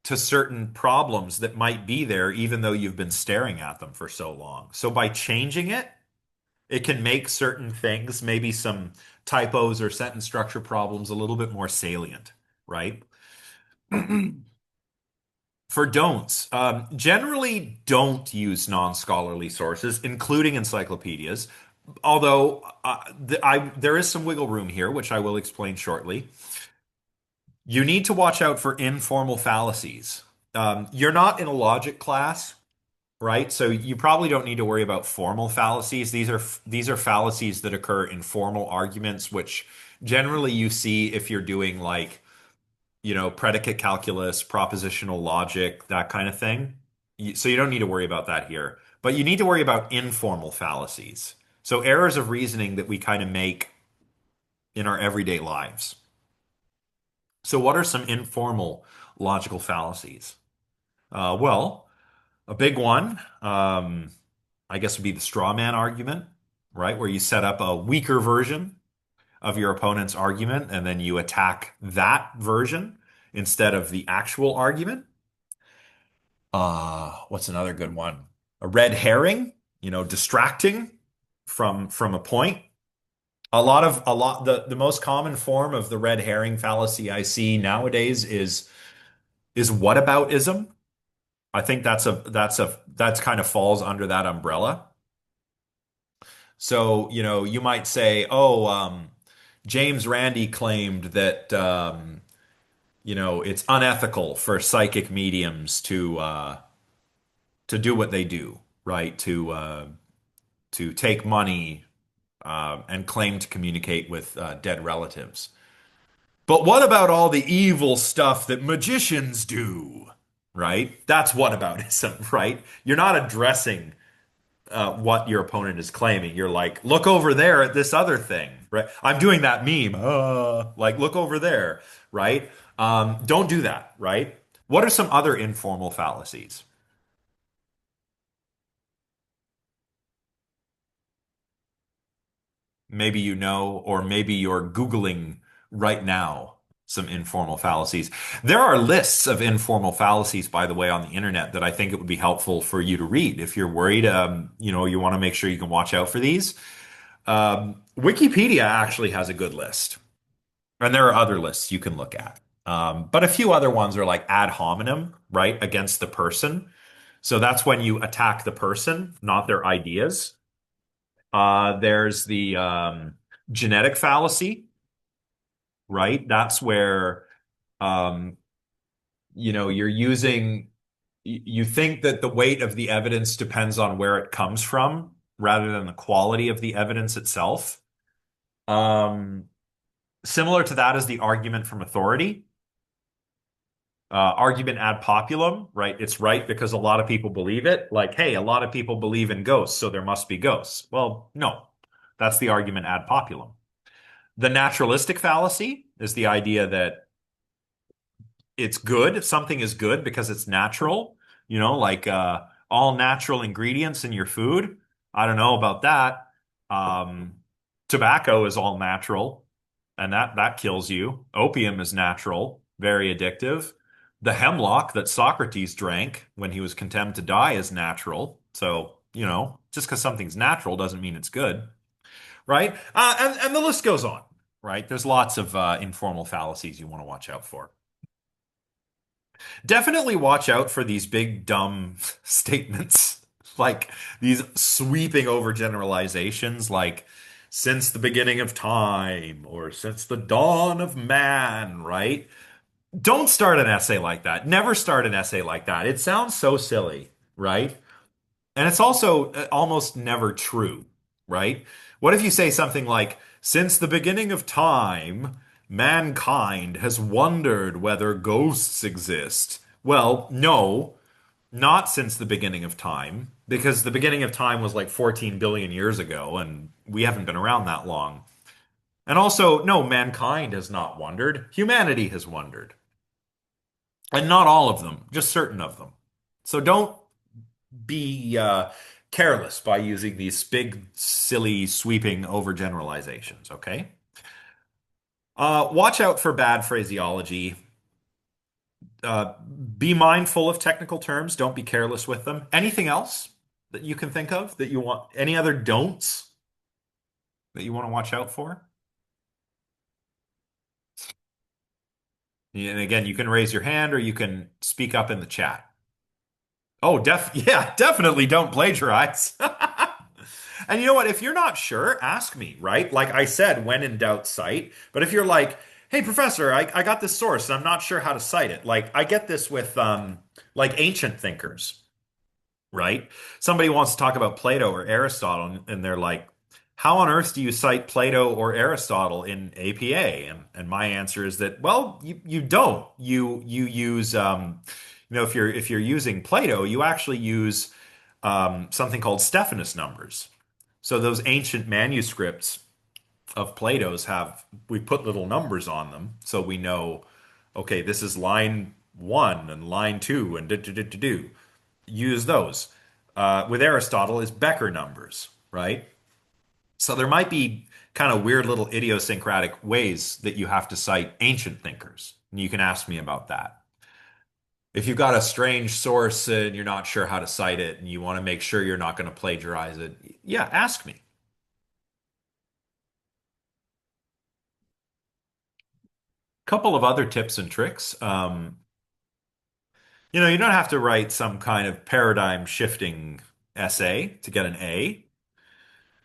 to certain problems that might be there, even though you've been staring at them for so long. So by changing it, it can make certain things, maybe some typos or sentence structure problems, a little bit more salient, right? For don'ts, generally don't use non-scholarly sources, including encyclopedias. Although there is some wiggle room here, which I will explain shortly. You need to watch out for informal fallacies. You're not in a logic class, right? So you probably don't need to worry about formal fallacies. These are fallacies that occur in formal arguments, which generally you see if you're doing like, predicate calculus, propositional logic, that kind of thing. So you don't need to worry about that here. But you need to worry about informal fallacies. So errors of reasoning that we kind of make in our everyday lives. So what are some informal logical fallacies? Well, a big one, I guess would be the straw man argument, right? Where you set up a weaker version of your opponent's argument and then you attack that version instead of the actual argument. What's another good one? A red herring, distracting from a point. The most common form of the red herring fallacy I see nowadays is whataboutism. I think that's kind of falls under that umbrella. So, you might say, oh, James Randi claimed that it's unethical for psychic mediums to do what they do, right? To take money and claim to communicate with dead relatives. But what about all the evil stuff that magicians do? Right? That's whataboutism, right? You're not addressing what your opponent is claiming. You're like, look over there at this other thing, right? I'm doing that meme. Like, look over there, right? Don't do that, right? What are some other informal fallacies? Maybe or maybe you're Googling right now some informal fallacies. There are lists of informal fallacies, by the way, on the internet that I think it would be helpful for you to read if you're worried. You want to make sure you can watch out for these. Wikipedia actually has a good list, and there are other lists you can look at. But a few other ones are like ad hominem, right, against the person. So that's when you attack the person, not their ideas. There's the genetic fallacy, right? That's where um, you're using, you think that the weight of the evidence depends on where it comes from rather than the quality of the evidence itself. Um, Similar to that is the argument from authority. Argument ad populum, right? It's right because a lot of people believe it. Like, hey, a lot of people believe in ghosts, so there must be ghosts. Well, no, that's the argument ad populum. The naturalistic fallacy is the idea that it's good. Something is good because it's natural, like all natural ingredients in your food. I don't know about that. Um, Tobacco is all natural, and that kills you. Opium is natural, very addictive. The hemlock that Socrates drank when he was condemned to die is natural. So, just because something's natural doesn't mean it's good, right? And the list goes on, right? There's lots of informal fallacies you want to watch out for. Definitely watch out for these big dumb statements, like these sweeping overgeneralizations, like since the beginning of time or since the dawn of man, right? Don't start an essay like that. Never start an essay like that. It sounds so silly, right? And it's also almost never true, right? What if you say something like, since the beginning of time, mankind has wondered whether ghosts exist? Well, no, not since the beginning of time, because the beginning of time was like 14 billion years ago, and we haven't been around that long. And also, no, mankind has not wondered. Humanity has wondered. And not all of them, just certain of them. So don't be careless by using these big, silly, sweeping overgeneralizations, okay? Watch out for bad phraseology. Uh, be mindful of technical terms. Don't be careless with them. Anything else that you can think of that you want? Any other don'ts that you want to watch out for? And again, you can raise your hand or you can speak up in the chat. Oh, yeah, definitely don't plagiarize. And you know what? If you're not sure, ask me, right? Like I said, when in doubt, cite. But if you're like, hey, professor, I got this source and I'm not sure how to cite it. Like I get this with like ancient thinkers, right? Somebody wants to talk about Plato or Aristotle, and they're like, how on earth do you cite Plato or Aristotle in APA? And my answer is that, well, you don't. You use if you're using Plato, you actually use something called Stephanus numbers. So those ancient manuscripts of Plato's we put little numbers on them so we know, okay, this is line one and line two and do. Use those. With Aristotle is Becker numbers, right? So there might be kind of weird little idiosyncratic ways that you have to cite ancient thinkers. And you can ask me about that. If you've got a strange source and you're not sure how to cite it and you want to make sure you're not going to plagiarize it, yeah, ask me. Couple of other tips and tricks. You don't have to write some kind of paradigm shifting essay to get an A,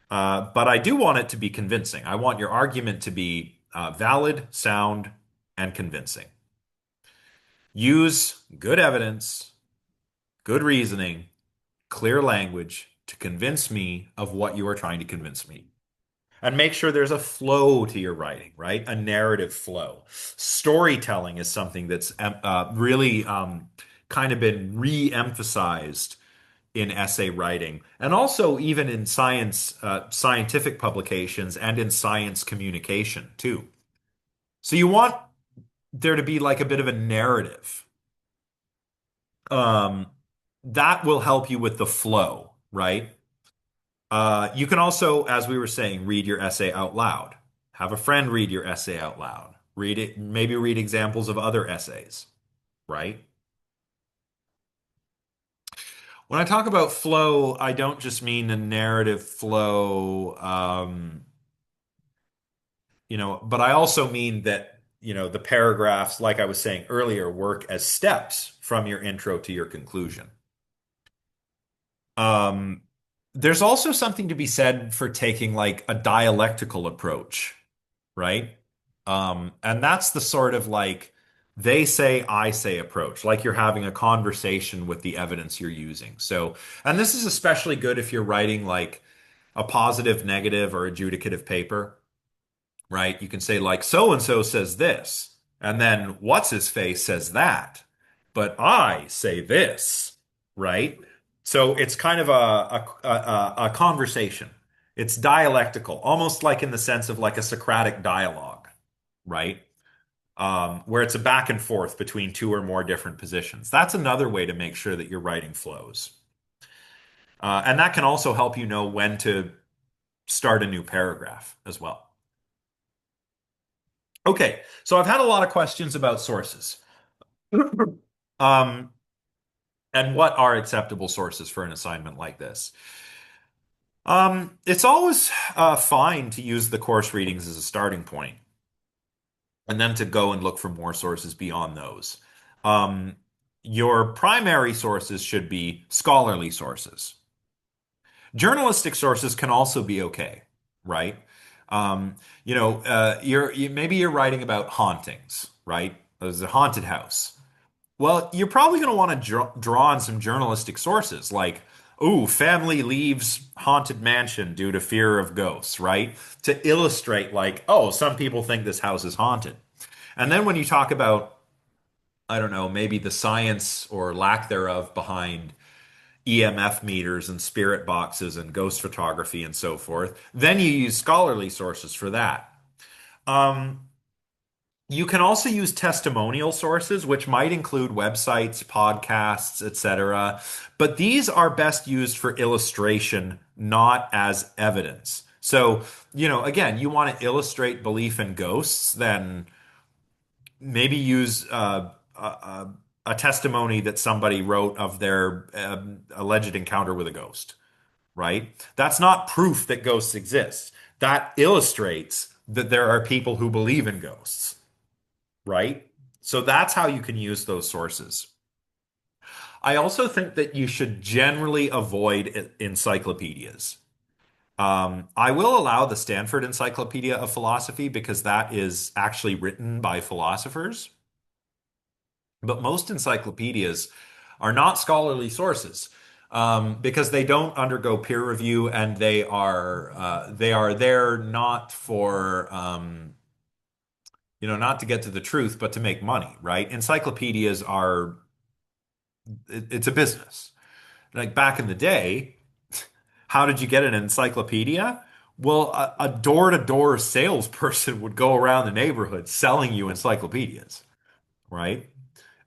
but I do want it to be convincing. I want your argument to be valid, sound, and convincing. Use good evidence, good reasoning, clear language to convince me of what you are trying to convince me. And make sure there's a flow to your writing, right? A narrative flow. Storytelling is something that's really kind of been re-emphasized in essay writing, and also even in scientific publications and in science communication too. So you want there to be like a bit of a narrative. Um, that will help you with the flow, right? You can also, as we were saying, read your essay out loud. Have a friend read your essay out loud. Read it, maybe read examples of other essays, right? When I talk about flow, I don't just mean a narrative flow, but I also mean that, the paragraphs, like I was saying earlier, work as steps from your intro to your conclusion. Um, there's also something to be said for taking like a dialectical approach, right? And that's the sort of like they say, I say approach, like you're having a conversation with the evidence you're using. So, and this is especially good if you're writing like a positive, negative, or adjudicative paper, right? You can say like so and so says this, and then what's his face says that, but I say this, right? So it's kind of a conversation. It's dialectical, almost like in the sense of like a Socratic dialogue, right? Where it's a back and forth between two or more different positions. That's another way to make sure that your writing flows. And that can also help you know when to start a new paragraph as well. Okay, so I've had a lot of questions about sources. Um, and what are acceptable sources for an assignment like this? It's always fine to use the course readings as a starting point, and then to go and look for more sources beyond those. Um, your primary sources should be scholarly sources. Journalistic sources can also be okay, right? Maybe you're writing about hauntings, right? There's a haunted house. Well, you're probably going to want to draw on some journalistic sources like, ooh, family leaves haunted mansion due to fear of ghosts, right? To illustrate, like, oh, some people think this house is haunted. And then when you talk about, I don't know, maybe the science or lack thereof behind EMF meters and spirit boxes and ghost photography and so forth, then you use scholarly sources for that. Um, You can also use testimonial sources, which might include websites, podcasts, etc. But these are best used for illustration, not as evidence. So again, you want to illustrate belief in ghosts, then maybe use a testimony that somebody wrote of their alleged encounter with a ghost, right? That's not proof that ghosts exist. That illustrates that there are people who believe in ghosts, right? So that's how you can use those sources. I also think that you should generally avoid encyclopedias. I will allow the Stanford Encyclopedia of Philosophy because that is actually written by philosophers. But most encyclopedias are not scholarly sources because they don't undergo peer review and they are there not for not to get to the truth, but to make money, right? Encyclopedias are it's a business. Like back in the day, how did you get an encyclopedia? Well, a door-to-door salesperson would go around the neighborhood selling you encyclopedias, right?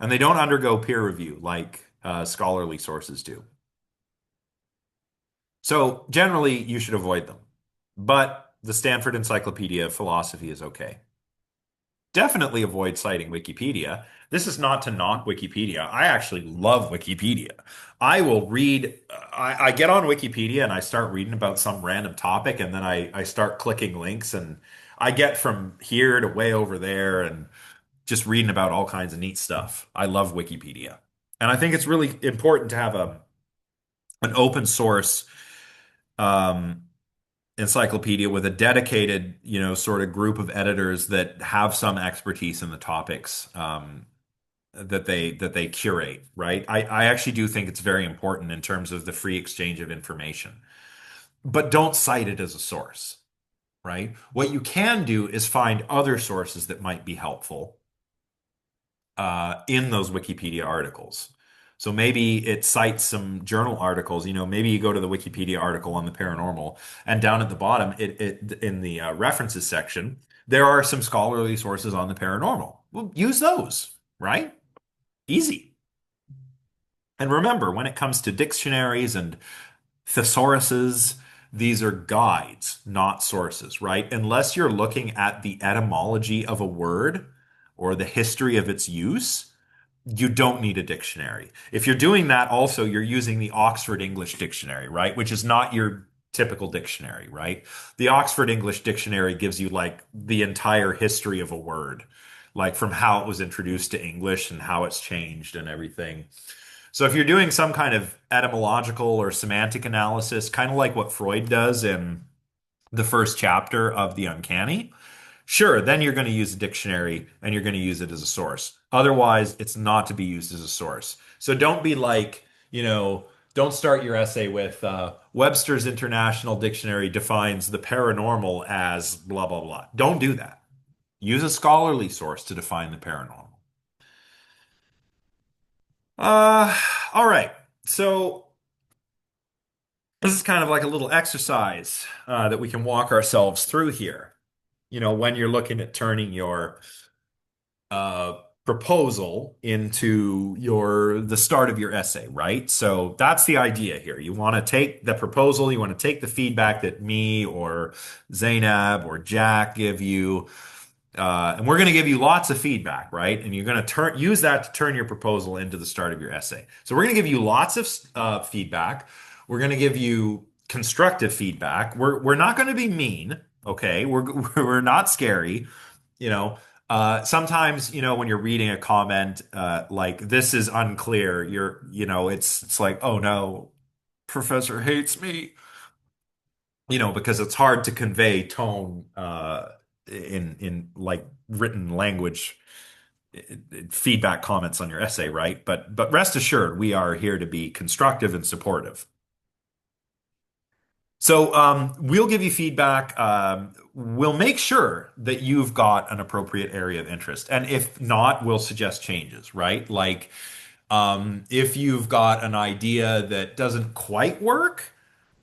And they don't undergo peer review like scholarly sources do. So generally, you should avoid them. But the Stanford Encyclopedia of Philosophy is okay. Definitely avoid citing Wikipedia. This is not to knock Wikipedia. I actually love Wikipedia. I will read, I get on Wikipedia and I start reading about some random topic, and then I start clicking links, and I get from here to way over there and just reading about all kinds of neat stuff. I love Wikipedia. And I think it's really important to have an open source um, encyclopedia with a dedicated, sort of group of editors that have some expertise in the topics that they curate, right? I actually do think it's very important in terms of the free exchange of information. But don't cite it as a source, right? What you can do is find other sources that might be helpful in those Wikipedia articles. So maybe it cites some journal articles. Maybe you go to the Wikipedia article on the paranormal, and down at the bottom, it in the references section, there are some scholarly sources on the paranormal. Well, use those, right? Easy. And remember, when it comes to dictionaries and thesauruses, these are guides, not sources, right? Unless you're looking at the etymology of a word or the history of its use, you don't need a dictionary. If you're doing that, also, you're using the Oxford English Dictionary, right? Which is not your typical dictionary, right? The Oxford English Dictionary gives you like the entire history of a word, like from how it was introduced to English and how it's changed and everything. So if you're doing some kind of etymological or semantic analysis, kind of like what Freud does in the first chapter of The Uncanny, sure, then you're going to use a dictionary and you're going to use it as a source. Otherwise, it's not to be used as a source. So don't be like, don't start your essay with Webster's International Dictionary defines the paranormal as blah, blah, blah. Don't do that. Use a scholarly source to define the paranormal. Uh, all right. So this is kind of like a little exercise that we can walk ourselves through here. When you're looking at turning your uh, proposal into the start of your essay, right? So that's the idea here. You want to take the proposal, you want to take the feedback that me or Zainab or Jack give you, and we're going to give you lots of feedback, right? And you're going to use that to turn your proposal into the start of your essay. So we're going to give you lots of feedback. We're going to give you constructive feedback. We're not going to be mean, okay? We're not scary, you know. Sometimes, when you're reading a comment, like this is unclear, it's like, oh no, professor hates me, because it's hard to convey tone, in like written language, feedback comments on your essay, right? But rest assured, we are here to be constructive and supportive. So we'll give you feedback. We'll make sure that you've got an appropriate area of interest. And if not, we'll suggest changes, right? Like if you've got an idea that doesn't quite work,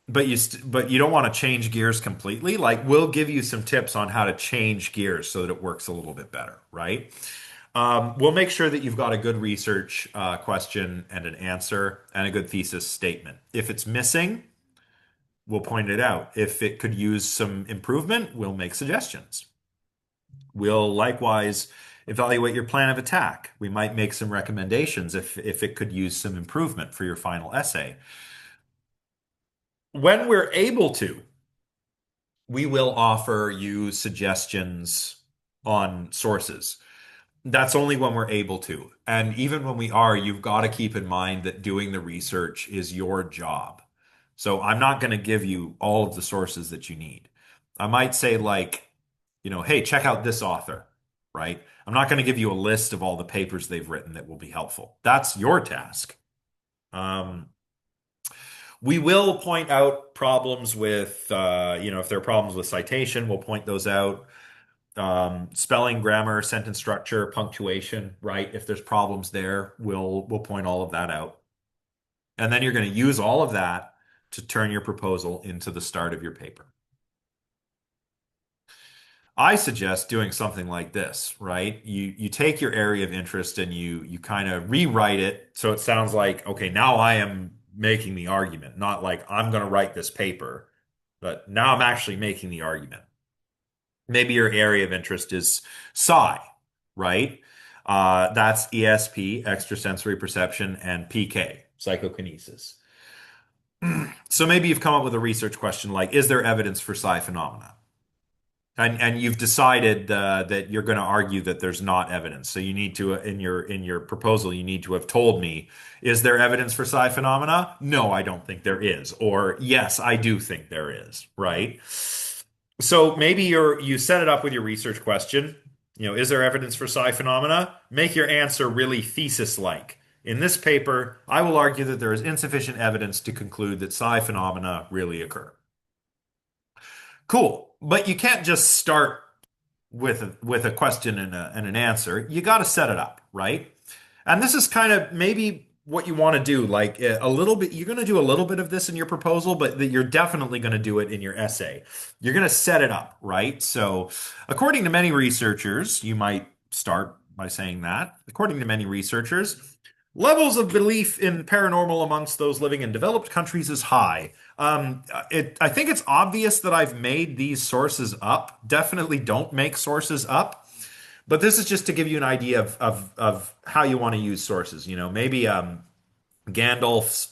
but you don't want to change gears completely, like we'll give you some tips on how to change gears so that it works a little bit better, right? We'll make sure that you've got a good research question and an answer and a good thesis statement. If it's missing, we'll point it out. If it could use some improvement, we'll make suggestions. We'll likewise evaluate your plan of attack. We might make some recommendations if it could use some improvement for your final essay. When we're able to, we will offer you suggestions on sources. That's only when we're able to. And even when we are, you've got to keep in mind that doing the research is your job. So I'm not going to give you all of the sources that you need. I might say, like, hey, check out this author, right? I'm not going to give you a list of all the papers they've written that will be helpful. That's your task. Um, we will point out problems with, if there are problems with citation, we'll point those out. Spelling, grammar, sentence structure, punctuation, right? If there's problems there, we'll point all of that out. And then you're going to use all of that to turn your proposal into the start of your paper. I suggest doing something like this, right? You take your area of interest and you kind of rewrite it so it sounds like, okay, now I am making the argument, not like I'm going to write this paper, but now I'm actually making the argument. Maybe your area of interest is psi, right? That's ESP, extrasensory perception, and PK, psychokinesis. So maybe you've come up with a research question like, is there evidence for psi phenomena? And you've decided that you're going to argue that there's not evidence. So you need to in your proposal you need to have told me, is there evidence for psi phenomena? No, I don't think there is. Or yes, I do think there is, right? So maybe you set it up with your research question. Is there evidence for psi phenomena? Make your answer really thesis-like. In this paper, I will argue that there is insufficient evidence to conclude that psi phenomena really occur. Cool. But you can't just start with a question and an answer. You got to set it up, right? And this is kind of maybe what you want to do, like a little bit. You're going to do a little bit of this in your proposal, but you're definitely going to do it in your essay. You're going to set it up, right? So, according to many researchers, you might start by saying that. According to many researchers, levels of belief in paranormal amongst those living in developed countries is high. I think it's obvious that I've made these sources up. Definitely don't make sources up. But this is just to give you an idea of how you want to use sources. Maybe Gandalf's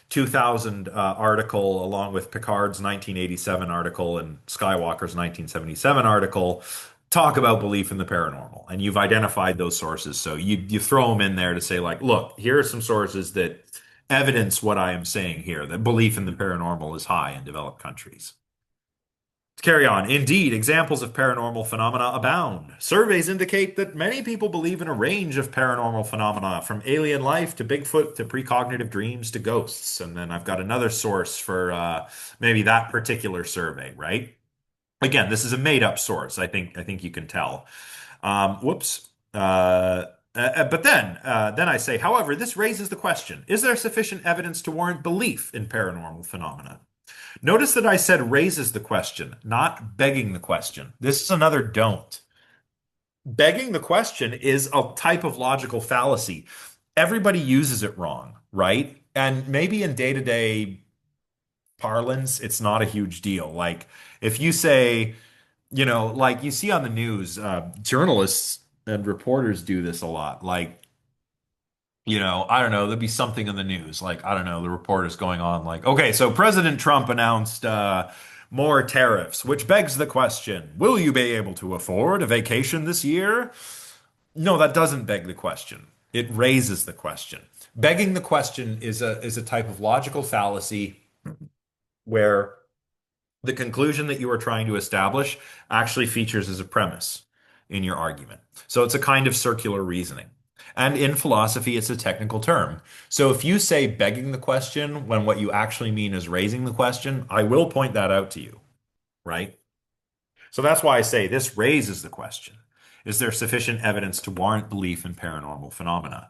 2000 article, along with Picard's 1987 article and Skywalker's 1977 article, talk about belief in the paranormal. And you've identified those sources. So you throw them in there to say, like, look, here are some sources that evidence what I am saying here, that belief in the paranormal is high in developed countries. To carry on. Indeed, examples of paranormal phenomena abound. Surveys indicate that many people believe in a range of paranormal phenomena, from alien life to Bigfoot to precognitive dreams to ghosts. And then I've got another source for maybe that particular survey, right? Again, this is a made-up source. I think you can tell. Whoops. But then I say, however, this raises the question: is there sufficient evidence to warrant belief in paranormal phenomena? Notice that I said raises the question, not begging the question. This is another don't. Begging the question is a type of logical fallacy. Everybody uses it wrong, right? And maybe in day-to-day parlance, it's not a huge deal. Like if you say, like you see on the news, journalists and reporters do this a lot. Like, I don't know, there'd be something in the news. Like, I don't know, the reporter's going on like, okay, so President Trump announced more tariffs, which begs the question, will you be able to afford a vacation this year? No, that doesn't beg the question. It raises the question. Begging the question is a type of logical fallacy where the conclusion that you are trying to establish actually features as a premise in your argument. So it's a kind of circular reasoning. And in philosophy, it's a technical term. So if you say begging the question when what you actually mean is raising the question, I will point that out to you, right? So that's why I say this raises the question. Is there sufficient evidence to warrant belief in paranormal phenomena?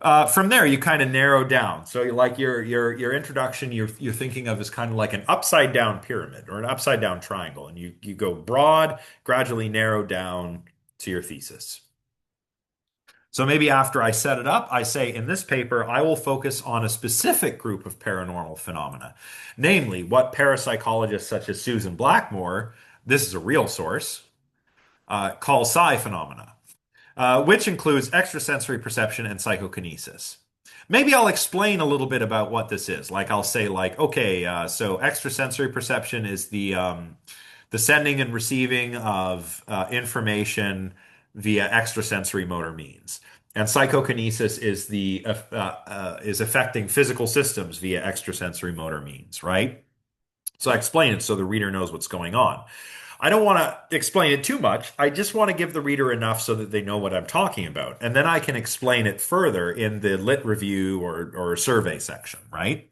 From there, you kind of narrow down. So, like your introduction, you're thinking of as kind of like an upside down pyramid or an upside down triangle, and you go broad, gradually narrow down to your thesis. So maybe after I set it up, I say in this paper, I will focus on a specific group of paranormal phenomena, namely what parapsychologists such as Susan Blackmore, this is a real source, call psi phenomena, which includes extrasensory perception and psychokinesis. Maybe I'll explain a little bit about what this is. Like I'll say, like, okay, so extrasensory perception is the sending and receiving of information via extrasensory motor means, and psychokinesis is the is affecting physical systems via extrasensory motor means, right? So I explain it so the reader knows what's going on. I don't want to explain it too much. I just want to give the reader enough so that they know what I'm talking about. And then I can explain it further in the lit review or survey section, right?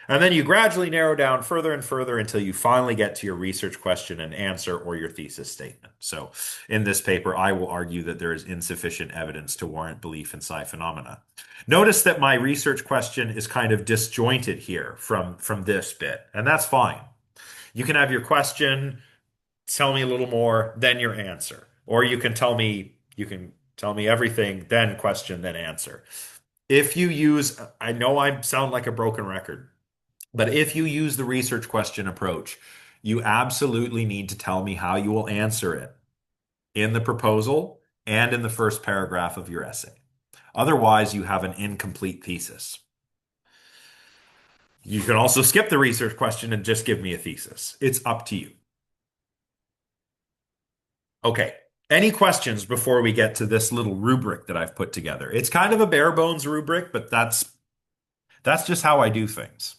And then you gradually narrow down further and further until you finally get to your research question and answer or your thesis statement. So in this paper, I will argue that there is insufficient evidence to warrant belief in psi phenomena. Notice that my research question is kind of disjointed here from this bit, and that's fine. You can have your question, tell me a little more, then your answer. Or you can tell me everything, then question, then answer. If you use, I know I sound like a broken record, but if you use the research question approach, you absolutely need to tell me how you will answer it in the proposal and in the first paragraph of your essay. Otherwise, you have an incomplete thesis. You can also skip the research question and just give me a thesis. It's up to you. Okay. Any questions before we get to this little rubric that I've put together? It's kind of a bare bones rubric, but that's just how I do things.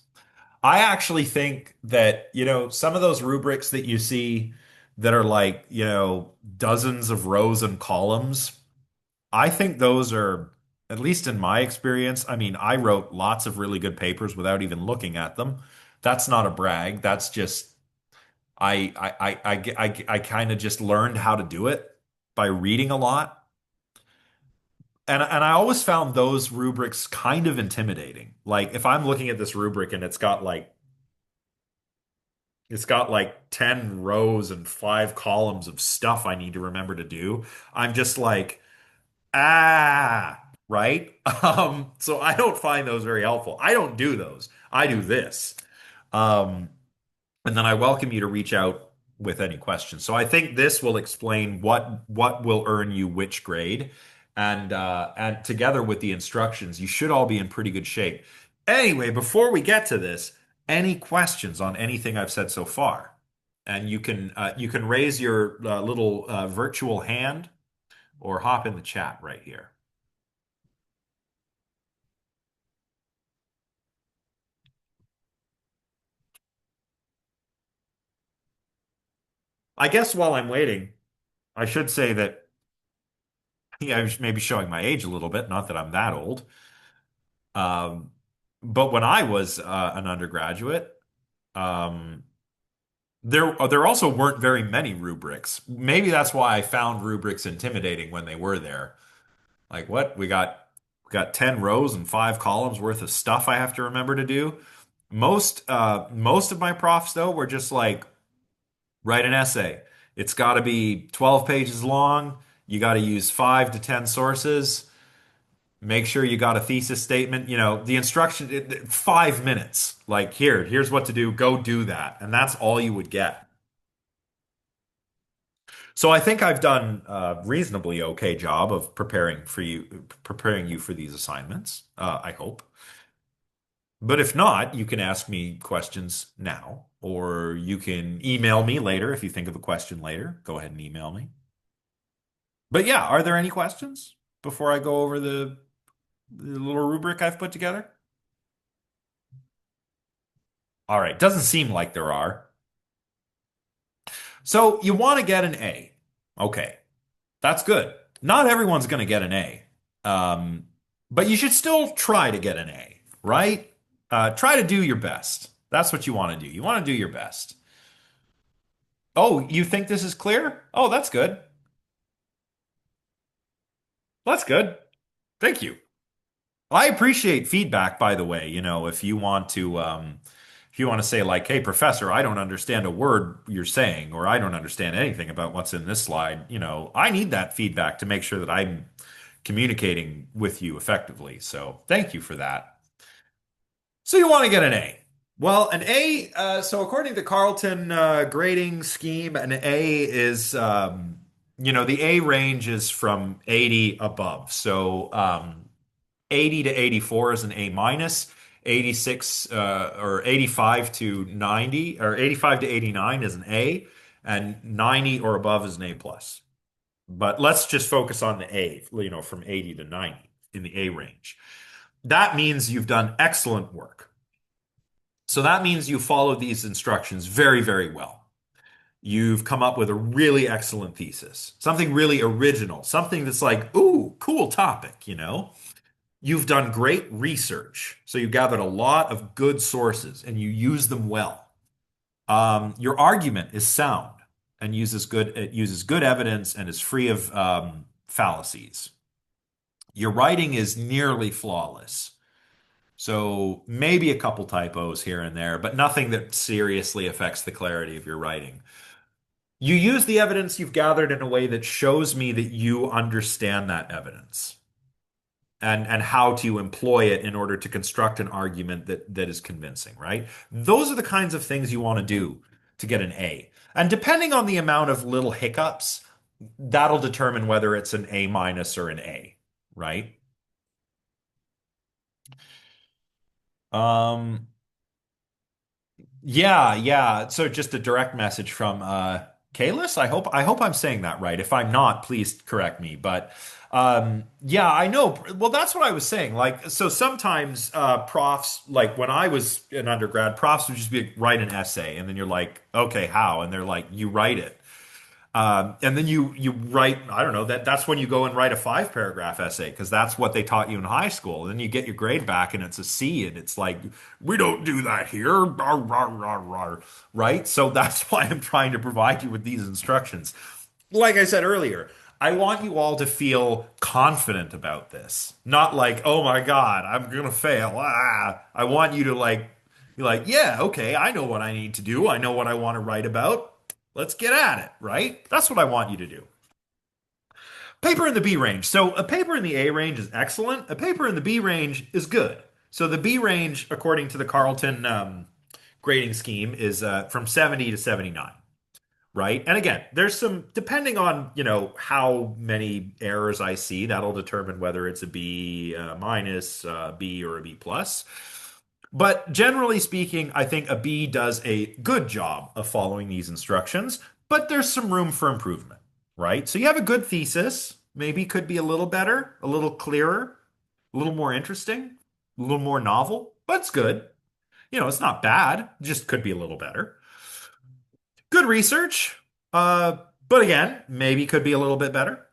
I actually think that, some of those rubrics that you see that are like, dozens of rows and columns, I think those are, at least in my experience, I mean, I wrote lots of really good papers without even looking at them. That's not a brag. That's just I kind of just learned how to do it by reading a lot. And I always found those rubrics kind of intimidating. Like if I'm looking at this rubric and it's got like 10 rows and 5 columns of stuff I need to remember to do, I'm just like, right? So I don't find those very helpful. I don't do those. I do this. Um, And then I welcome you to reach out with any questions. So I think this will explain what will earn you which grade, and together with the instructions, you should all be in pretty good shape. Anyway, before we get to this, any questions on anything I've said so far? And you can raise your little virtual hand or hop in the chat right here. I guess while I'm waiting, I should say that yeah, I was maybe showing my age a little bit. Not that I'm that old. Um, but when I was an undergraduate, um, there also weren't very many rubrics. Maybe that's why I found rubrics intimidating when they were there. Like what? We got 10 rows and 5 columns worth of stuff I have to remember to do. Most of my profs though were just like write an essay. It's got to be 12 pages long. You got to use 5 to 10 sources. Make sure you got a thesis statement. The instruction, 5 minutes. Like, here's what to do. Go do that. And that's all you would get. So I think I've done a reasonably okay job of preparing you for these assignments. I hope. But if not, you can ask me questions now, or you can email me later if you think of a question later. Go ahead and email me. But yeah, are there any questions before I go over the little rubric I've put together? All right, doesn't seem like there are. So you want to get an A. Okay, that's good. Not everyone's going to get an A. Um, but you should still try to get an A, right? Try to do your best. That's what you want to do. You want to do your best. Oh, you think this is clear? Oh, that's good. That's good. Thank you. I appreciate feedback, by the way. If you want to say like, "Hey, professor, I don't understand a word you're saying," or "I don't understand anything about what's in this slide," I need that feedback to make sure that I'm communicating with you effectively. So thank you for that. So you want to get an A. Well, an A, so according to Carlton grading scheme, an A is, the A range is from 80 above. So 80 to 84 is an A minus, 86 or 85 to 90 or 85 to 89 is an A, and 90 or above is an A plus. But let's just focus on the A, from 80 to 90 in the A range. That means you've done excellent work. So that means you followed these instructions very, very well. You've come up with a really excellent thesis, something really original, something that's like, ooh, cool topic. You've done great research. So you gathered a lot of good sources and you use them well. Your argument is sound and it uses good evidence and is free of fallacies. Your writing is nearly flawless. So maybe a couple typos here and there, but nothing that seriously affects the clarity of your writing. You use the evidence you've gathered in a way that shows me that you understand that evidence and how to employ it in order to construct an argument that is convincing, right? Those are the kinds of things you want to do to get an A. And depending on the amount of little hiccups, that'll determine whether it's an A minus or an A, right? Um, Yeah, yeah. So just a direct message from Kalis. I hope I'm saying that right. If I'm not, please correct me. But yeah, I know. Well, that's what I was saying. Like, so sometimes profs, like when I was an undergrad, profs would just be like, write an essay, and then you're like, okay, how? And they're like, you write it. And then you write, I don't know, that's when you go and write a 5 paragraph essay because that's what they taught you in high school. And then you get your grade back and it's a C and it's like, we don't do that here. Rah, rah, rah, rah. Right? So that's why I'm trying to provide you with these instructions. Like I said earlier, I want you all to feel confident about this. Not like, oh my God, I'm gonna fail. Ah. I want you to like be like, yeah, okay, I know what I need to do. I know what I want to write about. Let's get at it, right? That's what I want you to do. Paper in the B range. So a paper in the A range is excellent. A paper in the B range is good. So the B range, according to the Carlton grading scheme, is from 70 to 79, right? And again, there's some, depending on, how many errors I see, that'll determine whether it's a B minus, B, or a B plus. But generally speaking, I think a B does a good job of following these instructions, but there's some room for improvement, right? So you have a good thesis, maybe could be a little better, a little clearer, a little more interesting, a little more novel, but it's good. It's not bad, it just could be a little better. Good research, uh, but again, maybe could be a little bit better.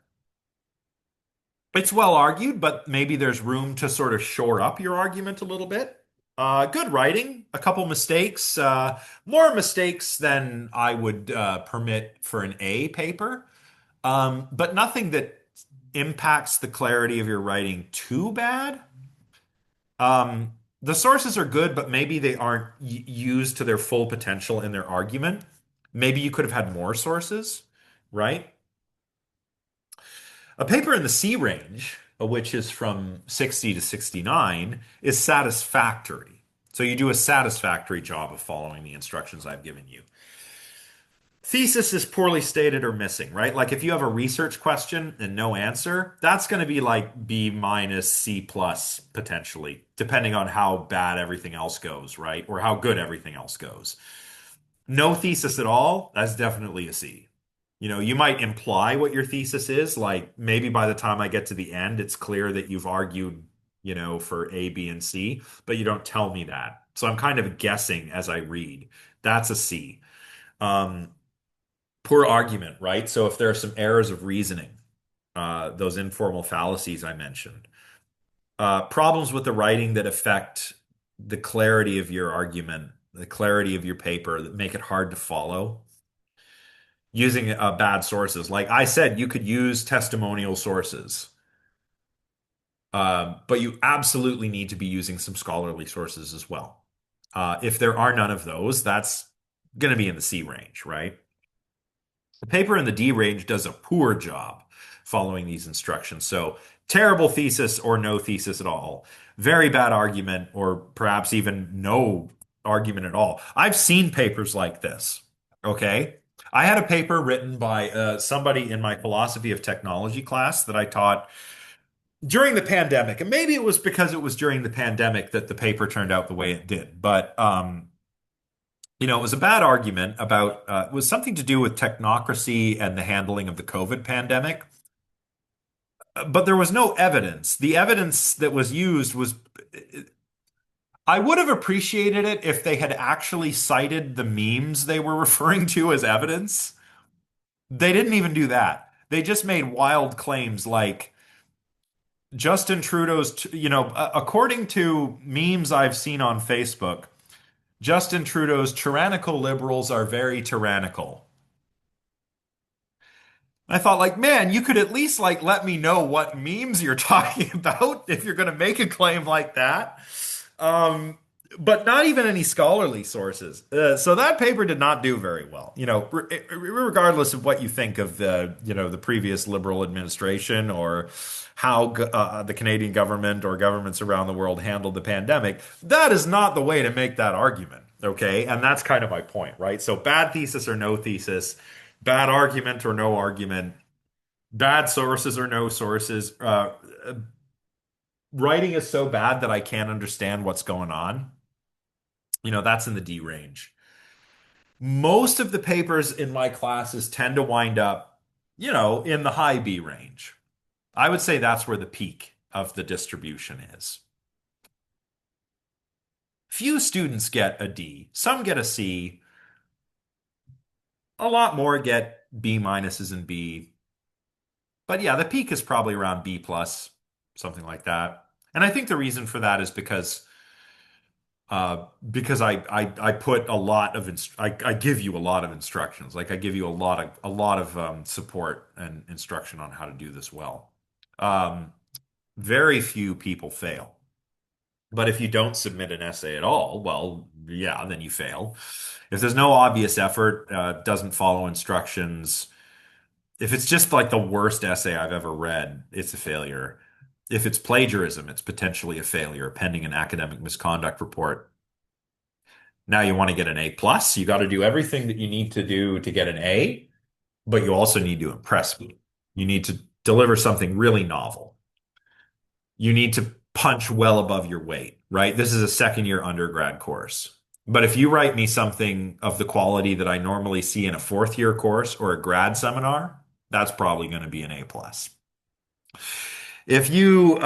It's well argued, but maybe there's room to sort of shore up your argument a little bit. Good writing, a couple mistakes, more mistakes than I would permit for an A paper, but nothing that impacts the clarity of your writing too bad. The sources are good, but maybe they aren't used to their full potential in their argument. Maybe you could have had more sources, right? A paper in the C range, which is from 60 to 69, is satisfactory. So you do a satisfactory job of following the instructions I've given you. Thesis is poorly stated or missing, right? Like if you have a research question and no answer, that's going to be like B minus, C plus potentially, depending on how bad everything else goes, right? Or how good everything else goes. No thesis at all, that's definitely a C. You might imply what your thesis is, like maybe by the time I get to the end, it's clear that you've argued, for A, B, and C, but you don't tell me that. So I'm kind of guessing as I read. That's a C. Um, Poor argument, right? So if there are some errors of reasoning, those informal fallacies I mentioned, problems with the writing that affect the clarity of your argument, the clarity of your paper that make it hard to follow using bad sources. Like I said, you could use testimonial sources, but you absolutely need to be using some scholarly sources as well. If there are none of those, that's going to be in the C range, right? The paper in the D range does a poor job following these instructions. So Terrible thesis or no thesis at all. Very bad argument, or perhaps even no argument at all. I've seen papers like this. Okay. I had a paper written by somebody in my philosophy of technology class that I taught during the pandemic. And maybe it was because it was during the pandemic that the paper turned out the way it did. But, it was a bad argument about, it was something to do with technocracy and the handling of the COVID pandemic. But there was no evidence. The evidence that was used was, I would have appreciated it if they had actually cited the memes they were referring to as evidence. They didn't even do that. They just made wild claims like Justin Trudeau's, according to memes I've seen on Facebook, Justin Trudeau's tyrannical liberals are very tyrannical. I thought like, man, you could at least like let me know what memes you're talking about if you're going to make a claim like that. Um, but not even any scholarly sources. So that paper did not do very well. Regardless of what you think of the previous Liberal administration or how the Canadian government or governments around the world handled the pandemic, that is not the way to make that argument. Okay, and that's kind of my point, right? So bad thesis or no thesis, bad argument or no argument, bad sources or no sources. Writing is so bad that I can't understand what's going on. That's in the D range. Most of the papers in my classes tend to wind up, in the high B range. I would say that's where the peak of the distribution is. Few students get a D, some get a C, a lot more get B minuses and B. But yeah, the peak is probably around B plus, something like that. And I think the reason for that is because I put a lot of I give you a lot of instructions. Like I give you a lot of support and instruction on how to do this well. Um, Very few people fail. But if you don't submit an essay at all, well, yeah, then you fail. If there's no obvious effort, doesn't follow instructions, if it's just like the worst essay I've ever read, it's a failure. If it's plagiarism, it's potentially a failure pending an academic misconduct report. Now you want to get an A plus, you got to do everything that you need to do to get an A, but you also need to impress me. You need to deliver something really novel. You need to punch well above your weight, right? This is a second year undergrad course. But if you write me something of the quality that I normally see in a fourth year course or a grad seminar, that's probably going to be an A plus. If you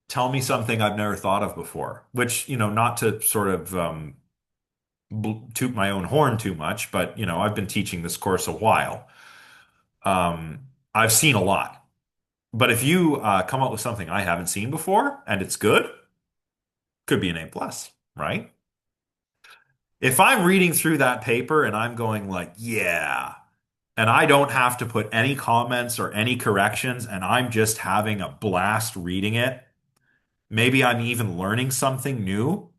tell me something I've never thought of before, which, not to sort of toot my own horn too much, but I've been teaching this course a while. I've seen a lot. But if you come up with something I haven't seen before and it's good, could be an A plus, right? If I'm reading through that paper and I'm going like, yeah, and I don't have to put any comments or any corrections, and I'm just having a blast reading it, maybe I'm even learning something new,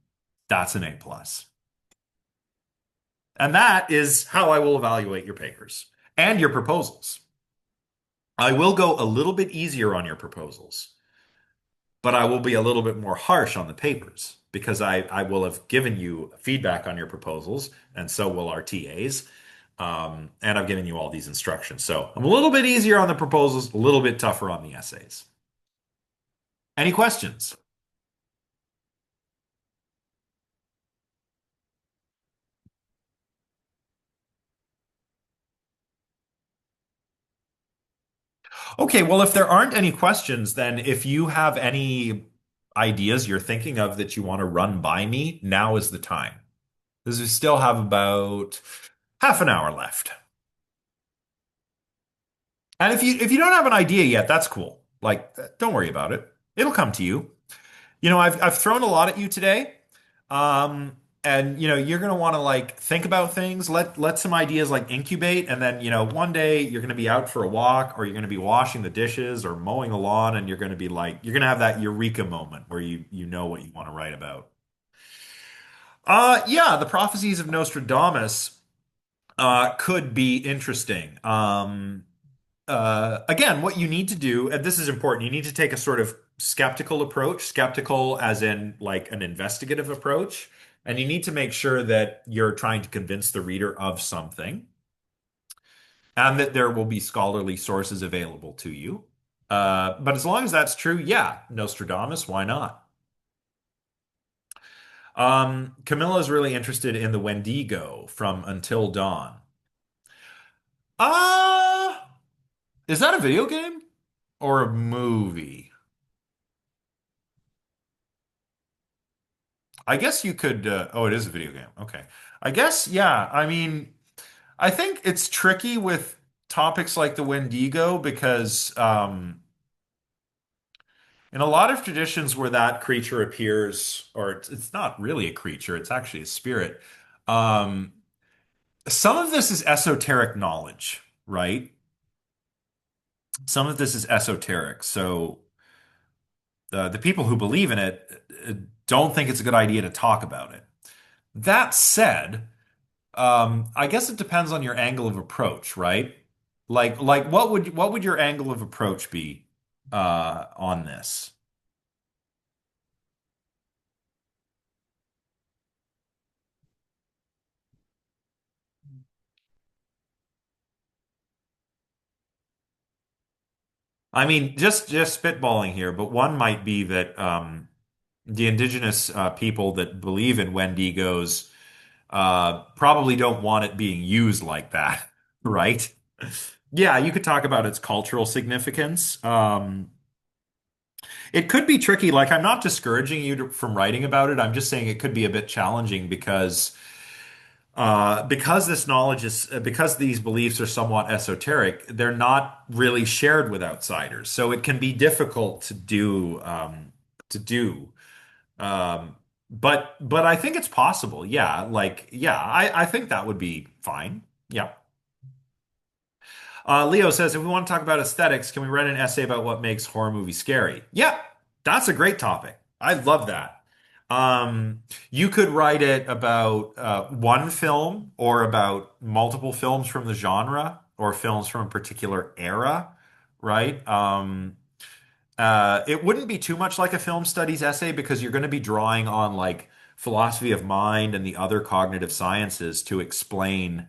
that's an A plus. And that is how I will evaluate your papers and your proposals. I will go a little bit easier on your proposals, but I will be a little bit more harsh on the papers because I will have given you feedback on your proposals, and so will our TAs. And I've given you all these instructions. So I'm a little bit easier on the proposals, a little bit tougher on the essays. Any questions? Okay, well, if there aren't any questions, then if you have any ideas you're thinking of that you want to run by me, now is the time. Because we still have about half an hour left. And if you don't have an idea yet, that's cool. Like, don't worry about it. It'll come to you. I've thrown a lot at you today. Um, and you're gonna want to like think about things, let some ideas like incubate, and then one day you're gonna be out for a walk, or you're gonna be washing the dishes or mowing the lawn, and you're gonna have that eureka moment where you know what you want to write about. Yeah, the prophecies of Nostradamus could be interesting. again, what you need to do, and this is important, you need to take a sort of skeptical approach, skeptical as in like an investigative approach, and you need to make sure that you're trying to convince the reader of something and that there will be scholarly sources available to you. But as long as that's true, yeah, Nostradamus, why not? Camilla is really interested in the Wendigo from Until Dawn. Uh, is that a video game or a movie? I guess you could. Oh, it is a video game. Okay. I guess, yeah. I mean, I think it's tricky with topics like the Wendigo because in a lot of traditions where that creature appears, or it's not really a creature, it's actually a spirit. Um, some of this is esoteric knowledge, right? Some of this is esoteric. So the people who believe in it don't think it's a good idea to talk about it. That said, I guess it depends on your angle of approach, right? Like what would your angle of approach be on this? I mean, just spitballing here, but one might be that the indigenous people that believe in Wendigos probably don't want it being used like that, right? Yeah, you could talk about its cultural significance. It could be tricky. Like, I'm not discouraging you from writing about it. I'm just saying it could be a bit challenging because this knowledge is because these beliefs are somewhat esoteric. They're not really shared with outsiders, so it can be difficult to do to do. Um, but I think it's possible. Yeah, like yeah, I think that would be fine. Yeah. Leo says, if we want to talk about aesthetics, can we write an essay about what makes horror movies scary? Yeah, that's a great topic. I love that. You could write it about one film or about multiple films from the genre or films from a particular era, right? It wouldn't be too much like a film studies essay because you're going to be drawing on like philosophy of mind and the other cognitive sciences to explain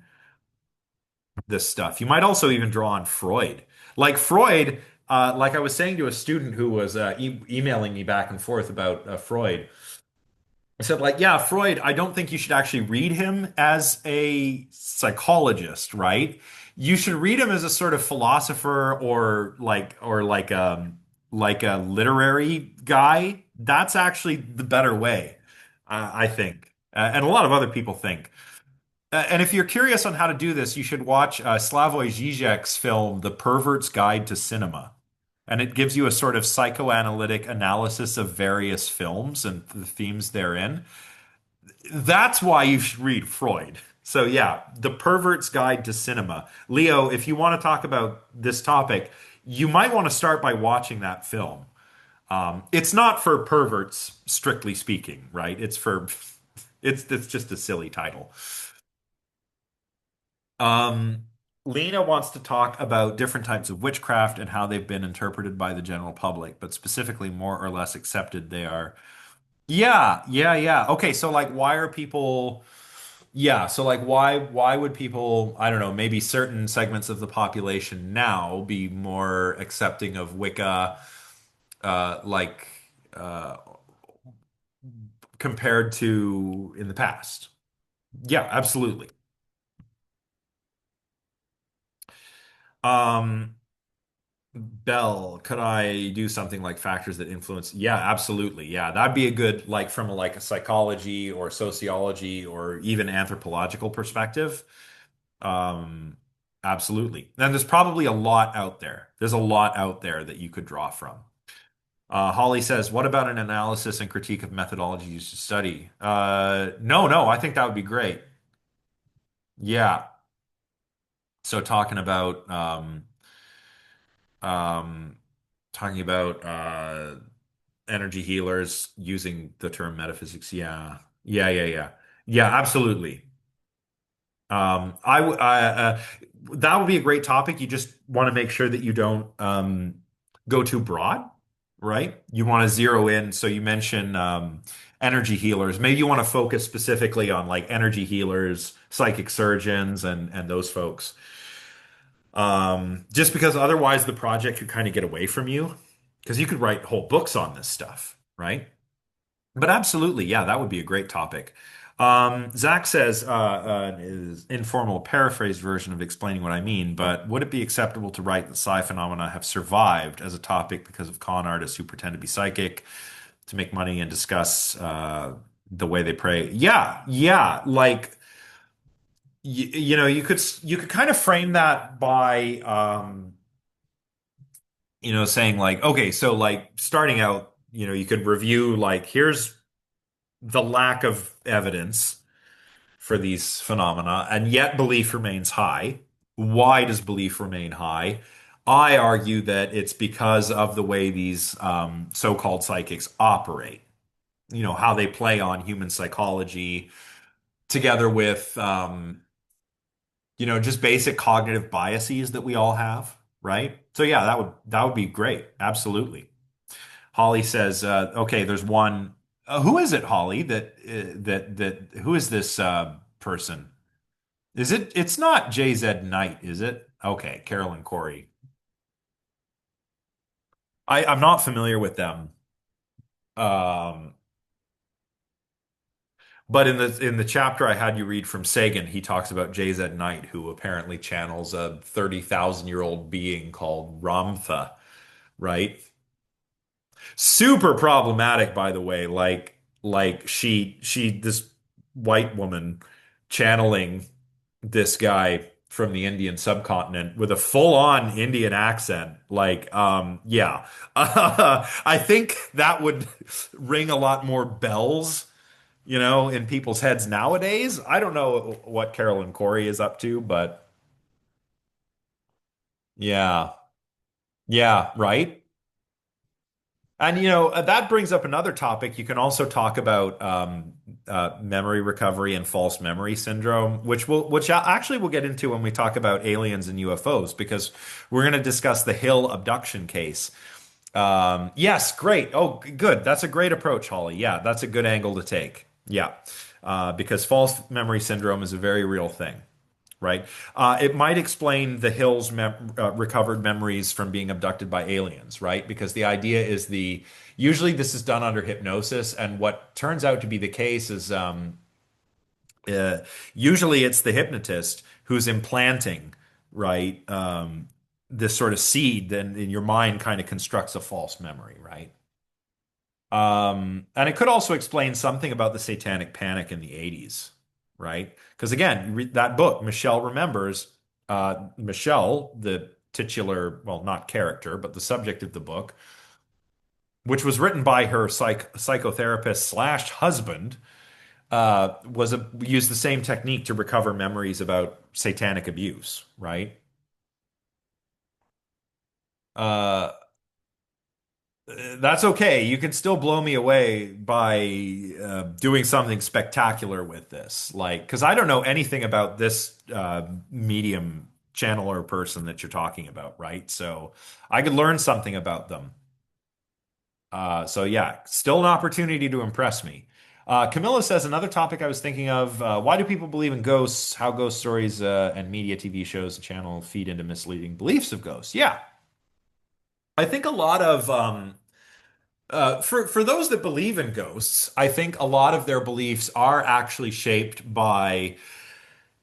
this stuff. You might also even draw on Freud. Like Freud, like I was saying to a student who was emailing me back and forth about Freud. I said, like, yeah, Freud, I don't think you should actually read him as a psychologist, right? You should read him as a sort of philosopher or like a literary guy. That's actually the better way, I think. And a lot of other people think. And if you're curious on how to do this, you should watch Slavoj Žižek's film, The Pervert's Guide to Cinema. And it gives you a sort of psychoanalytic analysis of various films and the themes therein. That's why you should read Freud. So, yeah, The Pervert's Guide to Cinema. Leo, if you want to talk about this topic, you might want to start by watching that film. It's not for perverts, strictly speaking, right? It's just a silly title. Um, Lena wants to talk about different types of witchcraft and how they've been interpreted by the general public, but specifically more or less accepted they are. Yeah, yeah, yeah. Okay, so like why are people yeah, so like why would people, I don't know, maybe certain segments of the population now be more accepting of Wicca like uh compared to in the past? Yeah, absolutely. Um Bell, could I do something like factors that influence? Yeah, absolutely. Yeah, that'd be a good like from a psychology or sociology or even anthropological perspective. Um, absolutely. And there's probably a lot out there. There's a lot out there that you could draw from. Holly says, "What about an analysis and critique of methodology used to study?" No, no, I think that would be great. Yeah. So um, talking about energy healers using the term metaphysics. Yeah. Yeah, yeah, yeah. Yeah, absolutely. That would be a great topic. You just want to make sure that you don't go too broad, right? You want to zero in. So you mentioned energy healers. Maybe you want to focus specifically on like energy healers, psychic surgeons, and those folks. Just because otherwise the project could kind of get away from you, because you could write whole books on this stuff, right? But absolutely, yeah, that would be a great topic. Zach says, is informal paraphrased version of explaining what I mean, but would it be acceptable to write that psi phenomena have survived as a topic because of con artists who pretend to be psychic to make money and discuss the way they pray? Yeah, yeah, like you know, you could kind of frame that by saying like, okay, so like starting out, you could review like here's the lack of evidence for these phenomena, and yet belief remains high. Why does belief remain high? I argue that it's because of the way these so-called psychics operate. How they play on human psychology together with, just basic cognitive biases that we all have, right? So yeah, that would be great. Absolutely. Holly says, okay, there's one. Who is it, Holly? Who is this person? Is it? It's not JZ Knight, is it? Okay, Carolyn Corey. I'm not familiar with them. Um, but in the chapter I had you read from Sagan, he talks about JZ Knight, who apparently channels a 30,000-year-old being called Ramtha, right? Super problematic, by the way. Like this white woman channeling this guy from the Indian subcontinent with a full-on Indian accent. Like, yeah. I think that would ring a lot more bells, in people's heads nowadays. I don't know what Carolyn Corey is up to, but yeah. Yeah, right? And that brings up another topic. You can also talk about memory recovery and false memory syndrome, which actually we'll get into when we talk about aliens and UFOs, because we're going to discuss the Hill abduction case. Yes, great. Oh, good. That's a great approach, Holly. Yeah, that's a good angle to take. Yeah, because false memory syndrome is a very real thing, right? It might explain the Hills recovered memories from being abducted by aliens, right? Because the idea is usually this is done under hypnosis, and what turns out to be the case is uh, usually it's the hypnotist who's implanting, right? This sort of seed, then in your mind kind of constructs a false memory, right? And it could also explain something about the satanic panic in the 80s, right? Because again, you read that book, Michelle remembers, Michelle, the titular, well, not character, but the subject of the book, which was written by her psychotherapist slash husband, used the same technique to recover memories about satanic abuse, right? Uh, That's okay. You can still blow me away by doing something spectacular with this. Like, because I don't know anything about this medium channeler person that you're talking about, right? So I could learn something about them. So yeah, still an opportunity to impress me. Camilla says another topic I was thinking of: why do people believe in ghosts? How ghost stories and media, TV shows, and channel feed into misleading beliefs of ghosts? Yeah, I think a lot of for those that believe in ghosts, I think a lot of their beliefs are actually shaped by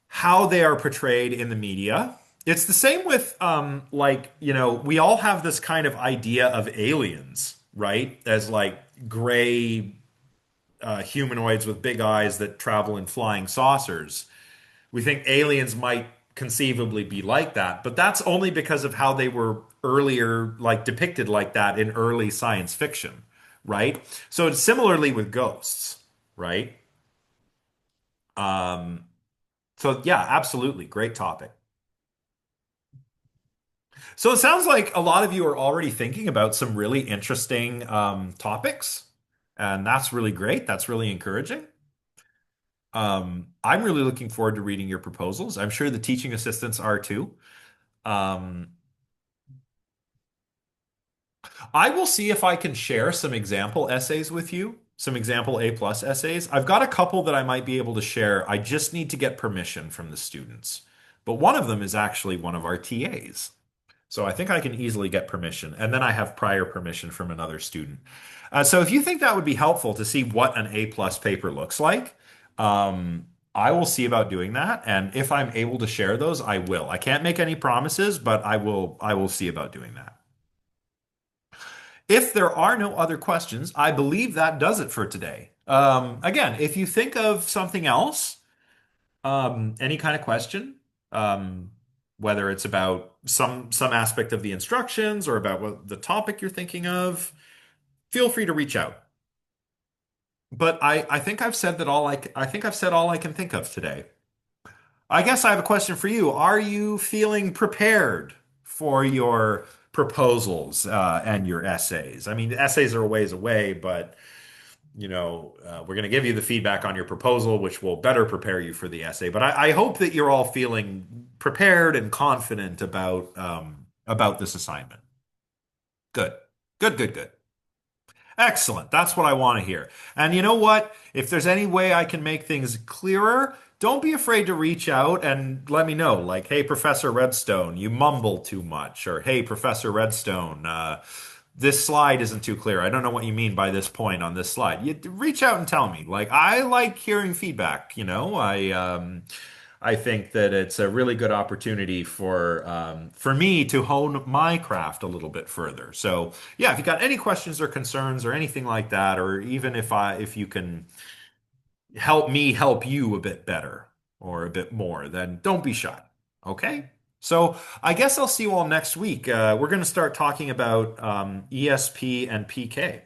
how they are portrayed in the media. It's the same with like, we all have this kind of idea of aliens, right? As like gray humanoids with big eyes that travel in flying saucers. We think aliens might conceivably be like that, but that's only because of how they were earlier like depicted like that in early science fiction, right? So it's similarly with ghosts, right? Um, so yeah, absolutely, great topic. So it sounds like a lot of you are already thinking about some really interesting topics, and that's really great. That's really encouraging. I'm really looking forward to reading your proposals. I'm sure the teaching assistants are too. Um, I will see if I can share some example essays with you, some example A plus essays. I've got a couple that I might be able to share. I just need to get permission from the students. But one of them is actually one of our TAs. So I think I can easily get permission. And then I have prior permission from another student. So if you think that would be helpful to see what an A plus paper looks like, I will see about doing that. And if I'm able to share those, I will. I can't make any promises, but I will see about doing that. If there are no other questions, I believe that does it for today. Again, if you think of something else, any kind of question, um, whether it's about some aspect of the instructions or about what the topic you're thinking of, feel free to reach out. But I think I've said that I think I've said all I can think of today. I guess I have a question for you. Are you feeling prepared for your proposals and your essays? I mean, the essays are a ways away, but we're going to give you the feedback on your proposal, which will better prepare you for the essay. But I hope that you're all feeling prepared and confident about this assignment. Good, good, good, good. Excellent. That's what I want to hear. And you know what? If there's any way I can make things clearer, don't be afraid to reach out and let me know. Like, hey, Professor Redstone, you mumble too much. Or, hey, Professor Redstone, this slide isn't too clear. I don't know what you mean by this point on this slide. You reach out and tell me. Like, I like hearing feedback. I think that it's a really good opportunity for me to hone my craft a little bit further. So yeah, if you got any questions or concerns or anything like that, or even if you can help me help you a bit better or a bit more, then don't be shy. Okay? So I guess I'll see you all next week. We're going to start talking about ESP and PK.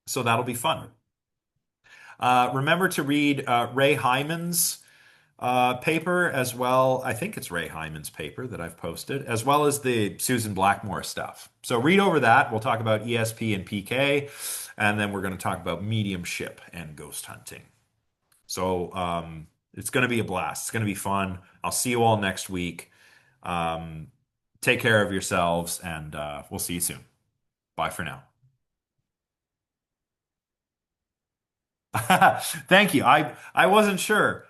So that'll be fun. Remember to read Ray Hyman's paper as well. I think it's Ray Hyman's paper that I've posted, as well as the Susan Blackmore stuff. So read over that. We'll talk about ESP and PK, and then we're going to talk about mediumship and ghost hunting. So it's going to be a blast. It's going to be fun. I'll see you all next week. Um, take care of yourselves, and we'll see you soon. Bye for now. Thank you. I wasn't sure.